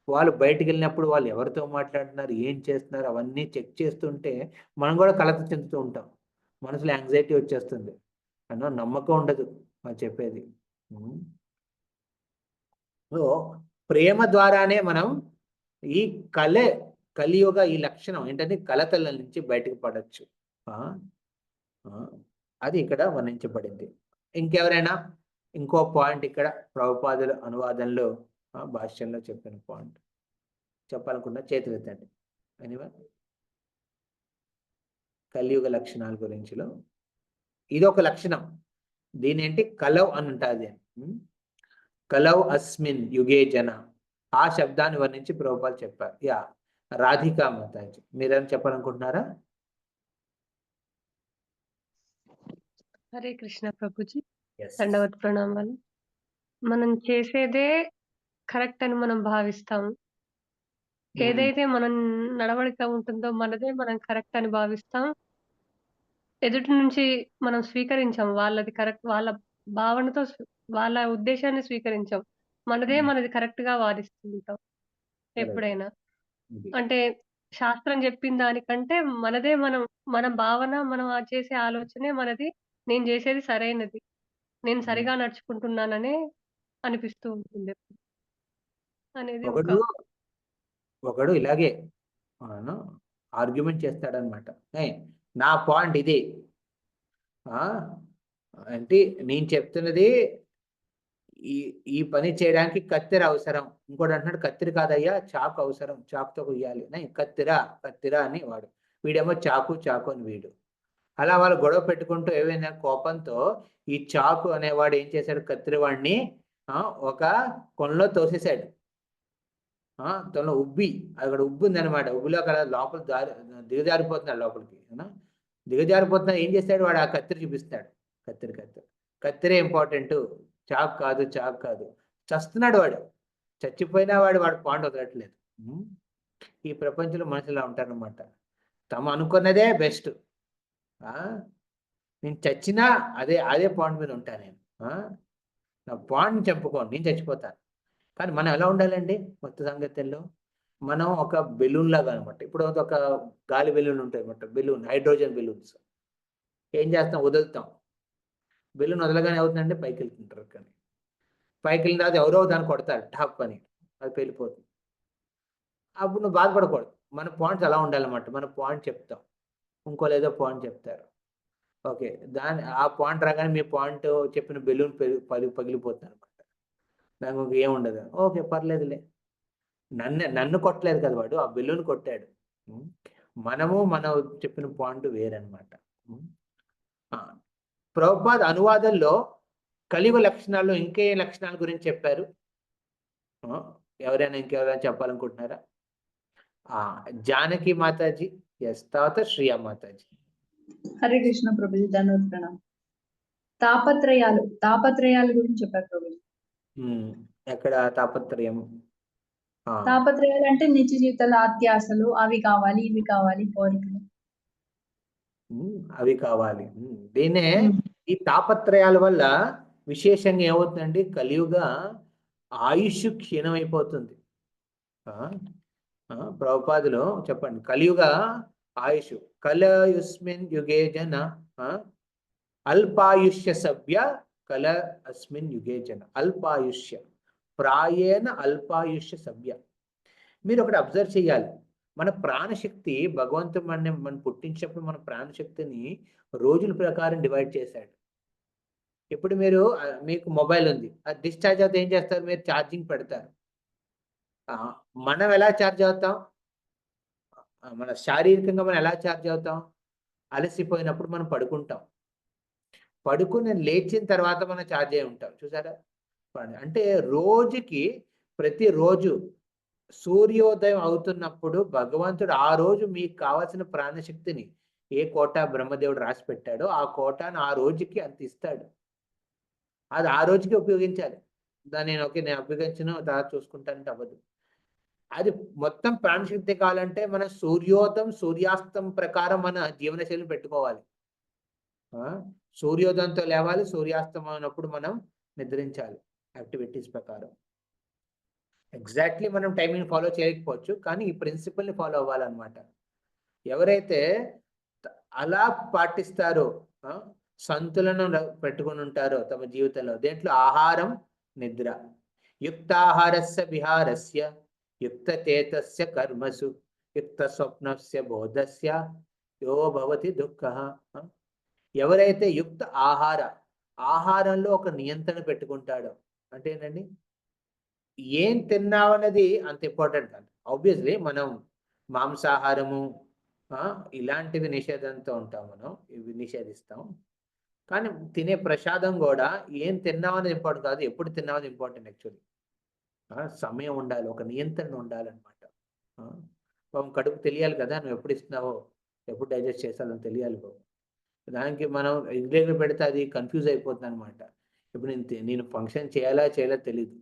వాళ్ళు బయటికి వెళ్ళినప్పుడు వాళ్ళు ఎవరితో మాట్లాడుతున్నారు, ఏం చేస్తున్నారు, అవన్నీ చెక్ చేస్తుంటే మనం కూడా కలత చెందుతూ ఉంటాం, మనసులో యాంగ్జైటీ వచ్చేస్తుంది, అన్న నమ్మకం ఉండదు అని చెప్పేది. సో ప్రేమ ద్వారానే మనం ఈ కలియుగ ఈ లక్షణం ఏంటంటే కలతల నుంచి బయటకు పడవచ్చు. అది ఇక్కడ వర్ణించబడింది. ఇంకెవరైనా ఇంకో పాయింట్ ఇక్కడ ప్రభుపాదుల అనువాదంలో భాష్యంలో చెప్పిన పాయింట్ చెప్పాలనుకున్న చేతులు ఎత్తండి. ఎనీవన్ కలియుగ లక్షణాల గురించిలో ఇది ఒక లక్షణం, దీని ఏంటి కలవ్ అని ఉంటుంది. కలవ్ అస్మిన్ యుగే జన, ఆ శబ్దాన్ని వర్ణించి ప్రభుపాలు చెప్పారు. యా రాధికా మాతాజీ, మీరేం చెప్పాలనుకుంటున్నారా?
హరే కృష్ణ ప్రభుజీ, దండవత్ ప్రణామాలు. మనం చేసేదే కరెక్ట్ అని మనం భావిస్తాము. ఏదైతే మనం నడవడిక ఉంటుందో మనదే మనం కరెక్ట్ అని భావిస్తాం. ఎదుటి నుంచి మనం స్వీకరించాం వాళ్ళది కరెక్ట్, వాళ్ళ భావనతో వాళ్ళ ఉద్దేశాన్ని స్వీకరించాం. మనది కరెక్ట్ గా వాదిస్తుంటాం ఎప్పుడైనా. అంటే శాస్త్రం చెప్పిన దానికంటే మనదే మన భావన, మనం చేసే ఆలోచనే మనది, నేను చేసేది సరైనది, నేను సరిగా నడుచుకుంటున్నాననే అనిపిస్తూ ఉంటుంది అనేది
ఒకడు ఇలాగే ఆర్గ్యుమెంట్ చేస్తాడనమాట, నా పాయింట్ ఇది అంటే నేను చెప్తున్నది ఈ పని చేయడానికి కత్తెర అవసరం, ఇంకోటి అంటున్నాడు కత్తెర కాదయ్యా చాకు అవసరం, చాకుతో కొయ్యాలి, కత్తెర అని వాడు, వీడేమో చాకు అని వీడు. అలా వాళ్ళు గొడవ పెట్టుకుంటూ ఏవైనా కోపంతో ఈ చాకు అనేవాడు ఏం చేశాడు, కత్తెర వాడిని ఒక కొనలో తోసేశాడు. తనలో అక్కడ ఉబ్బి ఉందనమాట, ఉబ్బిలో అక్కడ లోపల దిగజారిపోతున్నాడు లోపలికి. దిగజారిపోతున్నా ఏం చేస్తాడు వాడు, ఆ కత్తెర చూపిస్తాడు, కత్తెరే ఇంపార్టెంట్, చాకు కాదు. చస్తున్నాడు వాడు, చచ్చిపోయినా వాడు పాయింట్ వదలట్లేదు. ఈ ప్రపంచంలో మనుషులు ఉంటారనమాట, తమ అనుకున్నదే బెస్ట్. నేను చచ్చినా అదే పాయింట్ మీద ఉంటాను నేను, నా పాయింట్ చెప్పుకోండి, నేను చచ్చిపోతాను. కానీ మనం ఎలా ఉండాలండి మొత్తం సంగతుల్లో, మనం ఒక బెలూన్ లాగా అనమాట. ఇప్పుడు ఒక గాలి బెలూన్ ఉంటాయి అనమాట, హైడ్రోజన్ బెలూన్స్. ఏం చేస్తాం, వదులుతాం, బెలూన్ వదలగానే అవుతుందంటే పైకి వెళ్తుంటారు. కానీ పైకి వెళ్ళిన తర్వాత ఎవరో దాన్ని కొడతారు టాప్ అని, అది వెళ్ళిపోతుంది. అప్పుడు నువ్వు బాధపడకూడదు, మన పాయింట్స్ అలా ఉండాలన్నమాట. మన పాయింట్ చెప్తాం, ఇంకో లేదో పాయింట్ చెప్తారు, ఓకే, ఆ పాయింట్ రాగానే మీ పాయింట్ చెప్పిన బెలూన్ పగిలిపోతుంది అనమాట, దానికి ఏముండదు, ఓకే పర్లేదులే, నన్ను కొట్టలేదు కదా వాడు, ఆ బెలూన్ కొట్టాడు. మనం చెప్పిన పాయింట్ వేరనమాట. ప్రభుపాద అనువాదంలో కలియుగ లక్షణాల్లో ఇంకే లక్షణాల గురించి చెప్పారు, ఇంకెవరైనా చెప్పాలనుకుంటున్నారా? జానకి మాతాజీ, ఎస్, తర్వాత శ్రియా మాతాజీ.
హరే కృష్ణ ప్రభుజీ, ధన్యవాద ప్రణామం. తాపత్రయాల గురించి చెప్పారు ప్రభుజీ.
ఎక్కడ తాపత్రయం?
తాపత్రయాలు అంటే నిత్య జీవితాల అత్యాశలు, అవి కావాలి ఇవి కావాలి, కోరికలు
అవి కావాలి. దీన్నే ఈ తాపత్రయాల వల్ల విశేషంగా ఏమవుతుందండి, కలియుగ ఆయుష్ క్షీణమైపోతుంది. ప్రభుపాదులు చెప్పండి, కలియుగ ఆయుష్, కలయుస్మిన్ యుగే జన అల్పాయుష్య సభ్య, కల అస్మిన్ యుగే జన అల్పాయుష్య, ప్రాయేణ అల్పాయుష్య సభ్య. మీరు ఒకటి అబ్జర్వ్ చేయాలి, మన ప్రాణశక్తి భగవంతుడు మనం పుట్టించినప్పుడు మన ప్రాణశక్తిని రోజుల ప్రకారం డివైడ్ చేశాడు. ఇప్పుడు మీకు మొబైల్ ఉంది, అది డిశ్చార్జ్ అవుతే ఏం చేస్తారు, మీరు ఛార్జింగ్ పెడతారు. మనం ఎలా ఛార్జ్ అవుతాం, మన శారీరకంగా మనం ఎలా ఛార్జ్ అవుతాం, అలసిపోయినప్పుడు మనం పడుకుంటాం. పడుకుని లేచిన తర్వాత మనం ఛార్జ్ అయి ఉంటాం చూసారా. అంటే రోజుకి ప్రతిరోజు సూర్యోదయం అవుతున్నప్పుడు భగవంతుడు ఆ రోజు మీకు కావాల్సిన ప్రాణశక్తిని ఏ కోట బ్రహ్మదేవుడు రాసి పెట్టాడో ఆ కోటాను ఆ రోజుకి అంత ఇస్తాడు. అది ఆ రోజుకి ఉపయోగించాలి. దాన్ని నేను ఉపయోగించను తర్వాత చూసుకుంటానంటే అవ్వదు. అది మొత్తం ప్రాణశక్తి కావాలంటే మన సూర్యోదయం సూర్యాస్తం ప్రకారం మన జీవనశైలిని పెట్టుకోవాలి. సూర్యోదయంతో లేవాలి, సూర్యాస్తం అయినప్పుడు మనం నిద్రించాలి యాక్టివిటీస్ ప్రకారం. ఎగ్జాక్ట్లీ మనం టైమింగ్ ఫాలో చేయకపోవచ్చు, కానీ ఈ ప్రిన్సిపల్ని ఫాలో అవ్వాలన్నమాట. ఎవరైతే అలా పాటిస్తారో సంతులనం పెట్టుకుని ఉంటారో తమ జీవితంలో, దేంట్లో ఆహారం నిద్ర, యుక్తాహారస్య విహారస్య యుక్త చేతస్య కర్మసు యుక్త స్వప్నస్య బోధస్య యో భవతి దుఃఖ. ఎవరైతే యుక్త ఆహారంలో ఒక నియంత్రణ పెట్టుకుంటాడో, అంటే ఏంటండి, ఏం తిన్నామన్నది అంత ఇంపార్టెంట్ కాదు. ఆబ్వియస్లీ మనం మాంసాహారము ఇలాంటివి నిషేధంతో ఉంటాం, మనం ఇవి నిషేధిస్తాం. కానీ తినే ప్రసాదం కూడా ఏం తిన్నామనేది ఇంపార్టెంట్ కాదు, ఎప్పుడు తిన్నామని ఇంపార్టెంట్. యాక్చువల్లీ సమయం ఉండాలి, ఒక నియంత్రణ ఉండాలన్నమాట. పాపం కడుపు తెలియాలి కదా, నువ్వు ఎప్పుడు ఇస్తున్నావో, ఎప్పుడు డైజెస్ట్ చేస్తానో తెలియాలి బాబు. దానికి మనం రెగ్యులర్గా పెడితే అది కన్ఫ్యూజ్ అయిపోతుంది అనమాట. ఇప్పుడు నేను ఫంక్షన్ చేయాలా తెలియదు.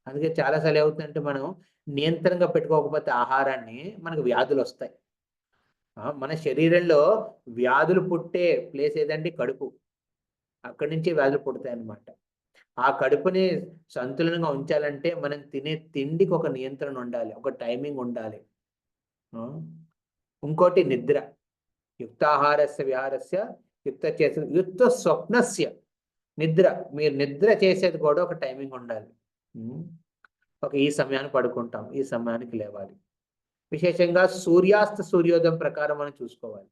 అందుకే చాలాసార్లు ఏమవుతుందంటే మనం నియంత్రణగా పెట్టుకోకపోతే ఆహారాన్ని మనకు వ్యాధులు వస్తాయి. మన శరీరంలో వ్యాధులు పుట్టే ప్లేస్ ఏదండి? కడుపు. అక్కడి నుంచి వ్యాధులు పుడతాయి అన్నమాట. ఆ కడుపుని సంతులనంగా ఉంచాలంటే మనం తినే తిండికి ఒక నియంత్రణ ఉండాలి, ఒక టైమింగ్ ఉండాలి. ఇంకోటి నిద్ర. యుక్తాహారస్య విహారస్య యుక్త చేసే యుక్త స్వప్నస్య నిద్ర. మీరు నిద్ర చేసేది కూడా ఒక టైమింగ్ ఉండాలి. ఈ సమయానికి పడుకుంటాం, ఈ సమయానికి లేవాలి. విశేషంగా సూర్యోదయం ప్రకారం మనం చూసుకోవాలి.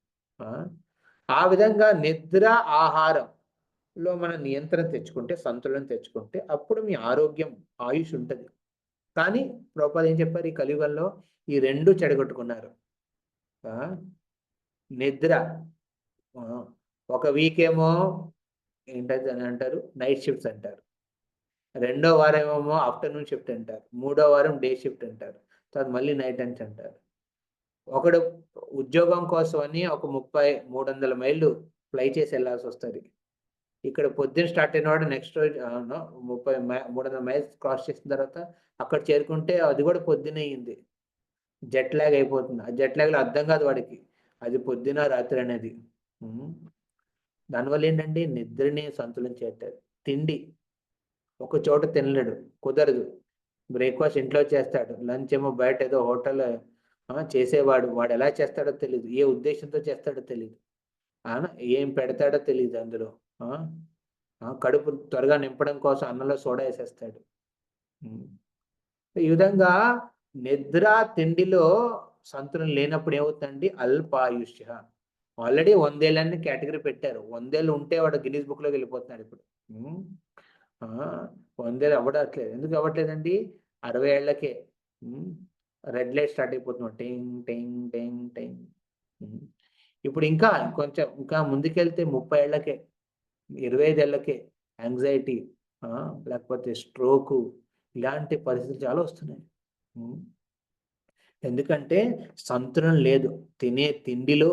ఆ విధంగా నిద్ర ఆహారంలో మనం నియంత్రణ తెచ్చుకుంటే, సంతులనం తెచ్చుకుంటే అప్పుడు మీ ఆరోగ్యం ఆయుష్ ఉంటుంది. కానీ ప్రభుపాద ఏం చెప్పారు, ఈ కలియుగంలో ఈ రెండు చెడగొట్టుకున్నారు. నిద్ర ఒక వీక్ ఏమో ఏంటది అని అంటారు, నైట్ షిఫ్ట్స్ అంటారు. రెండో వారం ఏమో ఆఫ్టర్నూన్ షిఫ్ట్ అంటారు. మూడో వారం డే షిఫ్ట్ అంటారు. తర్వాత మళ్ళీ నైట్ అని అంటారు. ఒకడు ఉద్యోగం కోసం అని ఒక 300 మైళ్ళు ఫ్లై చేసి వెళ్ళాల్సి వస్తుంది. ఇక్కడ పొద్దున్న స్టార్ట్ అయిన వాడు నెక్స్ట్ రోజు 300 మైల్స్ క్రాస్ చేసిన తర్వాత అక్కడ చేరుకుంటే అది కూడా పొద్దున్న అయ్యింది. జెట్ లాగ్ అయిపోతుంది. ఆ జెట్ లాగ్లో అర్థం కాదు వాడికి అది పొద్దున రాత్రి అనేది. దానివల్ల ఏంటంటే నిద్రని సంతులనం చేయట్లేదు. తిండి ఒక చోట తినలేడు, కుదరదు. బ్రేక్ఫాస్ట్ ఇంట్లో చేస్తాడు, లంచ్ ఏమో బయట ఏదో హోటల్ చేసేవాడు, వాడు ఎలా చేస్తాడో తెలియదు, ఏ ఉద్దేశంతో చేస్తాడో తెలియదు, ఏం పెడతాడో తెలియదు. అందులో కడుపు త్వరగా నింపడం కోసం అన్నంలో సోడా వేసేస్తాడు. ఈ విధంగా నిద్ర తిండిలో సంతులనం లేనప్పుడు ఏమవుతుందండి, అల్పాయుష్య. ఆల్రెడీ 100 ఏళ్ళని కేటగిరీ పెట్టారు. 100 ఏళ్ళు ఉంటే వాడు గిన్నీస్ బుక్లోకి వెళ్ళిపోతున్నాడు ఇప్పుడు. 100 ఏళ్ళు అవ్వట్లేదు. ఎందుకు అవ్వట్లేదండి? 60 ఏళ్లకే రెడ్ లైట్ స్టార్ట్ అయిపోతున్నాడు, టెంగ్ టెంగ్ టెంగ్ టెంగ్. ఇప్పుడు ఇంకా ముందుకెళ్తే 30 ఏళ్లకే, 25 ఏళ్లకే యాంగ్జైటీ, లేకపోతే స్ట్రోకు, ఇలాంటి పరిస్థితులు చాలా వస్తున్నాయి. ఎందుకంటే సంతులనం లేదు. తినే తిండిలో,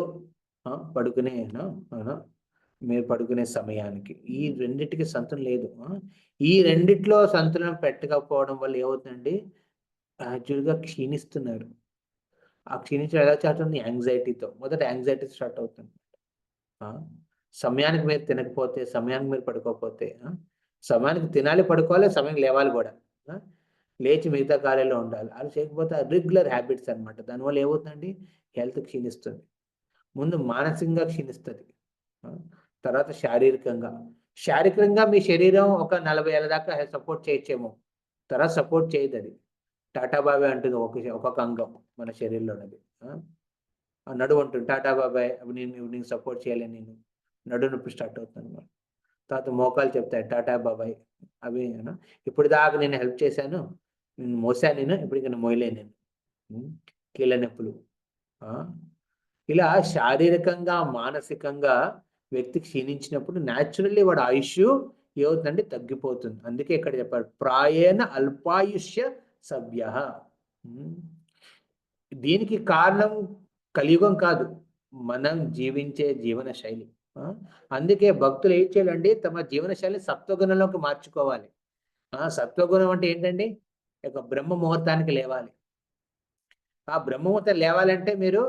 మీరు పడుకునే సమయానికి, ఈ రెండింటికి సంతులనం లేదు. ఈ రెండిట్లో సంతులనం పెట్టకపోవడం వల్ల ఏమవుతుందండి, యాక్చువల్గా క్షీణిస్తున్నారు. ఆ క్షీణించడం ఎలా స్టార్ట్ అవుతుంది? యాంగ్జైటీతో. మొదట యాంగ్జైటీ స్టార్ట్ అవుతుంది. సమయానికి మీరు తినకపోతే, సమయానికి మీరు పడుకోకపోతే, సమయానికి తినాలి, పడుకోవాలి, సమయం లేవాలి కూడా, లేచి మిగతా కార్యాల్లో ఉండాలి. అలా చేయకపోతే రెగ్యులర్ హ్యాబిట్స్ అనమాట. దానివల్ల ఏమవుతుందండి, హెల్త్ క్షీణిస్తుంది. ముందు మానసికంగా క్షీణిస్తుంది, తర్వాత శారీరకంగా మీ శరీరం ఒక 40 ఏళ్ళ దాకా సపోర్ట్ చేయొచ్చేమో, తర్వాత సపోర్ట్ చేయదు. అది టాటా బాబాయ్ అంటుంది ఒక్కొక్క అంగం మన శరీరంలో ఉన్నది. నడువు ఉంటుంది టాటా బాబాయ్, నేను సపోర్ట్ చేయలేను, నేను నడు నొప్పి స్టార్ట్ అవుతుంది అనమాట. తర్వాత మోకాలు చెప్తాయి టాటా బాబాయ్, అవి ఇప్పుడు దాకా నేను హెల్ప్ చేశాను, నేను మోసాను, ఇప్పుడు ఇంకా మోయలేను నేను, కీళ్ళ నొప్పులు. ఇలా శారీరకంగా మానసికంగా వ్యక్తి క్షీణించినప్పుడు న్యాచురల్లీ వాడు ఆయుష్ ఏమవుతుందంటే తగ్గిపోతుంది. అందుకే ఇక్కడ చెప్పారు ప్రాయేణ అల్పాయుష్య సభ్య. దీనికి కారణం కలియుగం కాదు, మనం జీవించే జీవన శైలి. అందుకే భక్తులు ఏం చేయాలండి, తమ జీవన శైలిని సత్వగుణంలోకి మార్చుకోవాలి. సత్వగుణం అంటే ఏంటండి, ఒక బ్రహ్మ ముహూర్తానికి లేవాలి. ఆ బ్రహ్మ ముహూర్తం లేవాలంటే మీరు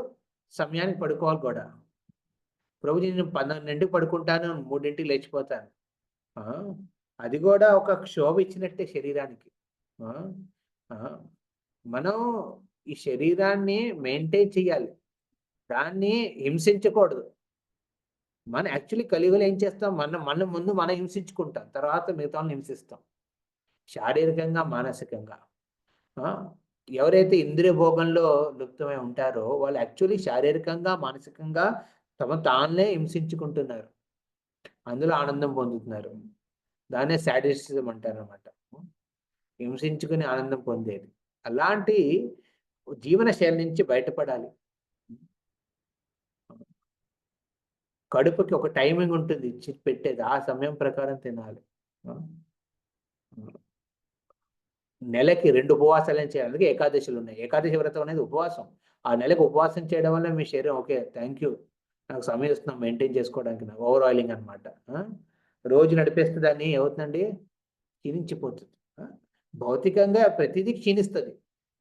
సమయానికి పడుకోవాలి కూడా. ప్రభుజీ నేను 12ంటికి పడుకుంటాను, 3ంటికి లేచిపోతాను. అది కూడా ఒక క్షోభ ఇచ్చినట్టే శరీరానికి. మనం ఈ శరీరాన్ని మెయింటైన్ చేయాలి, దాన్ని హింసించకూడదు. మనం యాక్చువల్లీ కలియుగంలో ఏం చేస్తాం, మన ముందు మనం హింసించుకుంటాం, తర్వాత మిగతా వాళ్ళని హింసిస్తాం, శారీరకంగా మానసికంగా. ఎవరైతే ఇంద్రియ భోగంలో లుప్తమై ఉంటారో వాళ్ళు యాక్చువల్లీ శారీరకంగా మానసికంగా తమ తాన్నే హింసించుకుంటున్నారు, అందులో ఆనందం పొందుతున్నారు. దాన్నే సాడిస్టిజం అంటారు అన్నమాట, హింసించుకుని ఆనందం పొందేది. అలాంటి జీవన శైలి నుంచి బయటపడాలి. కడుపుకి ఒక టైమింగ్ ఉంటుంది ఇచ్చి పెట్టేది, ఆ సమయం ప్రకారం తినాలి. నెలకి 2 ఉపవాసాలను చేయాలి. అందుకే ఏకాదశులు ఉన్నాయి. ఏకాదశి వ్రతం అనేది ఉపవాసం. ఆ నెలకు ఉపవాసం చేయడం వల్ల మీ శరీరం ఓకే థ్యాంక్ యూ, నాకు సమయం ఇస్తున్నాం మెయింటైన్ చేసుకోవడానికి, నాకు ఓవర్ ఆయిలింగ్ అనమాట. రోజు నడిపేస్తే దాన్ని ఏమవుతుందండి, క్షీణించిపోతుంది. భౌతికంగా ప్రతిదీ క్షీణిస్తుంది,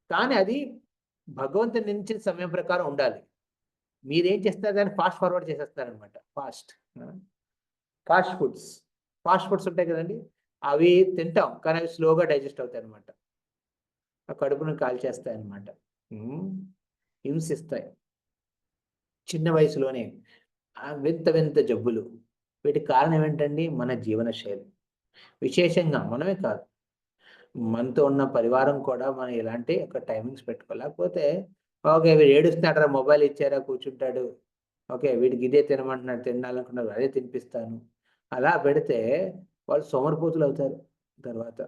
కానీ అది భగవంతుని నుంచి సమయం ప్రకారం ఉండాలి. మీరేం చేస్తారు, దాన్ని ఫాస్ట్ ఫార్వర్డ్ చేసేస్తారనమాట. ఫాస్ట్ ఫుడ్స్ ఉంటాయి కదండి, అవి తింటాం కానీ అవి స్లోగా డైజెస్ట్ అవుతాయి అనమాట. ఆ కడుపును కాల్చేస్తాయి అనమాట, హింసిస్తాయి. చిన్న వయసులోనే వింత జబ్బులు. వీటికి కారణం ఏంటండి, మన జీవన శైలి. విశేషంగా మనమే కాదు, మనతో ఉన్న పరివారం కూడా మనం ఇలాంటి ఒక టైమింగ్స్ పెట్టుకోవాలి. లేకపోతే ఓకే వీడు ఏడుస్తున్నాడు, మొబైల్ ఇచ్చారా కూర్చుంటాడు, ఓకే వీడికి ఇదే తినమంటున్నాడు, తినాలనుకున్నారు అదే తినిపిస్తాను, అలా పెడితే వాళ్ళు సోమరిపోతులు అవుతారు. తర్వాత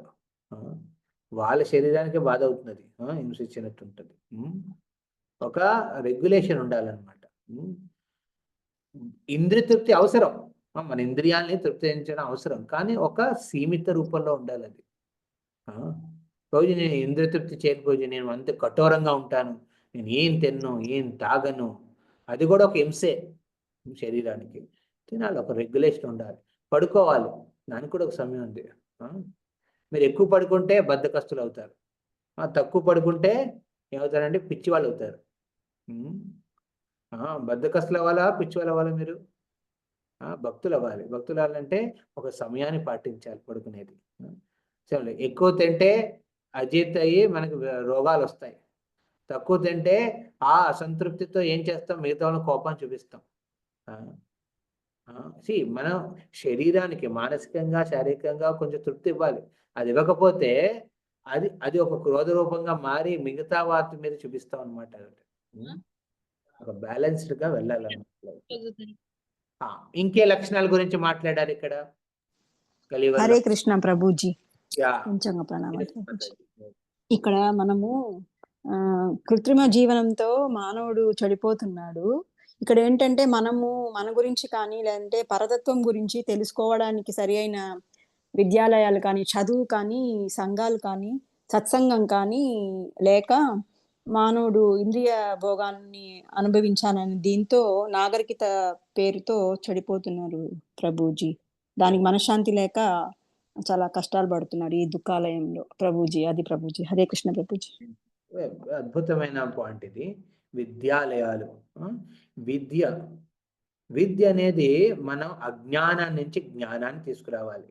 వాళ్ళ శరీరానికి బాధ అవుతున్నది, హింసించినట్టు ఉంటుంది. ఒక రెగ్యులేషన్ ఉండాలన్నమాట. ఇంద్రియ తృప్తి అవసరం, మన ఇంద్రియాలని తృప్తించడం అవసరం, కానీ ఒక సీమిత రూపంలో ఉండాలి అది. రోజు నేను ఇంద్రియ తృప్తి చేయకపోతే నేను అంత కఠోరంగా ఉంటాను, నేను ఏం తిన్ను ఏం తాగను, అది కూడా ఒక హింసే శరీరానికి. తినాలి, ఒక రెగ్యులేషన్ ఉండాలి. పడుకోవాలి, దానికి కూడా ఒక సమయం ఉంది. మీరు ఎక్కువ పడుకుంటే బద్ధకస్తులు అవుతారు, తక్కువ పడుకుంటే ఏమవుతారంటే పిచ్చి వాళ్ళు అవుతారు. బద్ధకస్తులు అవ్వాలా పిచ్చి వాళ్ళు అవ్వాలా మీరు? భక్తులు అవ్వాలి. భక్తులు అవ్వాలంటే ఒక సమయాన్ని పాటించాలి పడుకునేది. సరే, ఎక్కువ తింటే అజీర్తి అయ్యి మనకు రోగాలు వస్తాయి, తక్కువ తింటే ఆ అసంతృప్తితో ఏం చేస్తాం, మిగతా వాళ్ళని కోపాన్ని చూపిస్తాం. మనం శరీరానికి మానసికంగా శారీరకంగా కొంచెం తృప్తి ఇవ్వాలి. అది ఇవ్వకపోతే అది ఒక క్రోధ రూపంగా మారి మిగతా వాటి మీద చూపిస్తాం అనమాట. ఒక బ్యాలెన్స్డ్ గా వెళ్ళాలన్నమాట. ఇంకే లక్షణాల గురించి మాట్లాడారు ఇక్కడ కలియుగంలో?
హరే కృష్ణ ప్రభుజీ.
యా.
కొంచెం ప్రణామాలు ప్రభుజీ. ఇక్కడ మనము కృత్రిమ జీవనంతో మానవుడు చెడిపోతున్నాడు. ఇక్కడ ఏంటంటే మనము మన గురించి కానీ లేదంటే పరతత్వం గురించి తెలుసుకోవడానికి సరి అయిన విద్యాలయాలు కానీ, చదువు కానీ, సంఘాలు కానీ, సత్సంగం కానీ లేక మానవుడు ఇంద్రియ భోగాన్ని అనుభవించాలని దీంతో నాగరికత పేరుతో చెడిపోతున్నారు ప్రభుజీ. దానికి మనశ్శాంతి లేక చాలా కష్టాలు పడుతున్నాడు ఈ దుఃఖాలయంలో ప్రభుజీ. అది ప్రభుజీ. హరే కృష్ణ ప్రభుజీ.
అద్భుతమైన పాయింట్ ఇది. విద్యాలయాలు, విద్య అనేది మనం అజ్ఞానాన్ని నుంచి జ్ఞానాన్ని తీసుకురావాలి.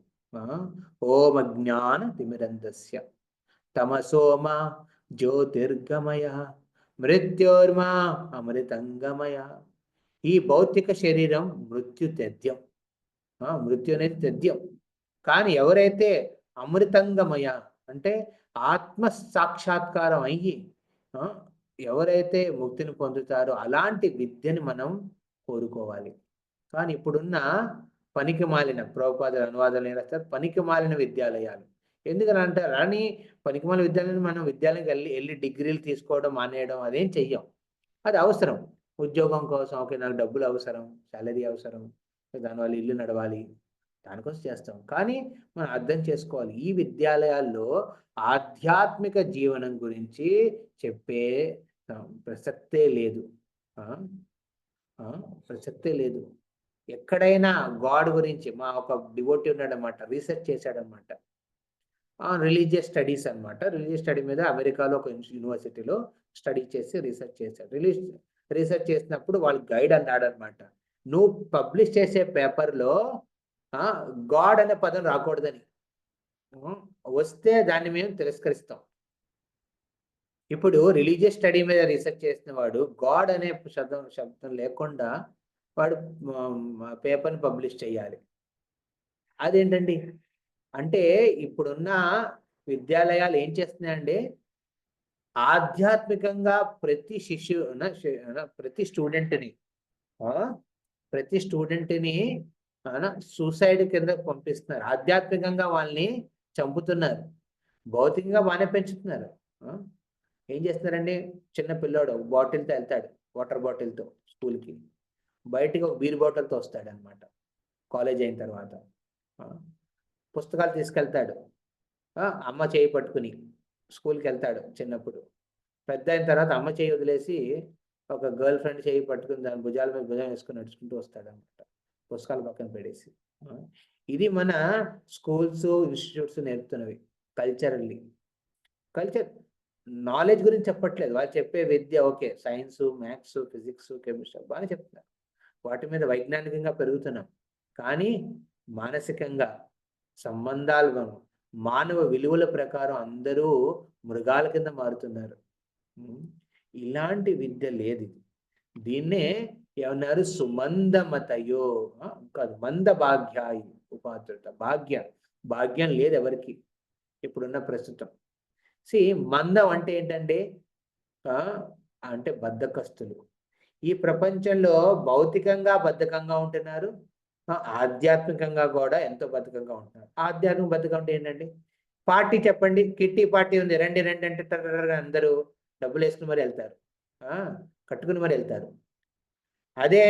ఓం అజ్ఞాన తిమిరంధస్య తమసోమ జ్యోతిర్గమయ మృత్యోర్మా అమృతంగమయ. ఈ భౌతిక శరీరం మృత్యు తథ్యం, మృత్యు అనేది తథ్యం. కానీ ఎవరైతే అమృతంగమయ అంటే ఆత్మ సాక్షాత్కారం అయ్యి ఎవరైతే ముక్తిని పొందుతారో అలాంటి విద్యని మనం కోరుకోవాలి. కానీ ఇప్పుడున్న పనికి మాలిన ప్రభుపాద అనువాదాలు ఏం రాస్తారు, పనికి మాలిన విద్యాలయాలు. ఎందుకని అంటారు అని పనికి మాలిన విద్యాలయాలు మనం విద్యాలయానికి వెళ్ళి డిగ్రీలు తీసుకోవడం మానేయడం అదేం చెయ్యం. అది అవసరం ఉద్యోగం కోసం, ఓకే నాకు డబ్బులు అవసరం, శాలరీ అవసరం, దానివల్ల ఇల్లు నడవాలి, దానికోసం చేస్తాం. కానీ మనం అర్థం చేసుకోవాలి, ఈ విద్యాలయాల్లో ఆధ్యాత్మిక జీవనం గురించి చెప్పే ప్రసక్తే లేదు. ప్రసక్తే లేదు. ఎక్కడైనా గాడ్ గురించి మా ఒక డివోటీ ఉన్నాడనమాట, రీసెర్చ్ చేశాడనమాట, రిలీజియస్ స్టడీస్ అనమాట. రిలీజియస్ స్టడీ మీద అమెరికాలో ఒక యూనివర్సిటీలో స్టడీ చేసి రీసెర్చ్ చేశాడు. రీసెర్చ్ చేసినప్పుడు వాళ్ళు గైడ్ అన్నాడు అనమాట, నువ్వు పబ్లిష్ చేసే పేపర్లో గాడ్ అనే పదం రాకూడదని, వస్తే దాన్ని మేము తిరస్కరిస్తాం. ఇప్పుడు రిలీజియస్ స్టడీ మీద రీసెర్చ్ చేసిన వాడు గాడ్ అనే శబ్దం లేకుండా వాడు పేపర్ని పబ్లిష్ చేయాలి. అదేంటండి అంటే, ఇప్పుడున్న విద్యాలయాలు ఏం చేస్తున్నాయండి, ఆధ్యాత్మికంగా ప్రతి ప్రతి స్టూడెంట్ని సూసైడ్ కింద పంపిస్తున్నారు. ఆధ్యాత్మికంగా వాళ్ళని చంపుతున్నారు, భౌతికంగా బాగానే పెంచుతున్నారు. ఏం చేస్తున్నారండి, చిన్న పిల్లోడు బాటిల్తో వెళ్తాడు, వాటర్ బాటిల్తో స్కూల్కి, బయటికి ఒక బీర్ బాటిల్తో వస్తాడు అనమాట. కాలేజ్ అయిన తర్వాత పుస్తకాలు తీసుకెళ్తాడు, అమ్మ చేయి పట్టుకుని స్కూల్కి వెళ్తాడు చిన్నప్పుడు. పెద్ద అయిన తర్వాత అమ్మ చేయి వదిలేసి ఒక గర్ల్ ఫ్రెండ్ చేయి పట్టుకుని దాని భుజాల మీద భుజం వేసుకుని నడుచుకుంటూ వస్తాడు అనమాట, పుస్తకాలు పక్కన పెడేసి. ఇది మన స్కూల్స్, ఇన్స్టిట్యూట్స్ నేర్పుతున్నవి. కల్చర్ నాలెడ్జ్ గురించి చెప్పట్లేదు. వాళ్ళు చెప్పే విద్య okay, science, maths, physics, chemistry బాగానే చెప్తున్నారు, వాటి మీద వైజ్ఞానికంగా పెరుగుతున్నాం. కానీ మానసికంగా సంబంధాలు, మానవ విలువల ప్రకారం అందరూ మృగాల కింద మారుతున్నారు. ఇలాంటి విద్య లేదు. దీన్నే ఏమన్నారు, సుమందమతయో కాదు, మంద భాగ్యాయి ఉపాత్రత. భాగ్యం లేదు ఎవరికి ఇప్పుడున్న ప్రస్తుతం. మందం అంటే ఏంటంటే అంటే బద్ధకస్తులు. ఈ ప్రపంచంలో భౌతికంగా బద్ధకంగా ఉంటున్నారు, ఆధ్యాత్మికంగా కూడా ఎంతో బద్ధకంగా ఉంటున్నారు. ఆధ్యాత్మిక బద్ధకం అంటే ఏంటండి, పార్టీ చెప్పండి, కిట్టి పార్టీ ఉంది, రండి రండి అంటే టర్రగా అందరూ డబ్బులు వేసుకుని మరి వెళ్తారు, కట్టుకుని మరి వెళ్తారు. అదే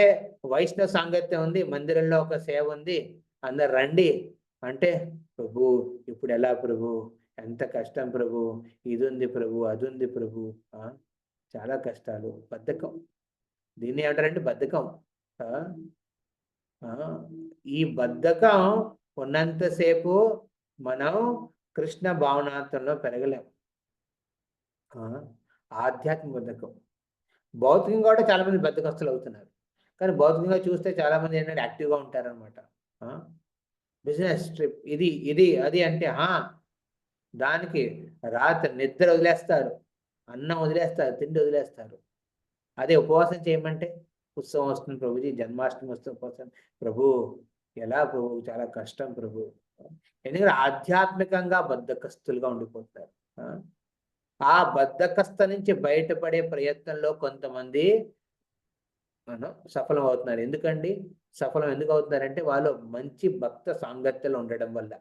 వైష్ణవ సాంగత్యం ఉంది, మందిరంలో ఒక సేవ ఉంది, అందరు రండి అంటే, ప్రభు ఇప్పుడు ఎలా ప్రభు, ఎంత కష్టం ప్రభు, ఇది ఉంది ప్రభు, అది ఉంది ప్రభు, చాలా కష్టాలు. బద్ధకం. దీన్ని ఏమంటారంటే బద్ధకం. ఈ బద్ధకం ఉన్నంతసేపు మనం కృష్ణ భావనార్థంలో పెరగలేం. ఆధ్యాత్మిక బద్ధకం. భౌతికంగా కూడా చాలా మంది బద్ధకస్తులు అవుతున్నారు. కానీ భౌతికంగా చూస్తే చాలా మంది ఏంటంటే యాక్టివ్గా ఉంటారనమాట. బిజినెస్ ట్రిప్, ఇది అది అంటే దానికి రాత్రి నిద్ర వదిలేస్తారు, అన్నం వదిలేస్తారు, తిండి వదిలేస్తారు. అదే ఉపవాసం చేయమంటే, ఉత్సవం వస్తుంది ప్రభుజీ, జన్మాష్టమి వస్తుంది ఉపవాసం, ప్రభు ఎలా ప్రభు, చాలా కష్టం ప్రభు. ఎందుకంటే ఆధ్యాత్మికంగా బద్ధకస్తులుగా ఉండిపోతారు. ఆ బద్ధకస్థ నుంచి బయటపడే ప్రయత్నంలో కొంతమంది సఫలం అవుతున్నారు. ఎందుకండి సఫలం ఎందుకు అవుతున్నారంటే, వాళ్ళు మంచి భక్త సాంగత్యంలో ఉండడం వల్ల.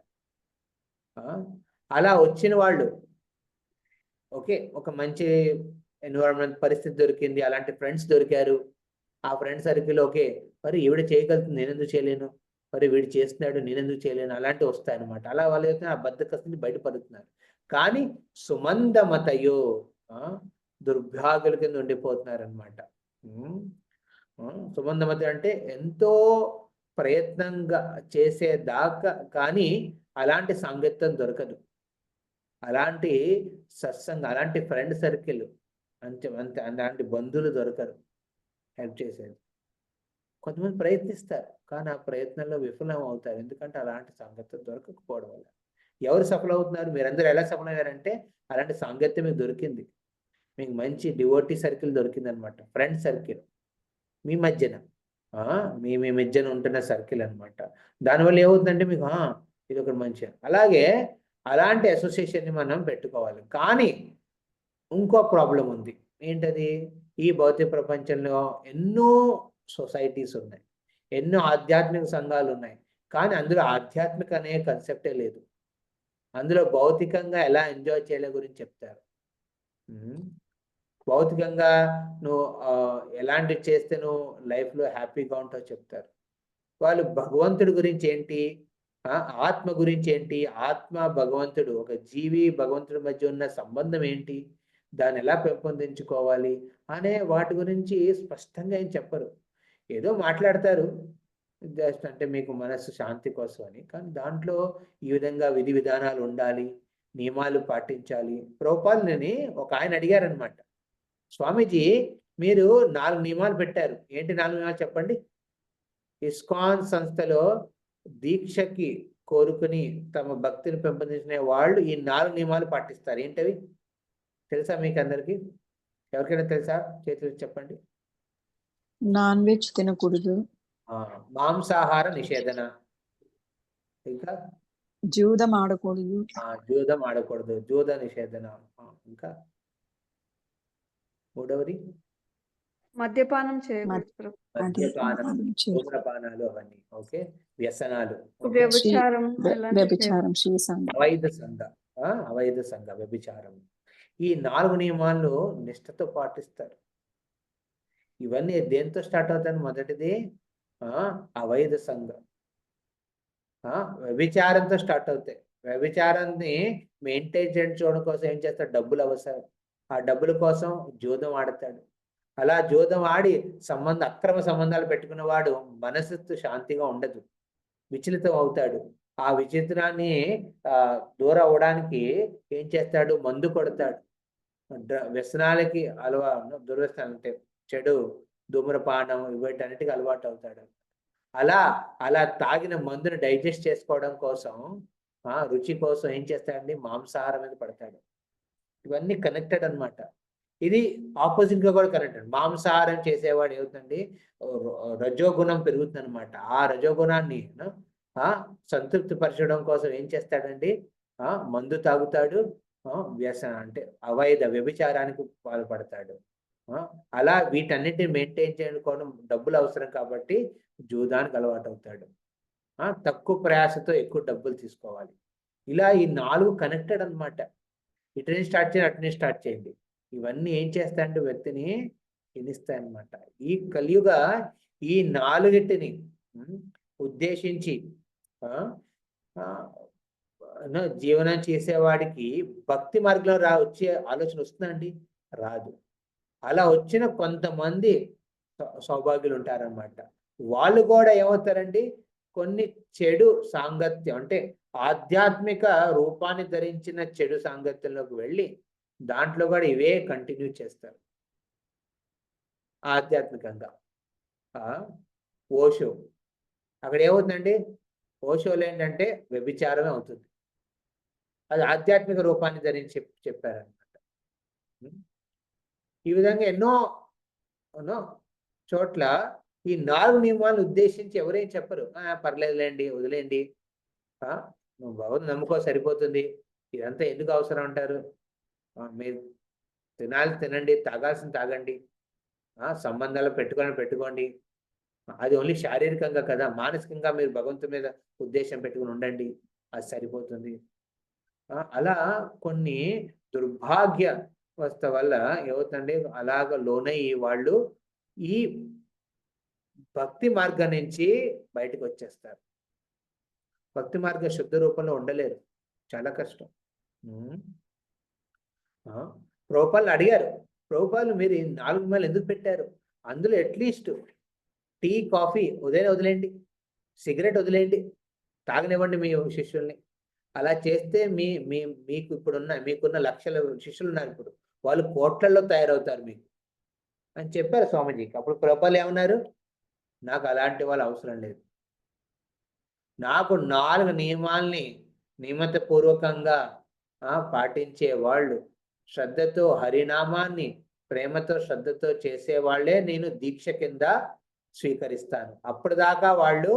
అలా వచ్చిన వాళ్ళు ఓకే, ఒక మంచి ఎన్విరాన్మెంట్ పరిస్థితి దొరికింది, అలాంటి ఫ్రెండ్స్ దొరికారు, ఆ ఫ్రెండ్ సర్కిల్ ఓకే, మరి ఈవిడ చేయగలుగుతుంది నేనెందుకు చేయలేను, మరి వీడు చేస్తున్నాడు నేనెందుకు చేయలేను, అలాంటివి వస్తాయన్నమాట. అలా వాళ్ళు అయితే ఆ బద్ధకస్థిని బయటపడుతున్నారు. కానీ సుమందమతయో దుర్భాగ్యుల కింద ఉండిపోతున్నారు అనమాట. సుమందమత అంటే ఎంతో ప్రయత్నంగా చేసేదాకా కానీ అలాంటి సాంగత్యం దొరకదు, అలాంటి సత్సంగం, అలాంటి ఫ్రెండ్ సర్కిల్, అంతే అలాంటి బంధువులు దొరకరు హెల్ప్ చేసేది. కొంతమంది ప్రయత్నిస్తారు కానీ ఆ ప్రయత్నంలో విఫలం అవుతారు, ఎందుకంటే అలాంటి సాంగత్యం దొరకకపోవడం వల్ల. ఎవరు సఫలం అవుతున్నారు, మీరందరూ ఎలా సఫలమయ్యారంటే అలాంటి సాంగత్యం మీకు దొరికింది, మీకు మంచి డివోటీ సర్కిల్ దొరికింది అనమాట, ఫ్రెండ్ సర్కిల్ మీ మధ్యన మీ మధ్యన ఉంటున్న సర్కిల్ అనమాట. దానివల్ల ఏమవుతుందంటే మీకు ఇది ఒకటి మంచి. అలాగే అలాంటి అసోసియేషన్ని మనం పెట్టుకోవాలి. కానీ ఇంకో ప్రాబ్లం ఉంది, ఏంటది, ఈ భౌతిక ప్రపంచంలో ఎన్నో సొసైటీస్ ఉన్నాయి, ఎన్నో ఆధ్యాత్మిక సంఘాలు ఉన్నాయి, కానీ అందులో ఆధ్యాత్మిక అనే కన్సెప్టే లేదు. అందులో భౌతికంగా ఎలా ఎంజాయ్ చేయలే గురించి చెప్తారు. భౌతికంగా నువ్వు ఎలాంటివి చేస్తే నువ్వు లైఫ్లో హ్యాపీగా ఉంటావు చెప్తారు. వాళ్ళు భగవంతుడి గురించి ఏంటి, ఆత్మ గురించి ఏంటి, ఆత్మ భగవంతుడు ఒక జీవి భగవంతుడి మధ్య ఉన్న సంబంధం ఏంటి, దాన్ని ఎలా పెంపొందించుకోవాలి అనే వాటి గురించి స్పష్టంగా ఏం చెప్పరు. ఏదో మాట్లాడతారు జస్ట్ అంటే మీకు మనస్సు శాంతి కోసం అని. కానీ దాంట్లో ఈ విధంగా విధి విధానాలు ఉండాలి, నియమాలు పాటించాలి. ప్రభుపాదులని ఒక ఆయన అడిగారనమాట, స్వామీజీ మీరు 4 నియమాలు పెట్టారు, ఏంటి 4 నియమాలు చెప్పండి. ఇస్కాన్ సంస్థలో దీక్షకి కోరుకుని తమ భక్తిని పెంపొందించిన వాళ్ళు ఈ 4 నియమాలు పాటిస్తారు. ఏంటవి తెలుసా మీకు అందరికి? ఎవరికైనా తెలుసా? చేతులు చెప్పండి.
నాన్ వెజ్ తినకూడదు,
మాంసాహార నిషేధన, ఇంకా
జూదం ఆడకూడదు,
జూదం ఆడకూడదు, జూద నిషేధన, ఇంకా మూడవది
మద్యపానం చేయకూడదు ప్రభు.
మద్యపానం, ధూమ్రపానాలు అవన్నీ. ఓకే, వ్యసనాలు,
వ్యభిచారం ఇలాంటివి
వ్యభిచారం, శ్రీసంగ,
అవైధ సంఘ, అవైధ సంఘ, వ్యభిచారం. ఈ 4 నియమాలు నిష్ఠతో పాటిస్తారు. ఇవన్నీ దేంతో స్టార్ట్ అవుతాయి? మొదటిది అవైధ సంఘ, వ్యభిచారంతో స్టార్ట్ అవుతాయి. వ్యభిచారాన్ని మెయింటైన్ చేయడం కోసం ఏం చేస్తాడు? డబ్బులు అవసరం. ఆ డబ్బుల కోసం జూదం ఆడతాడు. అలా జూదం ఆడి అక్రమ సంబంధాలు పెట్టుకున్న వాడు మనసు శాంతిగా ఉండదు, విచలితం అవుతాడు. ఆ విచిత్రాన్ని దూరం అవడానికి ఏం చేస్తాడు? మందు కొడతాడు. వ్యసనాలకి దుర్వ్యసనాలు అంటే చెడు, ధూమ్రపానం, వీటన్నిటికీ అలవాటు అవుతాడు. అలా తాగిన మందుని డైజెస్ట్ చేసుకోవడం కోసం, రుచి కోసం ఏం చేస్తాడండి? మాంసాహారం మీద పడతాడు. ఇవన్నీ కనెక్టెడ్ అన్నమాట. ఇది ఆపోజిట్ గా కూడా కనెక్టెడ్. మాంసాహారం చేసేవాడు ఏమవుతుందండి? రజోగుణం పెరుగుతుంది అనమాట. ఆ రజోగుణాన్ని సంతృప్తి పరచడం కోసం ఏం చేస్తాడండి? మందు తాగుతాడు, వ్యసనం అంటే అవైధ వ్యభిచారానికి పాల్పడతాడు. అలా వీటన్నిటిని మెయింటైన్ చేయడం డబ్బులు అవసరం కాబట్టి జూదానికి అలవాటు అవుతాడు. తక్కువ ప్రయాసతో ఎక్కువ డబ్బులు తీసుకోవాలి. ఇలా ఈ 4 కనెక్టెడ్ అనమాట. ఇటుని స్టార్ట్ చేయండి, అటుని స్టార్ట్ చేయండి. ఇవన్నీ ఏం చేస్తాయంటే వ్యక్తిని హినిస్తాయన్నమాట. ఈ కలియుగ ఈ 4టిని ఉద్దేశించి జీవనం చేసేవాడికి భక్తి మార్గంలో వచ్చే ఆలోచన వస్తుందండి? రాదు. అలా వచ్చిన కొంతమంది సౌభాగ్యులు ఉంటారన్నమాట. వాళ్ళు కూడా ఏమవుతారండి? కొన్ని చెడు సాంగత్యం అంటే ఆధ్యాత్మిక రూపాన్ని ధరించిన చెడు సాంగత్యంలోకి వెళ్ళి దాంట్లో కూడా ఇవే కంటిన్యూ చేస్తారు ఆధ్యాత్మికంగా. ఓషో అక్కడ ఏమవుతుందండి? ఓషోలో ఏంటంటే వ్యభిచారమే అవుతుంది. అది ఆధ్యాత్మిక రూపాన్ని ధరించి చెప్పారనమాట. ఈ విధంగా ఎన్నో చోట్ల ఈ 4 నియమాలను ఉద్దేశించి ఎవరేం చెప్పరు. పర్లేదులేండి, వదిలేండి, నువ్వు భగవంతుని నమ్ముకో సరిపోతుంది, ఇదంతా ఎందుకు అవసరం అంటారు. మీరు తినండి, తాగాల్సింది తాగండి, సంబంధాలు పెట్టుకోండి. అది ఓన్లీ శారీరకంగా కదా, మానసికంగా మీరు భగవంతుని మీద ఉద్దేశం పెట్టుకుని ఉండండి, అది సరిపోతుంది. అలా కొన్ని దుర్భాగ్యవస్థ వల్ల ఏమవుతుందండి? అలాగ లోనయ్యి వాళ్ళు ఈ భక్తి మార్గం నుంచి బయటకు వచ్చేస్తారు. భక్తి మార్గ శుద్ధ రూపంలో ఉండలేరు, చాలా కష్టం. ప్రభుపాదులు అడిగారు, ప్రభుపాదులు మీరు 4 నియమాలు ఎందుకు పెట్టారు? అందులో అట్లీస్ట్ టీ, కాఫీ వదిలేండి, సిగరెట్ వదిలేండి, తాగనివ్వండి మీ శిష్యుల్ని. అలా చేస్తే మీకున్న లక్షల శిష్యులు ఉన్నారు, ఇప్పుడు వాళ్ళు కోట్లలో తయారవుతారు మీకు అని చెప్పారు స్వామీజీకి. అప్పుడు ప్రభుపాదులు ఏమన్నారు? నాకు అలాంటి వాళ్ళు అవసరం లేదు. నాకు 4 నియమాల్ని నియమితపూర్వకంగా పాటించే వాళ్ళు, శ్రద్ధతో హరినామాన్ని ప్రేమతో శ్రద్ధతో చేసేవాళ్లే నేను దీక్ష కింద స్వీకరిస్తాను. అప్పటిదాకా వాళ్ళు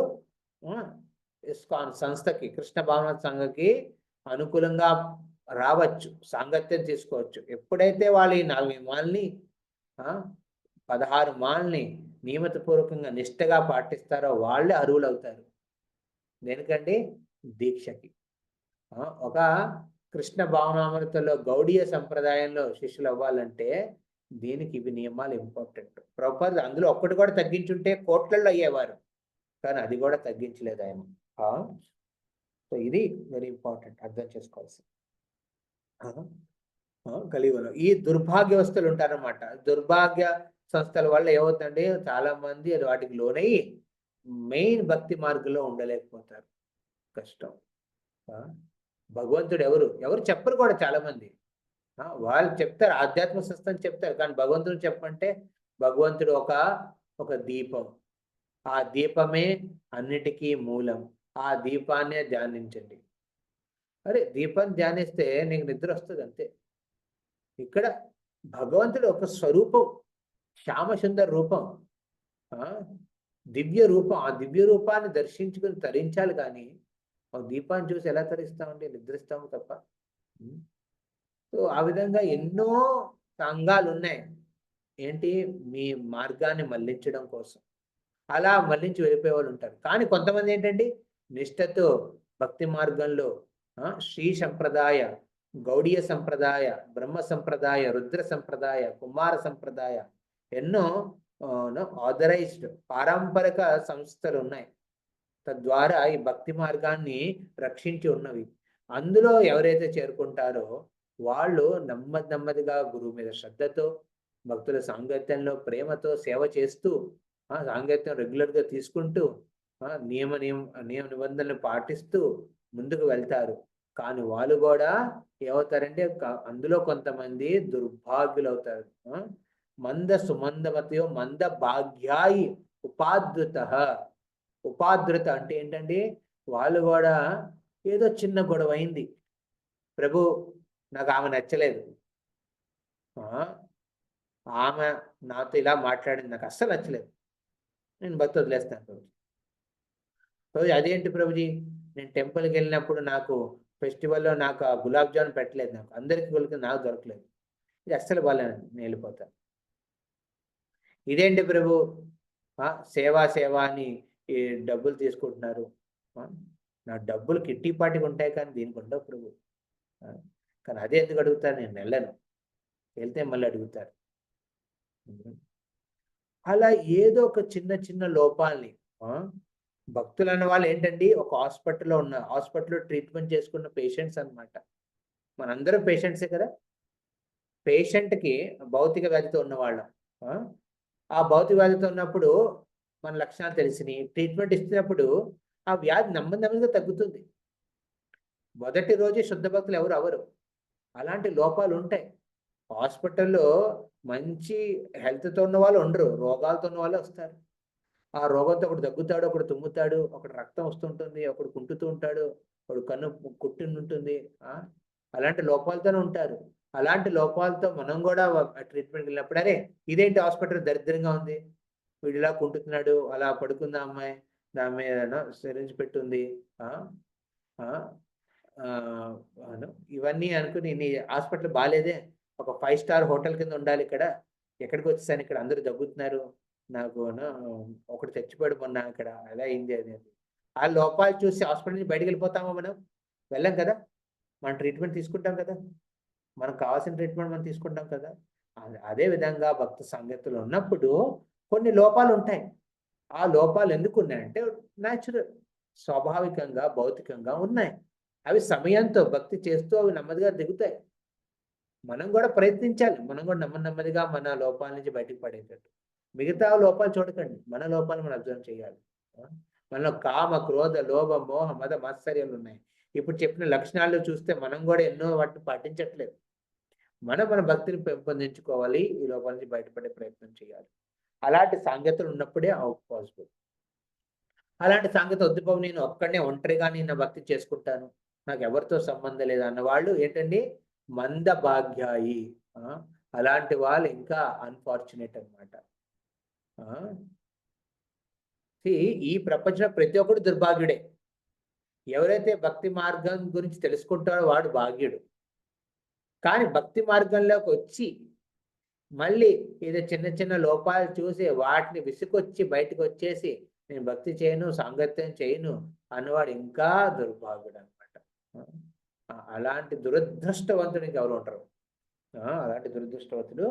ఇస్కాన్ సంస్థకి, కృష్ణ భావన సంఘకి అనుకూలంగా రావచ్చు, సాంగత్యం తీసుకోవచ్చు. ఎప్పుడైతే వాళ్ళు ఈ 4 నియమాల్ని 16 మాల్ని నియమితపూర్వకంగా నిష్ఠగా పాటిస్తారో వాళ్ళే అర్హులు అవుతారు. దేనికండి? దీక్షకి. ఒక కృష్ణ భావనామృతంలో గౌడీయ సంప్రదాయంలో శిష్యులు అవ్వాలంటే దీనికి ఇవి నియమాలు ఇంపార్టెంట్. ప్రభుపాదులు అందులో ఒక్కటి కూడా తగ్గించుంటే కోట్లలో అయ్యేవారు. కానీ అది కూడా తగ్గించలేదు ఆయన. సో ఇది వెరీ ఇంపార్టెంట్ అర్థం చేసుకోవాల్సింది. కలియుగంలో ఈ దుర్భాగ్యవస్థలు ఉంటారన్నమాట. దుర్భాగ్య సంస్థల వల్ల ఏమవుతుందంటే చాలా మంది వాటికి లోనయ్యి మెయిన్ భక్తి మార్గంలో ఉండలేకపోతారు. కష్టం. భగవంతుడు ఎవరు చెప్పరు కూడా చాలా మంది. వాళ్ళు చెప్తారు ఆధ్యాత్మిక సంస్థ అని చెప్తారు, కానీ భగవంతుడు చెప్పంటే భగవంతుడు ఒక దీపం. ఆ దీపమే అన్నిటికీ మూలం. ఆ దీపాన్నే ధ్యానించండి. అరే దీపం ధ్యానిస్తే నీకు నిద్ర వస్తుంది అంతే. ఇక్కడ భగవంతుడు ఒక స్వరూపం, శ్యామసుందర రూపం, దివ్య రూపం. ఆ దివ్య రూపాన్ని దర్శించుకుని తరించాలి, కానీ ఆ దీపాన్ని చూసి ఎలా తరిస్తామండి? నిద్రిస్తాము తప్ప. సో ఆ విధంగా ఎన్నో సంఘాలు ఉన్నాయి ఏంటి మీ మార్గాన్ని మళ్లించడం కోసం. అలా మళ్లించి వెళ్ళిపోయే వాళ్ళు ఉంటారు. కానీ కొంతమంది ఏంటండి నిష్ఠతో భక్తి మార్గంలో శ్రీ సంప్రదాయ, గౌడీయ సంప్రదాయ, బ్రహ్మ సంప్రదాయ, రుద్ర సంప్రదాయ, కుమార సంప్రదాయ, ఎన్నో ఆథరైజ్డ్ పారంపరిక సంస్థలు ఉన్నాయి. తద్వారా ఈ భక్తి మార్గాన్ని రక్షించి ఉన్నవి. అందులో ఎవరైతే చేరుకుంటారో వాళ్ళు నెమ్మదిగా గురువు మీద శ్రద్ధతో, భక్తుల సాంగత్యంలో ప్రేమతో సేవ చేస్తూ, సాంగత్యం రెగ్యులర్గా తీసుకుంటూ, నియమ నిబంధనలు పాటిస్తూ ముందుకు వెళ్తారు. కానీ వాళ్ళు కూడా ఏమవుతారంటే అందులో కొంతమంది దుర్భాగ్యులు అవుతారు. మంద సుమందమతయో మంద భాగ్యాయి ఉపాదృత అంటే ఏంటండి, వాళ్ళు కూడా ఏదో చిన్న గొడవ అయింది, ప్రభు నాకు ఆమె నచ్చలేదు, ఆమె నాతో ఇలా మాట్లాడింది, నాకు అస్సలు నచ్చలేదు, నేను భక్తి వదిలేస్తాను ప్రభుజీ. ప్రభుజీ అదేంటి ప్రభుజీ, నేను టెంపుల్కి వెళ్ళినప్పుడు నాకు ఫెస్టివల్లో నాకు ఆ గులాబ్ జామున్ పెట్టలేదు, నాకు అందరికి వెళ్ళి నాకు దొరకలేదు, ఇది అస్సలు బాగాలేదు, నేను వెళ్ళిపోతాను. ఇదేంటి ప్రభు సేవ అని ఈ డబ్బులు తీసుకుంటున్నారు, నా డబ్బులు కిట్టిపాటికి ఉంటాయి కానీ దీనికి ఉండవు ప్రభు. కానీ అదే ఎందుకు అడుగుతారు, నేను వెళ్ళను, వెళ్తే మళ్ళీ అడుగుతారు. అలా ఏదో ఒక చిన్న లోపాలని భక్తులు అన్న వాళ్ళు ఏంటండి ఒక హాస్పిటల్లో ట్రీట్మెంట్ చేసుకున్న పేషెంట్స్ అన్నమాట. మనందరం పేషెంట్సే కదా. పేషెంట్కి భౌతిక వ్యాధితో ఉన్నవాళ్ళం, ఆ భౌతిక వ్యాధితో ఉన్నప్పుడు మన లక్షణాలు తెలిసినాయి, ట్రీట్మెంట్ ఇస్తున్నప్పుడు ఆ వ్యాధి నెమ్మదిగా తగ్గుతుంది. మొదటి రోజే శుద్ధ భక్తులు ఎవరు అవరు. అలాంటి లోపాలు ఉంటాయి. హాస్పిటల్లో మంచి హెల్త్తో ఉన్న వాళ్ళు ఉండరు, రోగాలతో ఉన్న వాళ్ళు వస్తారు. ఆ రోగంతో ఒకడు దగ్గుతాడు, ఒకడు తుమ్ముతాడు, ఒకడు రక్తం వస్తుంటుంది, ఒకడు కుంటుతూ ఉంటాడు, ఒకడు కన్ను కుట్టి ఉంటుంది. అలాంటి లోపాలతోనే ఉంటారు. అలాంటి లోపాలతో మనం కూడా ట్రీట్మెంట్కి వెళ్ళినప్పుడు అరే ఇదేంటి హాస్పిటల్ దరిద్రంగా ఉంది, వీడు ఇలా కుంటున్నాడు, అలా పడుకుందా అమ్మాయి, దాని మీద సిరింజ్ పెట్టుంది, ఇవన్నీ అనుకుని నీ హాస్పిటల్ బాగాలేదే, ఒక 5 స్టార్ హోటల్ కింద ఉండాలి, ఇక్కడ ఎక్కడికి వచ్చేసాను, ఇక్కడ అందరూ దగ్గుతున్నారు, నాకు ఒకటి చచ్చిపోయాడు మొన్న, ఇక్కడ అలా అయింది అనేది. ఆ లోపాలు చూసి హాస్పిటల్ నుంచి బయటకు వెళ్ళిపోతామా? మనం వెళ్ళాం కదా. మనం ట్రీట్మెంట్ తీసుకుంటాం కదా, మనకు కావాల్సిన ట్రీట్మెంట్ మనం తీసుకుంటాం కదా. అదే విధంగా భక్త సంగతులు ఉన్నప్పుడు కొన్ని లోపాలు ఉంటాయి. ఆ లోపాలు ఎందుకు ఉన్నాయంటే న్యాచురల్, స్వాభావికంగా భౌతికంగా ఉన్నాయి. అవి సమయంతో భక్తి చేస్తూ అవి నెమ్మదిగా దిగుతాయి. మనం కూడా ప్రయత్నించాలి, మనం కూడా నెమ్మదిగా మన లోపాల నుంచి బయటకు పడేటట్టు. మిగతా లోపాలు చూడకండి, మన లోపాలు మనం అబ్జర్వ్ చేయాలి. మనలో కామ, క్రోధ, లోభ, మోహ, మద, మాత్సర్యాలు ఉన్నాయి. ఇప్పుడు చెప్పిన లక్షణాలు చూస్తే మనం కూడా ఎన్నో వాటిని పాటించట్లేదు. మన భక్తిని పెంపొందించుకోవాలి, ఈ లోపాల నుంచి బయటపడే ప్రయత్నం చేయాలి. అలాంటి సాంగత్యం ఉన్నప్పుడే పాసిబుల్. అలాంటి సాంగత్యం వద్దు బాబు, నేను ఒక్కడనే ఒంటరిగా నేను భక్తి చేసుకుంటాను, నాకు ఎవరితో సంబంధం లేదు అన్న వాళ్ళు ఏంటండి మంద భాగ్యాయి. అలాంటి వాళ్ళు ఇంకా అన్ఫార్చునేట్ అనమాట. ఈ ప్రపంచంలో ప్రతి ఒక్కడు దుర్భాగ్యుడే. ఎవరైతే భక్తి మార్గం గురించి తెలుసుకుంటాడో వాడు భాగ్యుడు. కానీ భక్తి మార్గంలోకి వచ్చి మళ్ళీ ఏదో చిన్న లోపాలు చూసి వాటిని విసుకొచ్చి బయటకు వచ్చేసి నేను భక్తి చేయను, సాంగత్యం చేయను అన్నవాడు ఇంకా దుర్భాగ్యుడు అనమాట. అలాంటి దురదృష్టవంతుడికి ఎవరు ఉంటారు? అలాంటి దురదృష్టవంతుడు.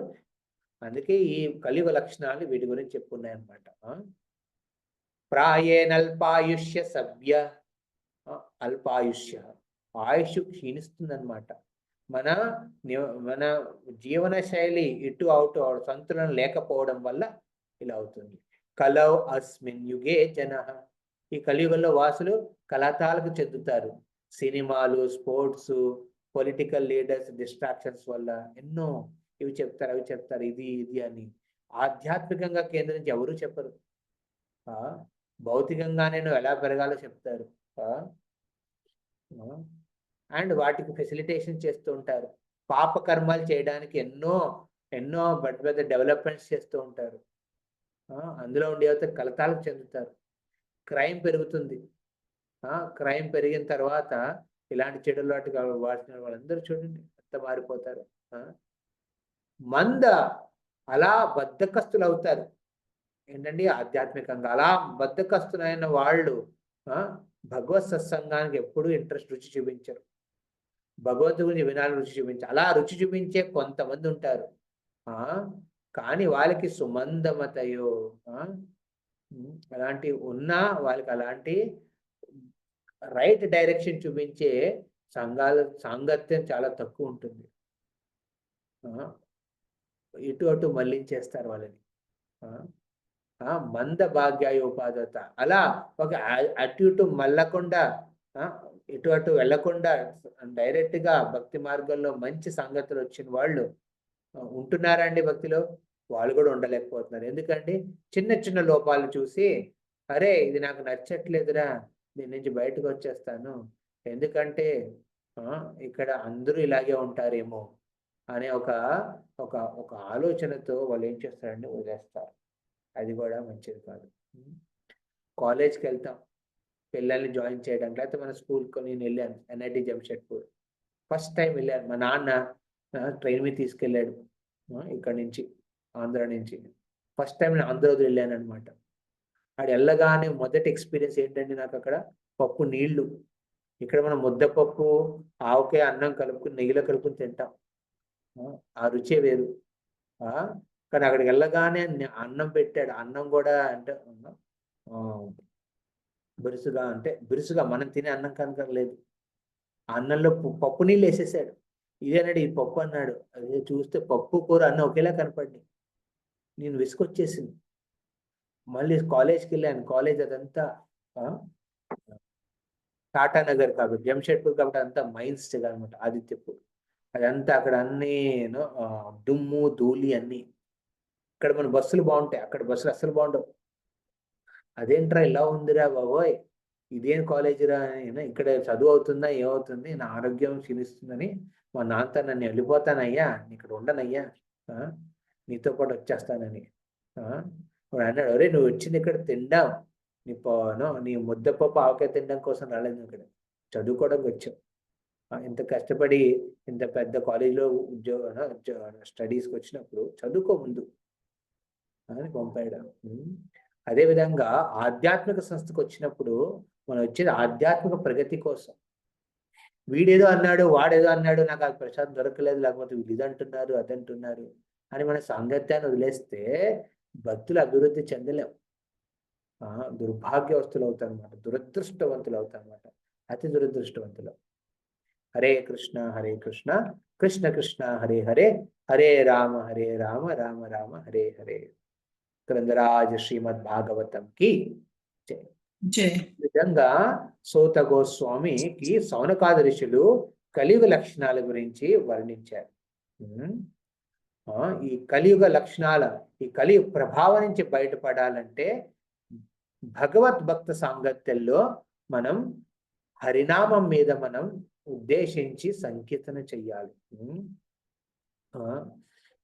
అందుకే ఈ కలియుగ లక్షణాలు వీటి గురించి చెప్పుకున్నాయి అనమాట. ప్రాయేనల్పాయుష్య సవ్య, అల్పాయుష్య, ఆయుష్ క్షీణిస్తుందన్నమాట. మన జీవన శైలి ఇటు అవుటు సంతులనం లేకపోవడం వల్ల ఇలా అవుతుంది. కలౌ అస్మిన్ యుగే జనః, ఈ కలియుగంలో వాసులు కలతాలకు చెందుతారు. సినిమాలు, స్పోర్ట్స్, పొలిటికల్ లీడర్స్ డిస్ట్రాక్షన్స్ వల్ల ఎన్నో ఇవి చెప్తారు, అవి చెప్తారు, ఇది ఇది అని. ఆధ్యాత్మికంగా కేంద్రించి ఎవరు చెప్పరు. భౌతికంగా నేను ఎలా పెరగాలో చెప్తారు. అండ్ వాటికి ఫెసిలిటేషన్ చేస్తూ ఉంటారు. పాపకర్మాలు చేయడానికి ఎన్నో ఎన్నో పెద్ద పెద్ద డెవలప్మెంట్స్ చేస్తూ ఉంటారు. అందులో ఉండే కలతాలకు చెందుతారు. క్రైమ్ పెరుగుతుంది. క్రైమ్ పెరిగిన తర్వాత ఇలాంటి చెడులు వాటికి వాడిన వాళ్ళందరూ చూడండి ఎంత మారిపోతారు. మంద అలా బద్ధకస్తులు అవుతారు. ఏంటండి, ఆధ్యాత్మికంగా అలా బద్ధకస్తులైన వాళ్ళు భగవత్ సత్సంగానికి ఎప్పుడూ రుచి చూపించరు. భగవంతుడి గురించి వినాలని రుచి చూపించారు. అలా రుచి చూపించే కొంతమంది ఉంటారు. కానీ వాళ్ళకి సుమందమతయో అలాంటి ఉన్నా వాళ్ళకి అలాంటి రైట్ డైరెక్షన్ చూపించే సాంగత్యం చాలా తక్కువ ఉంటుంది. ఇటు అటు మళ్ళించేస్తారు వాళ్ళని. మంద భాగ్యాయోపాదత, అలా ఒక అటు ఇటు మళ్ళకుండా ఇటు అటు వెళ్లకుండా డైరెక్ట్ గా భక్తి మార్గంలో మంచి సంగతులు వచ్చిన వాళ్ళు ఉంటున్నారండి. భక్తిలో వాళ్ళు కూడా ఉండలేకపోతున్నారు. ఎందుకంటే చిన్న చిన్న లోపాలు చూసి అరే ఇది నాకు నచ్చట్లేదురా, దీని నుంచి బయటకు వచ్చేస్తాను, ఎందుకంటే ఇక్కడ అందరూ ఇలాగే ఉంటారేమో అనే ఒక ఒక ఒక ఆలోచనతో వాళ్ళు ఏం చేస్తారంటే వదిలేస్తారు. అది కూడా మంచిది కాదు. కాలేజ్కి వెళ్తాం పిల్లల్ని జాయిన్ చేయడానికి, లేకపోతే మన స్కూల్కి నేను వెళ్ళాను NIT జంషెడ్పూర్. ఫస్ట్ టైం వెళ్ళాను. మా నాన్న ట్రైన్ మీద తీసుకెళ్ళాడు ఇక్కడ నుంచి, ఆంధ్ర నుంచి. ఫస్ట్ టైం నేను ఆంధ్ర వెళ్ళాను అనమాట. అక్కడ వెళ్ళగానే మొదటి ఎక్స్పీరియన్స్ ఏంటంటే నాకు అక్కడ పప్పు నీళ్లు. ఇక్కడ మనం ముద్దపప్పు ఆవకాయ అన్నం కలుపుకుని నెయ్యిలో కలుపుకుని తింటాం, ఆ రుచే వేరు. కానీ అక్కడికి వెళ్ళగానే అన్నం పెట్టాడు. అన్నం కూడా అంటే బిరుసుగా, అంటే బిరుసుగా మనం తినే అన్నం కనుక లేదు. అన్నంలో పప్పు నీళ్ళు వేసేసాడు. ఇదేనాడు ఈ పప్పు అన్నాడు. అదే చూస్తే పప్పు కూర అన్నం ఒకేలా కనపడి నేను విసుకొచ్చేసింది. మళ్ళీ కాలేజ్కి వెళ్ళాను. కాలేజ్ అదంతా టాటా నగర్ కాబట్టి, జంషెడ్పూర్ కాబట్టి అంతా మైన్స్ అనమాట, ఆదిత్యపూర్. అదంతా అక్కడ అన్నీ దుమ్ము ధూళి అన్నీ. ఇక్కడ మన బస్సులు బాగుంటాయి, అక్కడ బస్సులు అస్సలు బాగుండవు. అదేంట్రా ఇలా ఉందిరా బాబోయ్, ఇదేం కాలేజీరా, ఇక్కడ చదువు అవుతుందా ఏమవుతుంది, నా ఆరోగ్యం క్షీణిస్తుందని మా నాన్నతో నన్ను వెళ్ళిపోతానయ్యా, ఇక్కడ ఉండనయ్యా, నీతో పాటు వచ్చేస్తానని అన్నాడు. అరే నువ్వు వచ్చింది ఇక్కడ తిండాం, నీ ముద్దపప్పు ఆవకాయ తినడం కోసం రాలేదు, ఇక్కడ చదువుకోవడానికి వచ్చావు. ఇంత కష్టపడి ఇంత పెద్ద కాలేజీలో స్టడీస్కి వచ్చినప్పుడు చదువుకో ముందు అని పంపాడు. అదేవిధంగా ఆధ్యాత్మిక సంస్థకు వచ్చినప్పుడు మనం వచ్చేది ఆధ్యాత్మిక ప్రగతి కోసం. వీడేదో అన్నాడు, వాడేదో అన్నాడు, నాకు అది ప్రశాంతం దొరకలేదు, లేకపోతే వీళ్ళు ఇదంటున్నారు అదంటున్నారు అని మన సాంగత్యాన్ని వదిలేస్తే భక్తులు అభివృద్ధి చెందలేం. దుర్భాగ్యవస్తులు అవుతారు అనమాట, దురదృష్టవంతులు అవుతారు అనమాట, అతి దురదృష్టవంతులు. హరే కృష్ణ కృష్ణ కృష్ణ హరే హరే, హరే రామ రామ రామ హరే హరే. గ్రంథరాజ శ్రీమద్ భాగవతం కి జై. విధంగా సూత గోస్వామికి సౌనకాది ఋషులు కలియుగ లక్షణాల గురించి వర్ణించారు. ఈ కలియుగ లక్షణాల, ఈ కలియుగ ప్రభావం నుంచి బయటపడాలంటే భగవద్ భక్త సాంగత్యంలో మనం హరినామం మీద మనం ఉద్దేశించి సంకీర్తన చెయ్యాలి.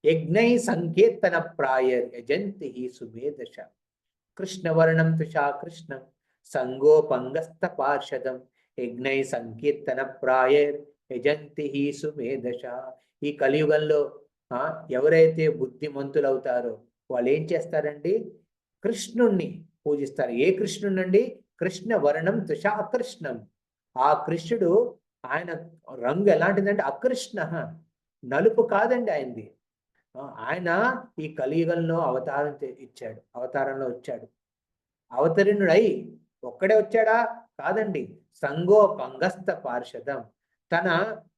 యజ్ఞై సంకీర్తన ప్రాయర్ యజంతి సుమేధశ, కృష్ణవర్ణం తుషా కృష్ణం సంగోపంగస్థ పార్షదం, యజ్ఞై సంకీర్తన ప్రాయర్ యజంతి సుమేధశ. ఈ కలియుగంలో ఎవరైతే బుద్ధిమంతులు అవుతారో వాళ్ళు ఏం చేస్తారండి, కృష్ణుణ్ణి పూజిస్తారు. ఏ కృష్ణుడండి, కృష్ణ వర్ణం తుషా కృష్ణం. ఆ కృష్ణుడు ఆయన రంగు ఎలాంటిదంటే అకృష్ణ, నలుపు కాదండి ఆయనది. ఆయన ఈ కలియుగంలో అవతారంలో వచ్చాడు. అవతరిణుడై ఒక్కడే వచ్చాడా? కాదండి. సంగో పంగస్త పార్షదం, తన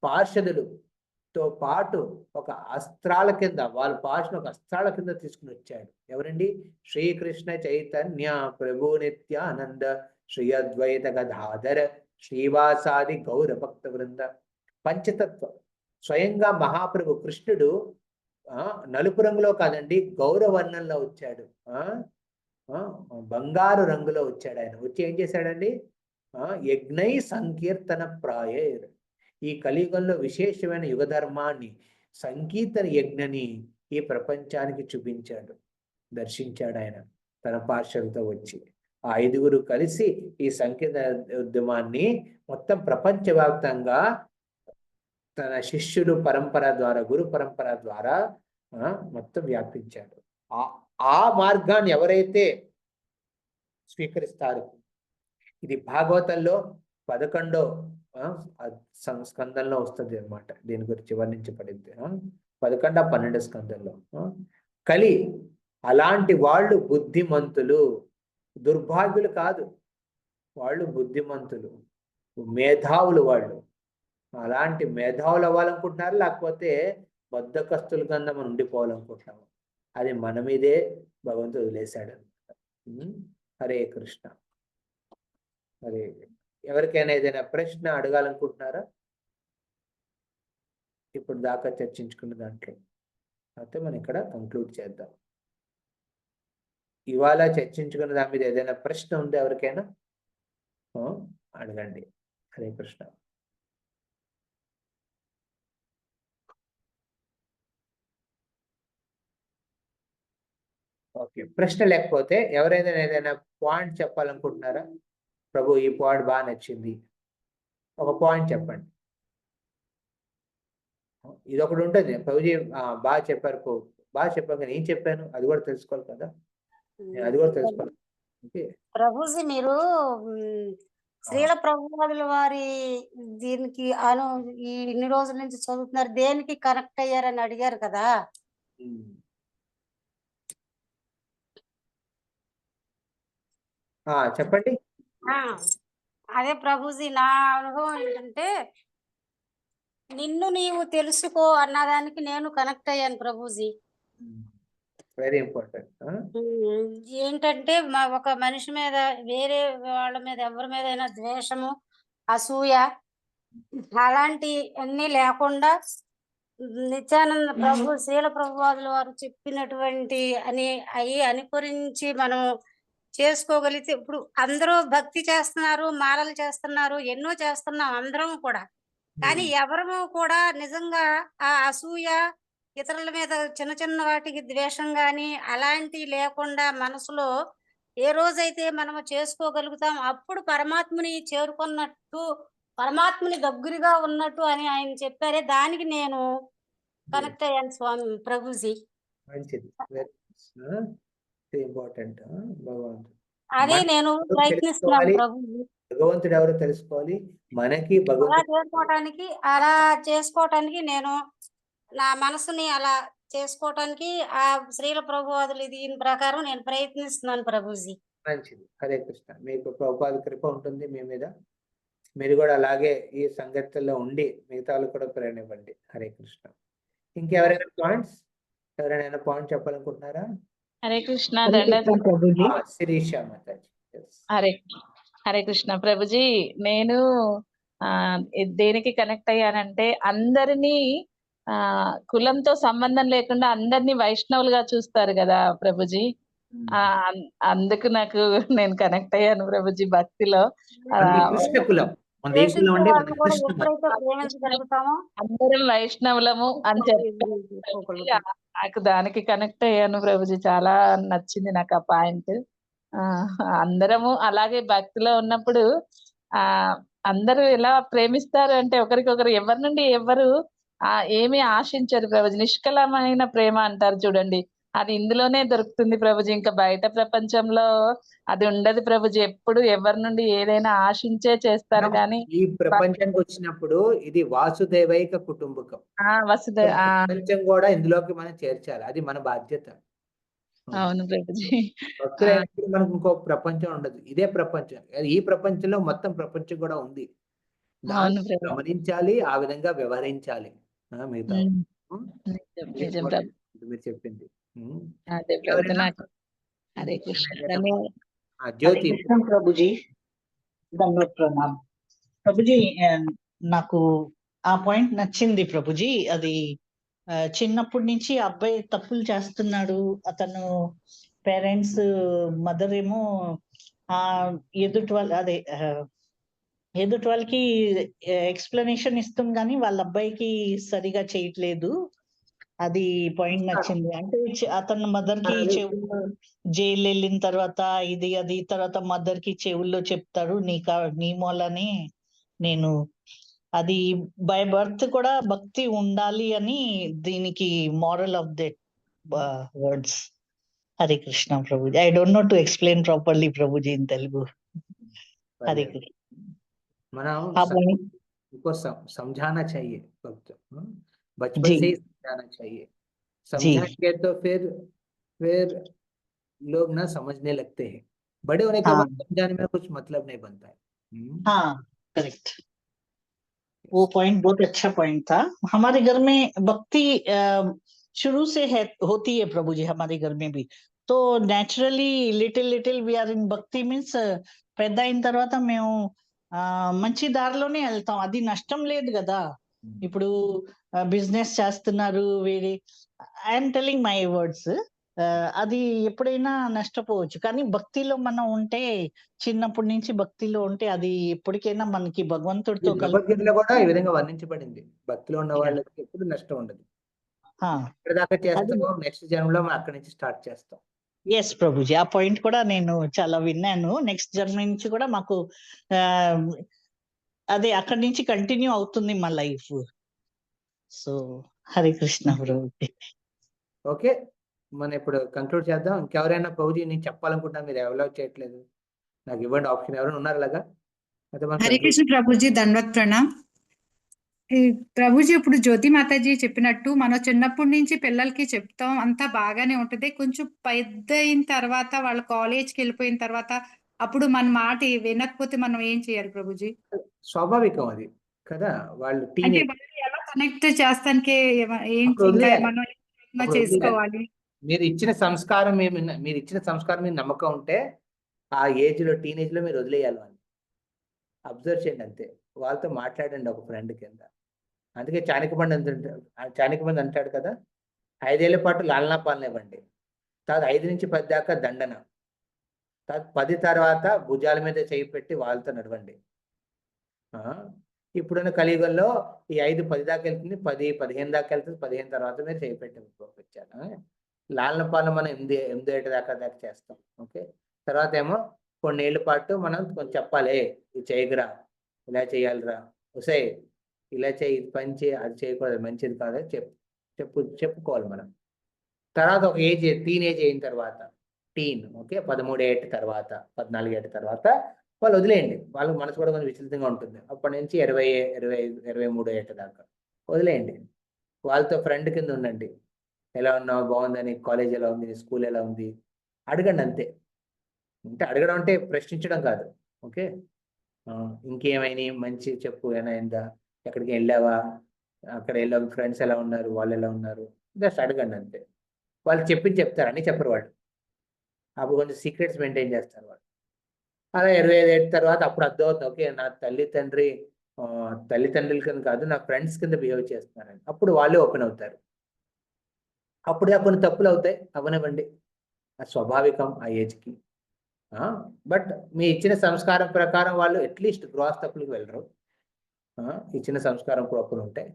పార్షదులతో పాటు ఒక అస్త్రాల కింద, వాళ్ళ పార్షను ఒక అస్త్రాల కింద తీసుకుని వచ్చాడు. ఎవరండి? శ్రీకృష్ణ చైతన్య ప్రభు నిత్యానంద శ్రీ అద్వైత గదాధర శ్రీవాసాది గౌర భక్త వృంద. పంచతత్వం. స్వయంగా మహాప్రభు కృష్ణుడు నలుపు రంగులో కాదండి, గౌరవర్ణంలో వచ్చాడు. బంగారు రంగులో వచ్చాడు. ఆయన వచ్చి ఏం చేశాడండి? యజ్ఞై సంకీర్తన ప్రాయేర్, ఈ కలియుగంలో విశేషమైన యుగ ధర్మాన్ని, సంకీర్తన యజ్ఞని ఈ ప్రపంచానికి చూపించాడు, దర్శించాడు ఆయన తన పార్షదులతో వచ్చి. ఆ 5గురు కలిసి ఈ సంకీర్తన ఉద్యమాన్ని మొత్తం ప్రపంచవ్యాప్తంగా తన శిష్యుడు పరంపర ద్వారా, గురు పరంపర ద్వారా మొత్తం వ్యాపించాడు. ఆ మార్గాన్ని ఎవరైతే స్వీకరిస్తారు, ఇది భాగవతంలో 11వ స్కందంలో వస్తుంది అన్నమాట. దీని గురించి వర్ణించబడింది 11, 12 స్కందంలో. కలి అలాంటి వాళ్ళు బుద్ధిమంతులు, దుర్భాగ్యులు కాదు, వాళ్ళు బుద్ధిమంతులు, మేధావులు. వాళ్ళు అలాంటి మేధావులు అవ్వాలనుకుంటున్నారు, లేకపోతే బద్ధకస్తుల కింద మనం ఉండిపోవాలనుకుంటున్నాము. అది మన మీదే భగవంతుడు వదిలేశాడు. హరే కృష్ణ. హరే. ఎవరికైనా ఏదైనా ప్రశ్న అడగాలనుకుంటున్నారా? ఇప్పుడు దాకా చర్చించుకున్న దాంట్లో అయితే మనం ఇక్కడ కంక్లూడ్ చేద్దాం. ఇవాళ చర్చించుకున్న దాని మీద ఏదైనా ప్రశ్న ఉందా ఎవరికైనా? అడగండి. హరే కృష్ణ. ఓకే, ప్రశ్న లేకపోతే ఎవరైనా ఏదైనా పాయింట్ చెప్పాలనుకుంటున్నారా? ప్రభు ఈ పాయింట్ బాగా నచ్చింది, ఒక పాయింట్ చెప్పండి. ఇది ఒకటి ఉంటుంది, ప్రభుజీ బాగా చెప్పారు, బాగా చెప్పాను, కానీ ఏం చెప్పాను అది కూడా తెలుసుకోవాలి కదా, అది కూడా తెలుసుకోవాలి.
ప్రభుజీ మీరు శ్రీల ప్రభువాదుల వారి దీనికి ఈ ఇన్ని రోజుల నుంచి చదువుతున్నారు, దేనికి కనెక్ట్ అయ్యారని అడిగారు కదా.
చెప్పండి.
అదే ప్రభుజీ, నా అనుభవం ఏంటంటే, నిన్ను నీవు తెలుసుకో అన్నదానికి నేను కనెక్ట్ అయ్యాను ప్రభుజీ.
Very important.
ఏంటంటే ఒక మనిషి మీద, వేరే వాళ్ళ మీద, ఎవరి మీద ద్వేషము, అసూయ అలాంటి అన్ని లేకుండా నిత్యానంద ప్రభు శ్రీల ప్రభువాదుల వారు చెప్పినటువంటి అవి అనుకరించి మనం చేసుకోగలిగితే, ఇప్పుడు అందరూ భక్తి చేస్తున్నారు, మాలలు చేస్తున్నారు, ఎన్నో చేస్తున్నాం అందరం కూడా, కానీ ఎవరము కూడా నిజంగా ఆ అసూయ, ఇతరుల మీద చిన్న చిన్న వాటికి ద్వేషం గాని అలాంటివి లేకుండా మనసులో ఏ రోజైతే మనము చేసుకోగలుగుతాం, అప్పుడు పరమాత్మని చేరుకున్నట్టు, పరమాత్మని దగ్గరగా ఉన్నట్టు అని ఆయన చెప్పారే, దానికి నేను కనెక్ట్ అయ్యాను స్వామి ప్రభుజీ.
మంచిది, ఇంపార్టెంట్.
అదే నేను ప్రయత్నిస్తున్నాను ప్రభుజీ.
భగవంతుడు ఎవరో తెలుసుకోవాలి, మనకి
అలా చేసుకోవటానికి నేను నా మనసుని అలా చేసుకోవటానికి ఆ శ్రీల ప్రభువాదులు దీని ప్రకారం నేను ప్రయత్నిస్తున్నాను ప్రభుజీ.
మంచిది. హరే కృష్ణ. మీకు ప్రభుపాద కృప ఉంటుంది మీ మీద, మీరు కూడా అలాగే ఈ సంగతుల్లో ఉండి మిగతా కూడా ప్రేరణివ్వండి. హరే కృష్ణ. ఇంకెవరైనా పాయింట్స్, ఎవరైనా పాయింట్ చెప్పాలనుకుంటున్నారా?
హరే కృష్ణ.
శిరీష మాతాజీ.
హరే కృష్ణ ప్రభుజీ. నేను దేనికి కనెక్ట్ అయ్యానంటే, అందరినీ కులంతో సంబంధం లేకుండా అందరినీ వైష్ణవులుగా చూస్తారు కదా ప్రభుజీ. అందుకు నేను కనెక్ట్ అయ్యాను ప్రభుజీ భక్తిలో. అందరం వైష్ణవులము అని చెప్పి నాకు దానికి కనెక్ట్ అయ్యాను ప్రభుజీ. చాలా నచ్చింది నాకు ఆ పాయింట్. అందరము అలాగే భక్తిలో ఉన్నప్పుడు అందరూ ఎలా ప్రేమిస్తారు అంటే, ఒకరికొకరు ఎవరి నుండి ఎవరు ఏమీ ఆశించరు ప్రభుజీ. నిష్కలమైన ప్రేమ అంటారు చూడండి, అది ఇందులోనే దొరుకుతుంది ప్రభుజీ. ఇంకా బయట ప్రపంచంలో అది ఉండదు ప్రభుజీ. ఎప్పుడు ఎవరి నుండి ఏదైనా ఆశించే చేస్తారు కానీ,
ఈ ప్రపంచానికి వచ్చినప్పుడు ఇది వాసుదేవైక కుటుంబకం.
ప్రపంచం
కూడా ఇందులోకి మనం చేర్చాలి, అది మన బాధ్యత.
అవును ప్రభుజీ.
భక్తులైనప్పుడు మనకు ఇంకో ప్రపంచం ఉండదు, ఇదే ప్రపంచం. ఈ ప్రపంచంలో మొత్తం ప్రపంచం కూడా ఉంది,
అవును
దాన్ని
ప్రభు.
గమనించాలి, ఆ విధంగా వ్యవహరించాలి. మిగతా
ఉమ్,
ఉమ్,
నిజం
ఇది
నిజం
important
ప్రభు.
మీరు చెప్పింది.
అదే ప్రభు
ఎవరైనా
నాకు. హరే కృష్ణ,
ఎవరైనా
ధన్యవాదాలు.
హరే
జ్యోతి.
కృష్ణ ప్రభుజీ, ధన్యవాద ప్రణామ్ ప్రభుజీ. నాకు ఆ పాయింట్ నచ్చింది ప్రభుజీ. అది చిన్నప్పటి నుంచి అబ్బాయి తప్పులు చేస్తున్నాడు, అతను పేరెంట్స్ మదర్ ఏమో ఆ ఎదుటి వాళ్ళ అదే ఎదుటి వాళ్ళకి ఎక్స్ప్లెనేషన్ ఇస్తుంది కానీ వాళ్ళ అబ్బాయికి సరిగా చేయట్లేదు. అది పాయింట్ నచ్చింది. అంటే అతను మదర్ కి చెవుల్లో జైలు వెళ్ళిన తర్వాత ఇది అది తర్వాత మదర్ కి చెవుల్లో చెప్తాడు, నీ మూలనే నేను అది బై బర్త్ కూడా భక్తి ఉండాలి అని దీనికి moral of that words. Hare Krishna Prabhuji. I don't know to explain properly Prabhuji in Telugu. Hare Krishna.
మనం
हाँ बोलिए।
उनको समझाना चाहिए वक्त, बचपन
जी
से ही समझाना चाहिए।
जी
समझाएंगे तो फिर लोग ना समझने लगते हैं, बड़े होने के
हाँ
बाद समझाने में कुछ मतलब नहीं बनता है।
हाँ करेक्ट। वो पॉइंट बहुत अच्छा पॉइंट था। हमारे घर में भक्ति शुरू से है, होती है प्रभु जी हमारे घर में भी। तो నేచురలీ లిటిల్ వీఆర్ ఇన్ భక్తి మీన్స్ పెద్ద అయిన తర్వాత మేము మంచి దారిలోనే వెళ్తాం, అది నష్టం లేదు కదా. ఇప్పుడు బిజినెస్ చేస్తున్నారు వేరే, ఐఎమ్ టెలింగ్ మై వర్డ్స్, అది ఎప్పుడైనా నష్టపోవచ్చు, కానీ భక్తిలో మనం ఉంటే, చిన్నప్పటి నుంచి భక్తిలో ఉంటే అది ఎప్పటికైనా మనకి భగవంతుడితో కలిసి
భగవద్గీతలో కూడా ఈ విధంగా వర్ణించబడింది, భక్తిలో ఉన్న వాళ్ళకి ఎప్పుడు నష్టం ఉండదు. ఇప్పటిదాకా చేస్తామో నెక్స్ట్ జన్మలో మనం అక్కడి నుంచి స్టార్ట్ చేస్తాం.
ఎస్ ప్రభుజీ, ఆ పాయింట్ కూడా నేను చాలా విన్నాను. నెక్స్ట్ జన్మ నుంచి కూడా మాకు అదే అక్కడి నుంచి కంటిన్యూ అవుతుంది మా life. So Hare Krishna Prabhuji.
Okay, మనం ఇప్పుడు కంక్లూడ్ చేద్దాం. ఇంకెవరైనా ప్రభుజీ నేను చెప్పాలనుకుంటా, మీరు ఎవరో చేయట్లేదు, నాకు ఇవ్వండి ఆప్షన్. ఎవరైనా ఉన్నారు అలాగా?
హరే కృష్ణ ప్రభుజీ, ధన్యవాద్ ప్రణామ్. ప్రభుజీ ఇప్పుడు జ్యోతి మాతాజీ చెప్పినట్టు మనం చిన్నప్పటి నుంచి పిల్లలకి చెప్తాం, అంతా బాగానే ఉంటది. కొంచెం పెద్ద అయిన తర్వాత వాళ్ళ కాలేజ్కి వెళ్ళిపోయిన తర్వాత అప్పుడు మన మాట వినకపోతే మనం ఏం చేయాలి ప్రభుజీ?
స్వాభావికం అది కదా, వాళ్ళు
అంటే
టీనేజ్
వాళ్ళు ఎలా కనెక్ట్ చేస్తానికి ఏం ఇంకా మనం చేసుకోవాలి?
మీరు ఇచ్చిన సంస్కారం మీరు ఇచ్చిన సంస్కారం మీద నమ్మకం ఉంటే ఆ ఏజ్ లో టీనేజ్ లో మీరు వదిలేయాలి. వాళ్ళు అబ్జర్వ్ చేయండి అంతే, వాళ్ళతో మాట్లాడండి ఒక ఫ్రెండ్ కింద. అందుకే చాణక్యబండి అంటాడు కదా, 5 ఏళ్ల పాటు లాలనా పాలన ఇవ్వండి, తర్వాత 5 నుంచి 10 దాకా దండన, తర్వాత 10 తర్వాత భుజాల మీద చేయి పెట్టి వాళ్ళతో నడవండి. ఇప్పుడున్న కలియుగంలో ఈ 5 10 దాకా వెళ్తుంది, 10 15 దాకా వెళ్తుంది, 15 తర్వాత మీరు చేయి పెట్టి పంపించాను. లాలన పాలన మనం 8 ఏట దాకా చేస్తాం. ఓకే, తర్వాత ఏమో కొన్ని ఏళ్ళ పాటు మనం కొంచెం చెప్పాలి, ఇది చేయకురా, ఇలా చేయాలిరా, వసే ఇలా చేయి, ఇది పని చేయి, అది చేయకూడదు, మంచిది కాదు చెప్పుకోవాలి మనం. తర్వాత ఒక ఏజ్ టీనేజ్ అయిన తర్వాత ఓకే 13 ఏట తర్వాత 14 ఏట తర్వాత వాళ్ళు వదిలేయండి, వాళ్ళకి మనసు కూడా కొంచెం విచలితంగా ఉంటుంది. అప్పటి నుంచి 20 25 23 ఏట దాకా వదిలేయండి, వాళ్ళతో ఫ్రెండ్ కింద ఉండండి. ఎలా ఉన్నావు, బాగుందని, కాలేజ్ ఎలా ఉంది, స్కూల్ ఎలా ఉంది అడగండి అంతే. అంటే అడగడం అంటే ప్రశ్నించడం కాదు. ఓకే, ఇంకేమైనా మంచి చెప్పు, ఏమైందా, ఎక్కడికి వెళ్ళావా, అక్కడ వెళ్ళావు, ఫ్రెండ్స్ ఎలా ఉన్నారు, వాళ్ళు ఎలా ఉన్నారు, జస్ట్ అడగండి అంతే. వాళ్ళు చెప్తారు, అన్నీ చెప్పరు వాళ్ళు, అప్పుడు కొంచెం సీక్రెట్స్ మెయింటైన్ చేస్తారు వాళ్ళు. అలా 25 ఏళ్ళ తర్వాత అప్పుడు అర్థం అవుతుంది, ఓకే నా తల్లిదండ్రుల కింద కాదు, నా ఫ్రెండ్స్ కింద బిహేవ్ చేస్తున్నారని. అప్పుడు వాళ్ళే ఓపెన్ అవుతారు. అప్పుడు కొన్ని తప్పులు అవుతాయి, అవనివ్వండి, అది స్వాభావికం ఆ ఏజ్కి. బట్ మీ ఇచ్చిన సంస్కారం ప్రకారం వాళ్ళు అట్లీస్ట్ గ్రాస్ తప్పులకు వెళ్ళరు. ఇచ్చిన సంస్కారం కూడా అప్పుడు ఉంటాయి.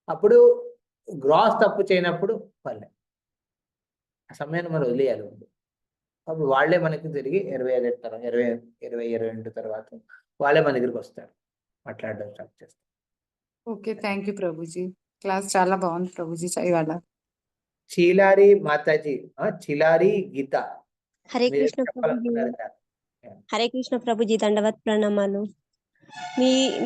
అప్పుడు గ్రాస్ తప్పు చేయనప్పుడు వాళ్ళే ఆ సమయాన్ని మనం వదిలేయాలి. అప్పుడు వాళ్ళే మనకి తిరిగి 25 తర్వాత 22 తర్వాత వాళ్ళే మన దగ్గరికి వస్తారు, మాట్లాడడం స్టార్ట్ చేస్తారు.
Okay, thank you Prabhuji, class చాలా బాగుంది ప్రభుజీ. ఇవాళ
చిలారి మాతాజీ, చిలారి గీత,
హరే కృష్ణ ప్రభుజీ, హరే కృష్ణ ప్రభుజీ, దండవత్ ప్రణామాలు.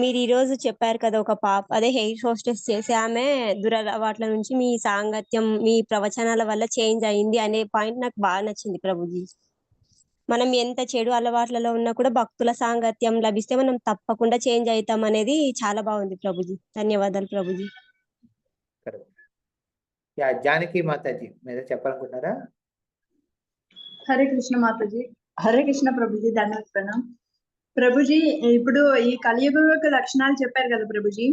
మీరు ఈ రోజు చెప్పారు కదా, ఒక పాప అదే హెయిర్ హోస్టెస్ చేసే ఆమె దురలవాట్ల నుంచి మీ సాంగత్యం, మీ ప్రవచనాల వల్ల చేంజ్ అయింది అనే పాయింట్ నాకు బాగా నచ్చింది ప్రభుజీ. మనం ఎంత చెడు అలవాట్లలో ఉన్నా కూడా భక్తుల సాంగత్యం లభిస్తే మనం తప్పకుండా చేంజ్ అవుతాం అనేది చాలా బాగుంది ప్రభుజీ. ధన్యవాదాలు ప్రభుజీ.
కరెక్ట్. యా, జానకి మాతాజీ మీరు చెప్పాలనుకుంటున్నారా?
హరే కృష్ణ మాతాజీ. హరే కృష్ణ ప్రభుజీ. ధన్యవాద ప్రణాం ప్రభుజీ. ఇప్పుడు ఈ కలియుగం యొక్క లక్షణాలు చెప్పారు కదా ప్రభుజీ.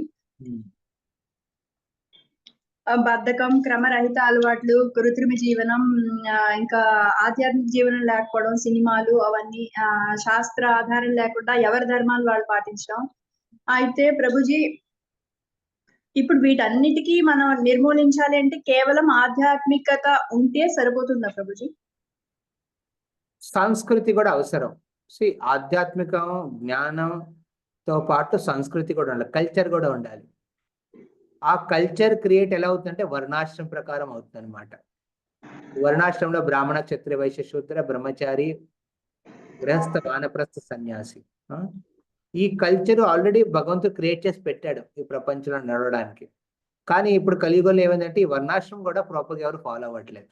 బద్ధకం, క్రమరహిత అలవాట్లు, కృత్రిమ జీవనం, ఇంకా ఆధ్యాత్మిక జీవనం లేకపోవడం, సినిమాలు అవన్నీ, శాస్త్ర ఆధారం లేకుండా ఎవరి ధర్మాలు వాళ్ళు పాటించడం. అయితే ప్రభుజీ ఇప్పుడు వీటన్నిటికీ మనం నిర్మూలించాలి అంటే కేవలం ఆధ్యాత్మికత ఉంటే సరిపోతుందా ప్రభుజీ?
సంస్కృతి కూడా అవసరం. ఆధ్యాత్మిక జ్ఞానంతో పాటు సంస్కృతి కూడా ఉండాలి, కల్చర్ కూడా ఉండాలి. ఆ కల్చర్ క్రియేట్ ఎలా అవుతుందంటే వర్ణాశ్రమం ప్రకారం అవుతుంది అనమాట. వర్ణాశ్రమంలో బ్రాహ్మణ, క్షత్రియ, వైశ్య, శూద్ర, బ్రహ్మచారి, గృహస్థ, వానప్రస్థ, సన్యాసి. ఈ కల్చర్ ఆల్రెడీ భగవంతుడు క్రియేట్ చేసి పెట్టాడు ఈ ప్రపంచంలో నడవడానికి. కానీ ఇప్పుడు కలియుగంలో ఏమైందంటే ఈ వర్ణాశ్రమం కూడా ప్రాపర్గా ఎవరు ఫాలో అవ్వట్లేదు.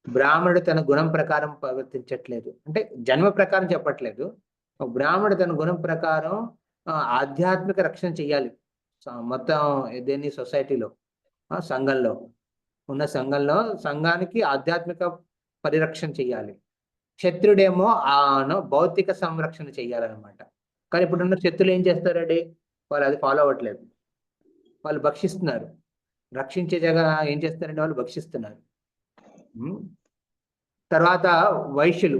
బ్రాహ్మణుడు తన గుణం ప్రకారం ప్రవర్తించట్లేదు, అంటే జన్మ ప్రకారం చెప్పట్లేదు. బ్రాహ్మణుడు తన గుణం ప్రకారం ఆధ్యాత్మిక రక్షణ చెయ్యాలి మొత్తం దేని సొసైటీలో, సంఘంలో ఉన్న సంఘానికి ఆధ్యాత్మిక పరిరక్షణ చెయ్యాలి. క్షత్రుడేమో భౌతిక సంరక్షణ చెయ్యాలన్నమాట. కానీ ఇప్పుడున్న క్షత్రులు ఏం చేస్తారండి, వాళ్ళు అది ఫాలో అవ్వట్లేదు, వాళ్ళు భక్షిస్తున్నారు. రక్షించే జగ ఏం చేస్తారంటే వాళ్ళు భక్షిస్తున్నారు. తర్వాత వైశ్యులు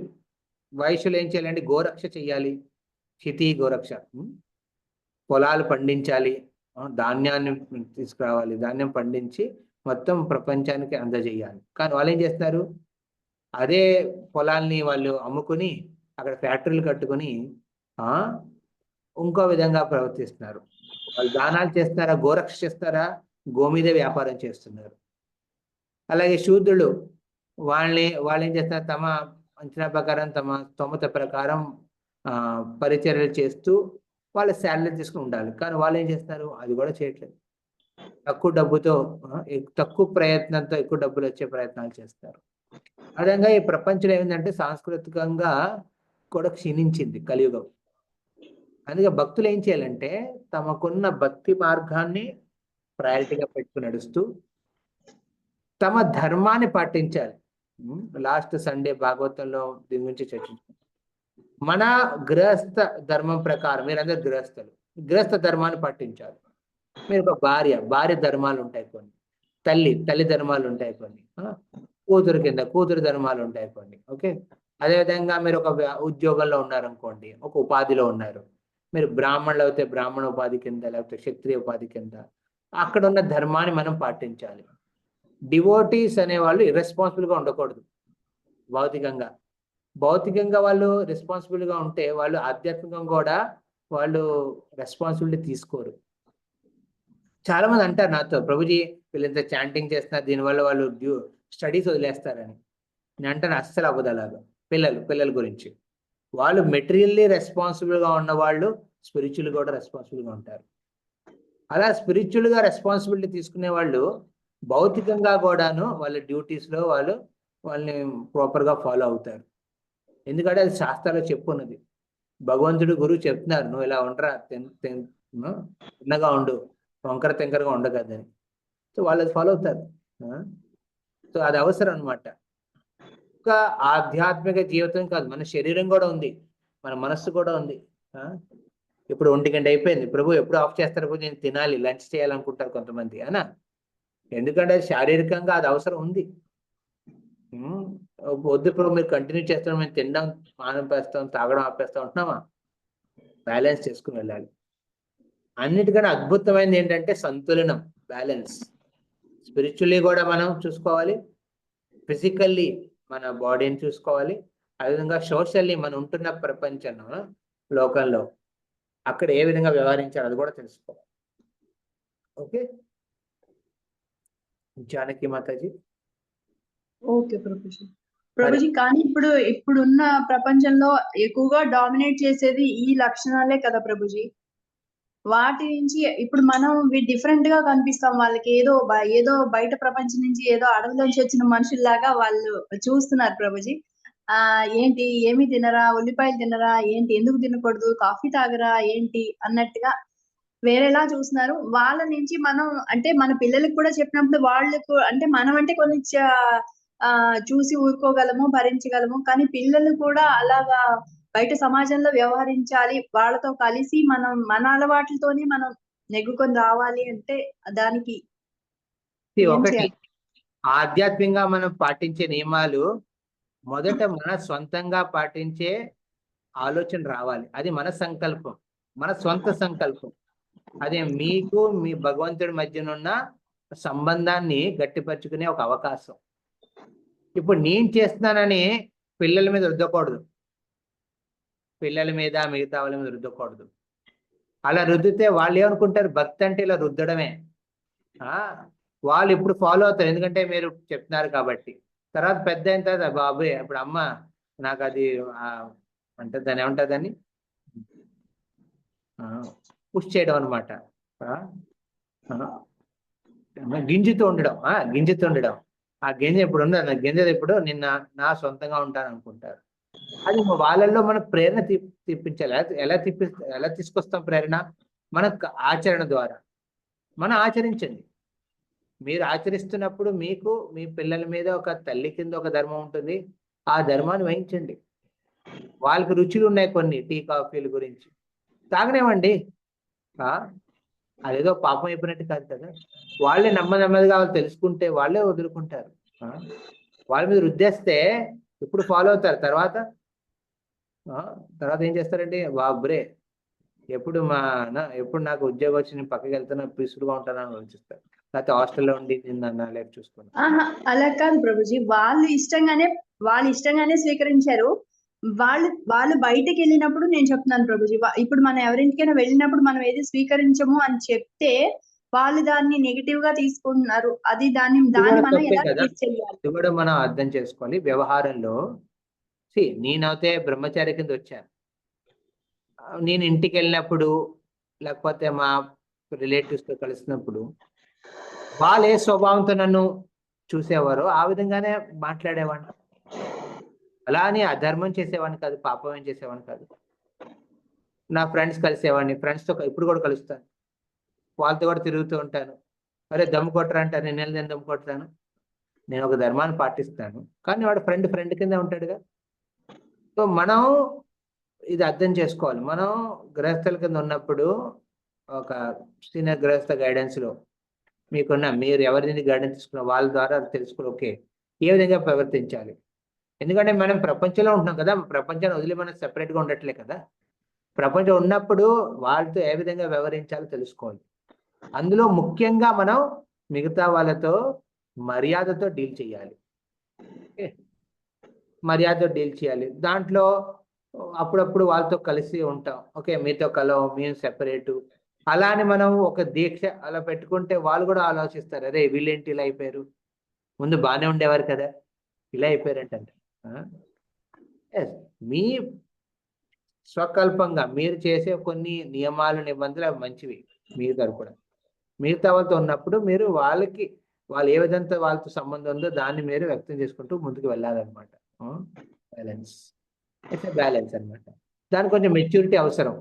ఏం చేయాలంటే గోరక్ష చెయ్యాలి, క్షితి గోరక్ష. పొలాలు పండించాలి, ధాన్యాన్ని తీసుకురావాలి, ధాన్యం పండించి మొత్తం ప్రపంచానికి అందజేయాలి. కానీ వాళ్ళు ఏం చేస్తారు, అదే పొలాల్ని వాళ్ళు అమ్ముకుని అక్కడ ఫ్యాక్టరీలు కట్టుకుని ఇంకో విధంగా ప్రవర్తిస్తున్నారు. వాళ్ళు దానాలు చేస్తారా, గోరక్ష చేస్తారా, గోమీద వ్యాపారం చేస్తున్నారు. అలాగే శూద్రులు వాళ్ళు ఏం చేస్తారు, తమ అంచనా ప్రకారం తమ స్తోమత ప్రకారం పరిచర్యలు చేస్తూ వాళ్ళ శాలరీ తీసుకుని ఉండాలి. కానీ వాళ్ళు ఏం చేస్తారు, అది కూడా చేయట్లేదు. తక్కువ డబ్బుతో, తక్కువ ప్రయత్నంతో ఎక్కువ డబ్బులు వచ్చే ప్రయత్నాలు చేస్తారు. అదేవిధంగా ఈ ప్రపంచంలో ఏంటంటే సాంస్కృతికంగా కూడా క్షీణించింది కలియుగం. అందుకే భక్తులు ఏం చేయాలంటే తమకున్న భక్తి మార్గాన్ని ప్రయారిటీగా పెట్టుకుని నడుస్తూ తమ ధర్మాన్ని పాటించాలి. లాస్ట్ సండే భాగవతంలో దీని గురించి చర్చించాం. మన గృహస్థ ధర్మం ప్రకారం, మీరందరూ గృహస్థ ధర్మాన్ని పాటించాలి. మీరు ఒక భార్య ధర్మాలు ఉంటాయి కొన్ని, తల్లి ధర్మాలు ఉంటాయి కొన్ని, కూతురు ధర్మాలు ఉంటాయి కొన్ని. ఓకే, అదేవిధంగా మీరు ఒక ఉద్యోగంలో ఉన్నారనుకోండి, ఒక ఉపాధిలో ఉన్నారు, మీరు బ్రాహ్మణులు అయితే బ్రాహ్మణ ఉపాధి కింద, లేకపోతే క్షత్రియ ఉపాధి కింద అక్కడ ఉన్న ధర్మాన్ని మనం పాటించాలి. డివోటీస్ అనేవాళ్ళు ఇర్రెస్పాన్సిబుల్గా ఉండకూడదు. భౌతికంగా వాళ్ళు రెస్పాన్సిబుల్గా ఉంటే వాళ్ళు ఆధ్యాత్మికంగా కూడా వాళ్ళు రెస్పాన్సిబిలిటీ తీసుకోరు. చాలా మంది అంటారు నాతో, ప్రభుజీ వీళ్ళంతా చాంటింగ్ చేస్తున్నారు, దీనివల్ల వాళ్ళు స్టడీస్ వదిలేస్తారని. నేను అంటాను అస్సలు అవ్వదు అలాగా. పిల్లల గురించి వాళ్ళు మెటీరియల్లీ రెస్పాన్సిబుల్గా ఉన్న వాళ్ళు స్పిరిచువల్ కూడా రెస్పాన్సిబుల్గా ఉంటారు. అలా స్పిరిచువల్గా రెస్పాన్సిబిలిటీ తీసుకునే వాళ్ళు భౌతికంగా కూడాను వాళ్ళ డ్యూటీస్లో వాళ్ళని ప్రాపర్గా ఫాలో అవుతారు. ఎందుకంటే అది శాస్త్రాల్లో చెప్పున్నది. భగవంతుడు గురువు చెప్తున్నారు, నువ్వు ఇలా ఉండరా, తిన్నగా ఉండు, వంకర తెంకరగా ఉండకదని. సో వాళ్ళు అది ఫాలో అవుతారు. సో అది అవసరం అనమాట. ఇంకా ఆధ్యాత్మిక జీవితం కాదు, మన శరీరం కూడా ఉంది, మన మనస్సు కూడా ఉంది. ఇప్పుడు 1 గంట అయిపోయింది, ప్రభు ఎప్పుడు ఆఫ్ చేస్తారు, ప్రభు నేను తినాలి, లంచ్ చేయాలనుకుంటారు కొంతమంది అనా. ఎందుకంటే అది శారీరకంగా అది అవసరం ఉంది. వద్దు ప్రభు మీరు కంటిన్యూ చేస్తాం, మేము తినడం ఆపేస్తాం, తాగడం ఆపేస్తాం ఉంటున్నామా? బ్యాలెన్స్ చేసుకుని వెళ్ళాలి. అన్నిటికన్నా అద్భుతమైనది ఏంటంటే సంతులనం, బ్యాలెన్స్. స్పిరిచువల్లీ కూడా మనం చూసుకోవాలి, ఫిజికల్లీ మన బాడీని చూసుకోవాలి, అదేవిధంగా సోషల్లీ మనం ఉంటున్న ప్రపంచంలో, లోకంలో అక్కడ ఏ విధంగా వ్యవహరించాలి అది కూడా తెలుసుకోవాలి. Okay, Janaki Mataji.
Okay professor. Prabhuji కానీ ఇప్పుడున్న ప్రపంచంలో ఎక్కువగా డామినేట్ చేసేది ఈ లక్షణాలే కదా ప్రభుజీ. వాటి నుంచి ఇప్పుడు మనం డిఫరెంట్ గా కనిపిస్తాం వాళ్ళకి. ఏదో బయట ప్రపంచం నుంచి ఏదో అడవిలోంచి వచ్చిన మనుషుల్లాగా వాళ్ళు చూస్తున్నారు ప్రభుజీ. ఏంటి ఏమి తినరా, ఉల్లిపాయలు తినరా, ఏంటి ఎందుకు తినకూడదు, కాఫీ తాగరా ఏంటి అన్నట్టుగా వేరేలా చూస్తున్నారు. వాళ్ళ నుంచి మనం అంటే మన పిల్లలకు కూడా చెప్పినప్పుడు వాళ్ళకు అంటే మనం అంటే కొన్ని చూసి ఊరుకోగలము, భరించగలము. కానీ పిల్లలు కూడా అలాగా బయట సమాజంలో వ్యవహరించాలి, వాళ్ళతో కలిసి మనం మన అలవాట్లతోనే మనం నెగ్గుకొని రావాలి అంటే దానికి ఏం
ఒకటి
చేయాలి?
ఆధ్యాత్మికంగా మనం పాటించే నియమాలు మొదట మన సొంతంగా పాటించే ఆలోచన రావాలి. అది మన సంకల్పం, మన సొంత సంకల్పం. అదే మీకు మీ భగవంతుడి మధ్యనున్న సంబంధాన్ని గట్టిపరుచుకునే ఒక అవకాశం. ఇప్పుడు నేను చేస్తున్నానని పిల్లల మీద రుద్దకూడదు, పిల్లల మీద మిగతా వాళ్ళ మీద రుద్దకూడదు. అలా రుద్దితే వాళ్ళు ఏమనుకుంటారు, భక్తి అంటే ఇలా రుద్దడమే. వాళ్ళు ఇప్పుడు ఫాలో అవుతారు, ఎందుకంటే మీరు చెప్తున్నారు కాబట్టి. తర్వాత పెద్ద అయిన తర్వాత బాబోయ్ ఇప్పుడు అమ్మ నాకు అది అంటే దాన్ని ఏమంటుందని పుష్ చేయడం అనమాట. గింజతో ఉండడం, గింజతో ఉండడం. ఆ గింజ ఇప్పుడు ఉండదు, గింజ ఇప్పుడు నిన్న నా సొంతంగా ఉంటాను అనుకుంటారు. అది వాళ్ళల్లో మన ప్రేరణ తెప్పించాలి. ఎలా తీసుకొస్తాం ప్రేరణ? మన ఆచరణ ద్వారా. మనం ఆచరించండి. మీరు ఆచరిస్తున్నప్పుడు మీకు మీ పిల్లల మీద ఒక తల్లి కింద ఒక ధర్మం ఉంటుంది, ఆ ధర్మాన్ని వహించండి. వాళ్ళకి రుచులు ఉన్నాయి కొన్ని, టీ కాఫీల గురించి తాగనేవండి. అదేదో పాపం అయిపోయినట్టు కాదు కదా. వాళ్ళే నెమ్మదిగా వాళ్ళు తెలుసుకుంటే వాళ్ళే వదులుకుంటారు. వాళ్ళ మీద రుద్దేస్తే ఇప్పుడు ఫాలో అవుతారు. తర్వాత ఏం చేస్తారండి, బాబురే ఎప్పుడు నాకు ఉద్యోగం వచ్చి నేను పక్కకి వెళ్తాను, పీస్ఫుల్గా ఉంటానని ఆలోచిస్తారు. లేకపోతే హాస్టల్లో ఉండి నిన్న లేక చూసుకున్నాను.
అలా కాదు ప్రభుజీ, వాళ్ళు ఇష్టంగానే స్వీకరించారు. వాళ్ళు బయటకు వెళ్ళినప్పుడు నేను చెప్తున్నాను ప్రభుజీ, ఇప్పుడు మనం ఎవరింటికైనా వెళ్ళినప్పుడు మనం ఏది స్వీకరించము అని చెప్తే వాళ్ళు దాన్ని నెగిటివ్ గా తీసుకుంటున్నారు. అది దాన్ని మనం ఎలా ఫేస్ చేయాలి?
ఇది కూడా మనం అర్థం చేసుకోవాలి. వ్యవహారంలో నేనైతే బ్రహ్మచారి కింద వచ్చాను. నేను ఇంటికి వెళ్ళినప్పుడు లేకపోతే మా రిలేటివ్స్ తో కలిసినప్పుడు వాళ్ళు ఏ స్వభావంతో నన్ను చూసేవారో ఆ విధంగానే మాట్లాడేవాడిని. అలా అని అధర్మం చేసేవాడిని కాదు, పాపం ఏం చేసేవాడిని కాదు. నా ఫ్రెండ్స్ కలిసేవాడిని, ఫ్రెండ్స్తో ఇప్పుడు కూడా కలుస్తాను, వాళ్ళతో కూడా తిరుగుతూ ఉంటాను. అరే దమ్ము కొట్టరా అంటారు, నేను దమ్ము కొడతాను. నేను ఒక ధర్మాన్ని పాటిస్తాను, కానీ వాడు ఫ్రెండ్ కింద ఉంటాడుగా. సో మనం ఇది అర్థం చేసుకోవాలి. మనం గృహస్థుల కింద ఉన్నప్పుడు ఒక సీనియర్ గృహస్థ గైడెన్స్ లో మీరు ఎవరిని గైడెన్స్ తీసుకున్న వాళ్ళ ద్వారా తెలుసుకుని ఓకే ఏ విధంగా ప్రవర్తించాలి. ఎందుకంటే మనం ప్రపంచంలో ఉంటున్నాం కదా, ప్రపంచాన్ని వదిలి మనం సెపరేట్గా ఉండట్లే కదా. ప్రపంచం ఉన్నప్పుడు వాళ్ళతో ఏ విధంగా వ్యవహరించాలో తెలుసుకోవాలి. అందులో ముఖ్యంగా మనం మిగతా వాళ్ళతో మర్యాదతో డీల్ చేయాలి. దాంట్లో అప్పుడప్పుడు వాళ్ళతో కలిసి ఉంటాం. ఓకే మీతో కలవం, మేము సెపరేటు. అలానే మనం ఒక దీక్ష అలా పెట్టుకుంటే వాళ్ళు కూడా ఆలోచిస్తారు, అరే వీళ్ళేంటి ఇలా అయిపోయారు, ముందు బాగానే ఉండేవారు కదా, ఇలా అయిపోయారంటే. మీ స్వకల్పంగా మీరు చేసే కొన్ని నియమాలు నిబంధనలు మంచివి మీరు తరపున. మిగతా వాళ్ళతో ఉన్నప్పుడు మీరు వాళ్ళు ఏ విధంగా వాళ్ళతో సంబంధం ఉందో దాన్ని మీరు వ్యక్తం చేసుకుంటూ ముందుకు వెళ్ళాలన్నమాట. బ్యాలెన్స్ అనమాట. దానికి కొంచెం మెచ్యూరిటీ అవసరం.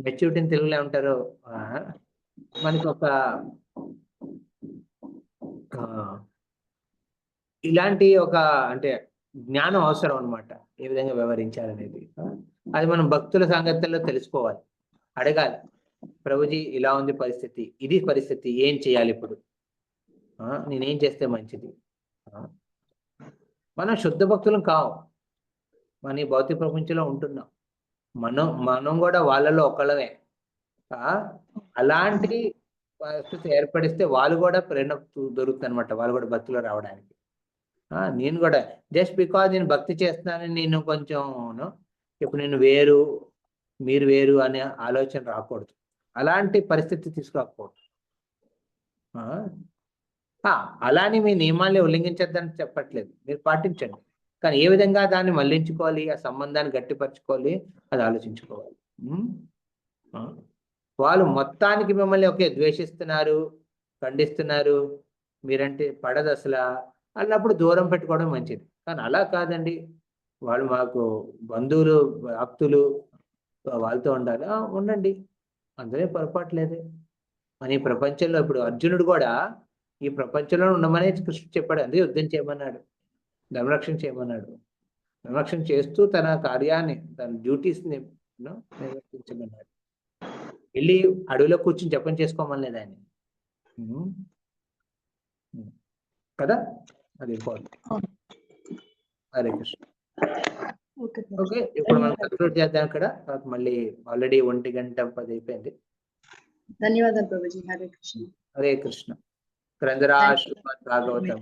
మెచ్యూరిటీని తెలుగులో ఏమంటారు, మనకి ఒక ఇలాంటి ఒక అంటే జ్ఞానం అవసరం అనమాట, ఏ విధంగా వ్యవహరించాలనేది. అది మనం భక్తుల సాంగత్యంలో తెలుసుకోవాలి, అడగాలి. ప్రభుజీ ఇలా ఉంది పరిస్థితి, ఇది పరిస్థితి, ఏం చేయాలి ఇప్పుడు, నేనేం చేస్తే మంచిది. మనం శుద్ధ భక్తులం కావు, మన ఈ భౌతిక ప్రపంచంలో ఉంటున్నాం. మనం కూడా వాళ్ళలో ఒకళ్ళమే. అలాంటి పరిస్థితి ఏర్పడిస్తే వాళ్ళు కూడా ప్రేరణ దొరుకుతుంది అనమాట, వాళ్ళు కూడా భక్తిలో రావడానికి. నేను కూడా జస్ట్ బికాజ్ నేను భక్తి చేస్తున్నానని నేను కొంచెం ఇప్పుడు నేను వేరు మీరు వేరు అనే ఆలోచన రాకూడదు, అలాంటి పరిస్థితి తీసుకురాకూడదు. అలానే మీ నియమాల్ని ఉల్లంఘించద్దని చెప్పట్లేదు, మీరు పాటించండి. కానీ ఏ విధంగా దాన్ని మళ్లించుకోవాలి, ఆ సంబంధాన్ని గట్టిపరచుకోవాలి, అది ఆలోచించుకోవాలి. వాళ్ళు మొత్తానికి మిమ్మల్ని ఒకే ద్వేషిస్తున్నారు, ఖండిస్తున్నారు, మీరంటే పడదు అసలు అన్నప్పుడు దూరం పెట్టుకోవడం మంచిది. కానీ అలా కాదండి, వాళ్ళు మాకు బంధువులు, ఆప్తులు, వాళ్ళతో ఉండాలి. ఉండండి, అందులో పొరపాటు లేదే. మన ఈ ప్రపంచంలో ఇప్పుడు అర్జునుడు కూడా ఈ ప్రపంచంలో ఉండమనే కృష్ణుడు చెప్పాడు, అందుకే యుద్ధం చేయమన్నాడు, ధర్మరక్షణ చేయమన్నాడు. ధర్మరక్షణ చేస్తూ తన కార్యాన్ని, తన డ్యూటీస్ని నిర్వర్తించమన్నాడు. వెళ్ళి అడవిలో కూర్చుని జపం చేసుకోమలేదు ఆయన కదా, అది ఇంపార్టెంట్. హరే కృష్ణ. ఓకే, ఇప్పుడు మనం కంక్లూడ్ చేద్దాం ఇక్కడ. మళ్ళీ ఆల్రెడీ 1:10 అయిపోయింది.
ధన్యవాదాలు ప్రభుజీ. హరే కృష్ణ.
హరే కృష్ణ. గ్రంథరాజ్ భాగవతం.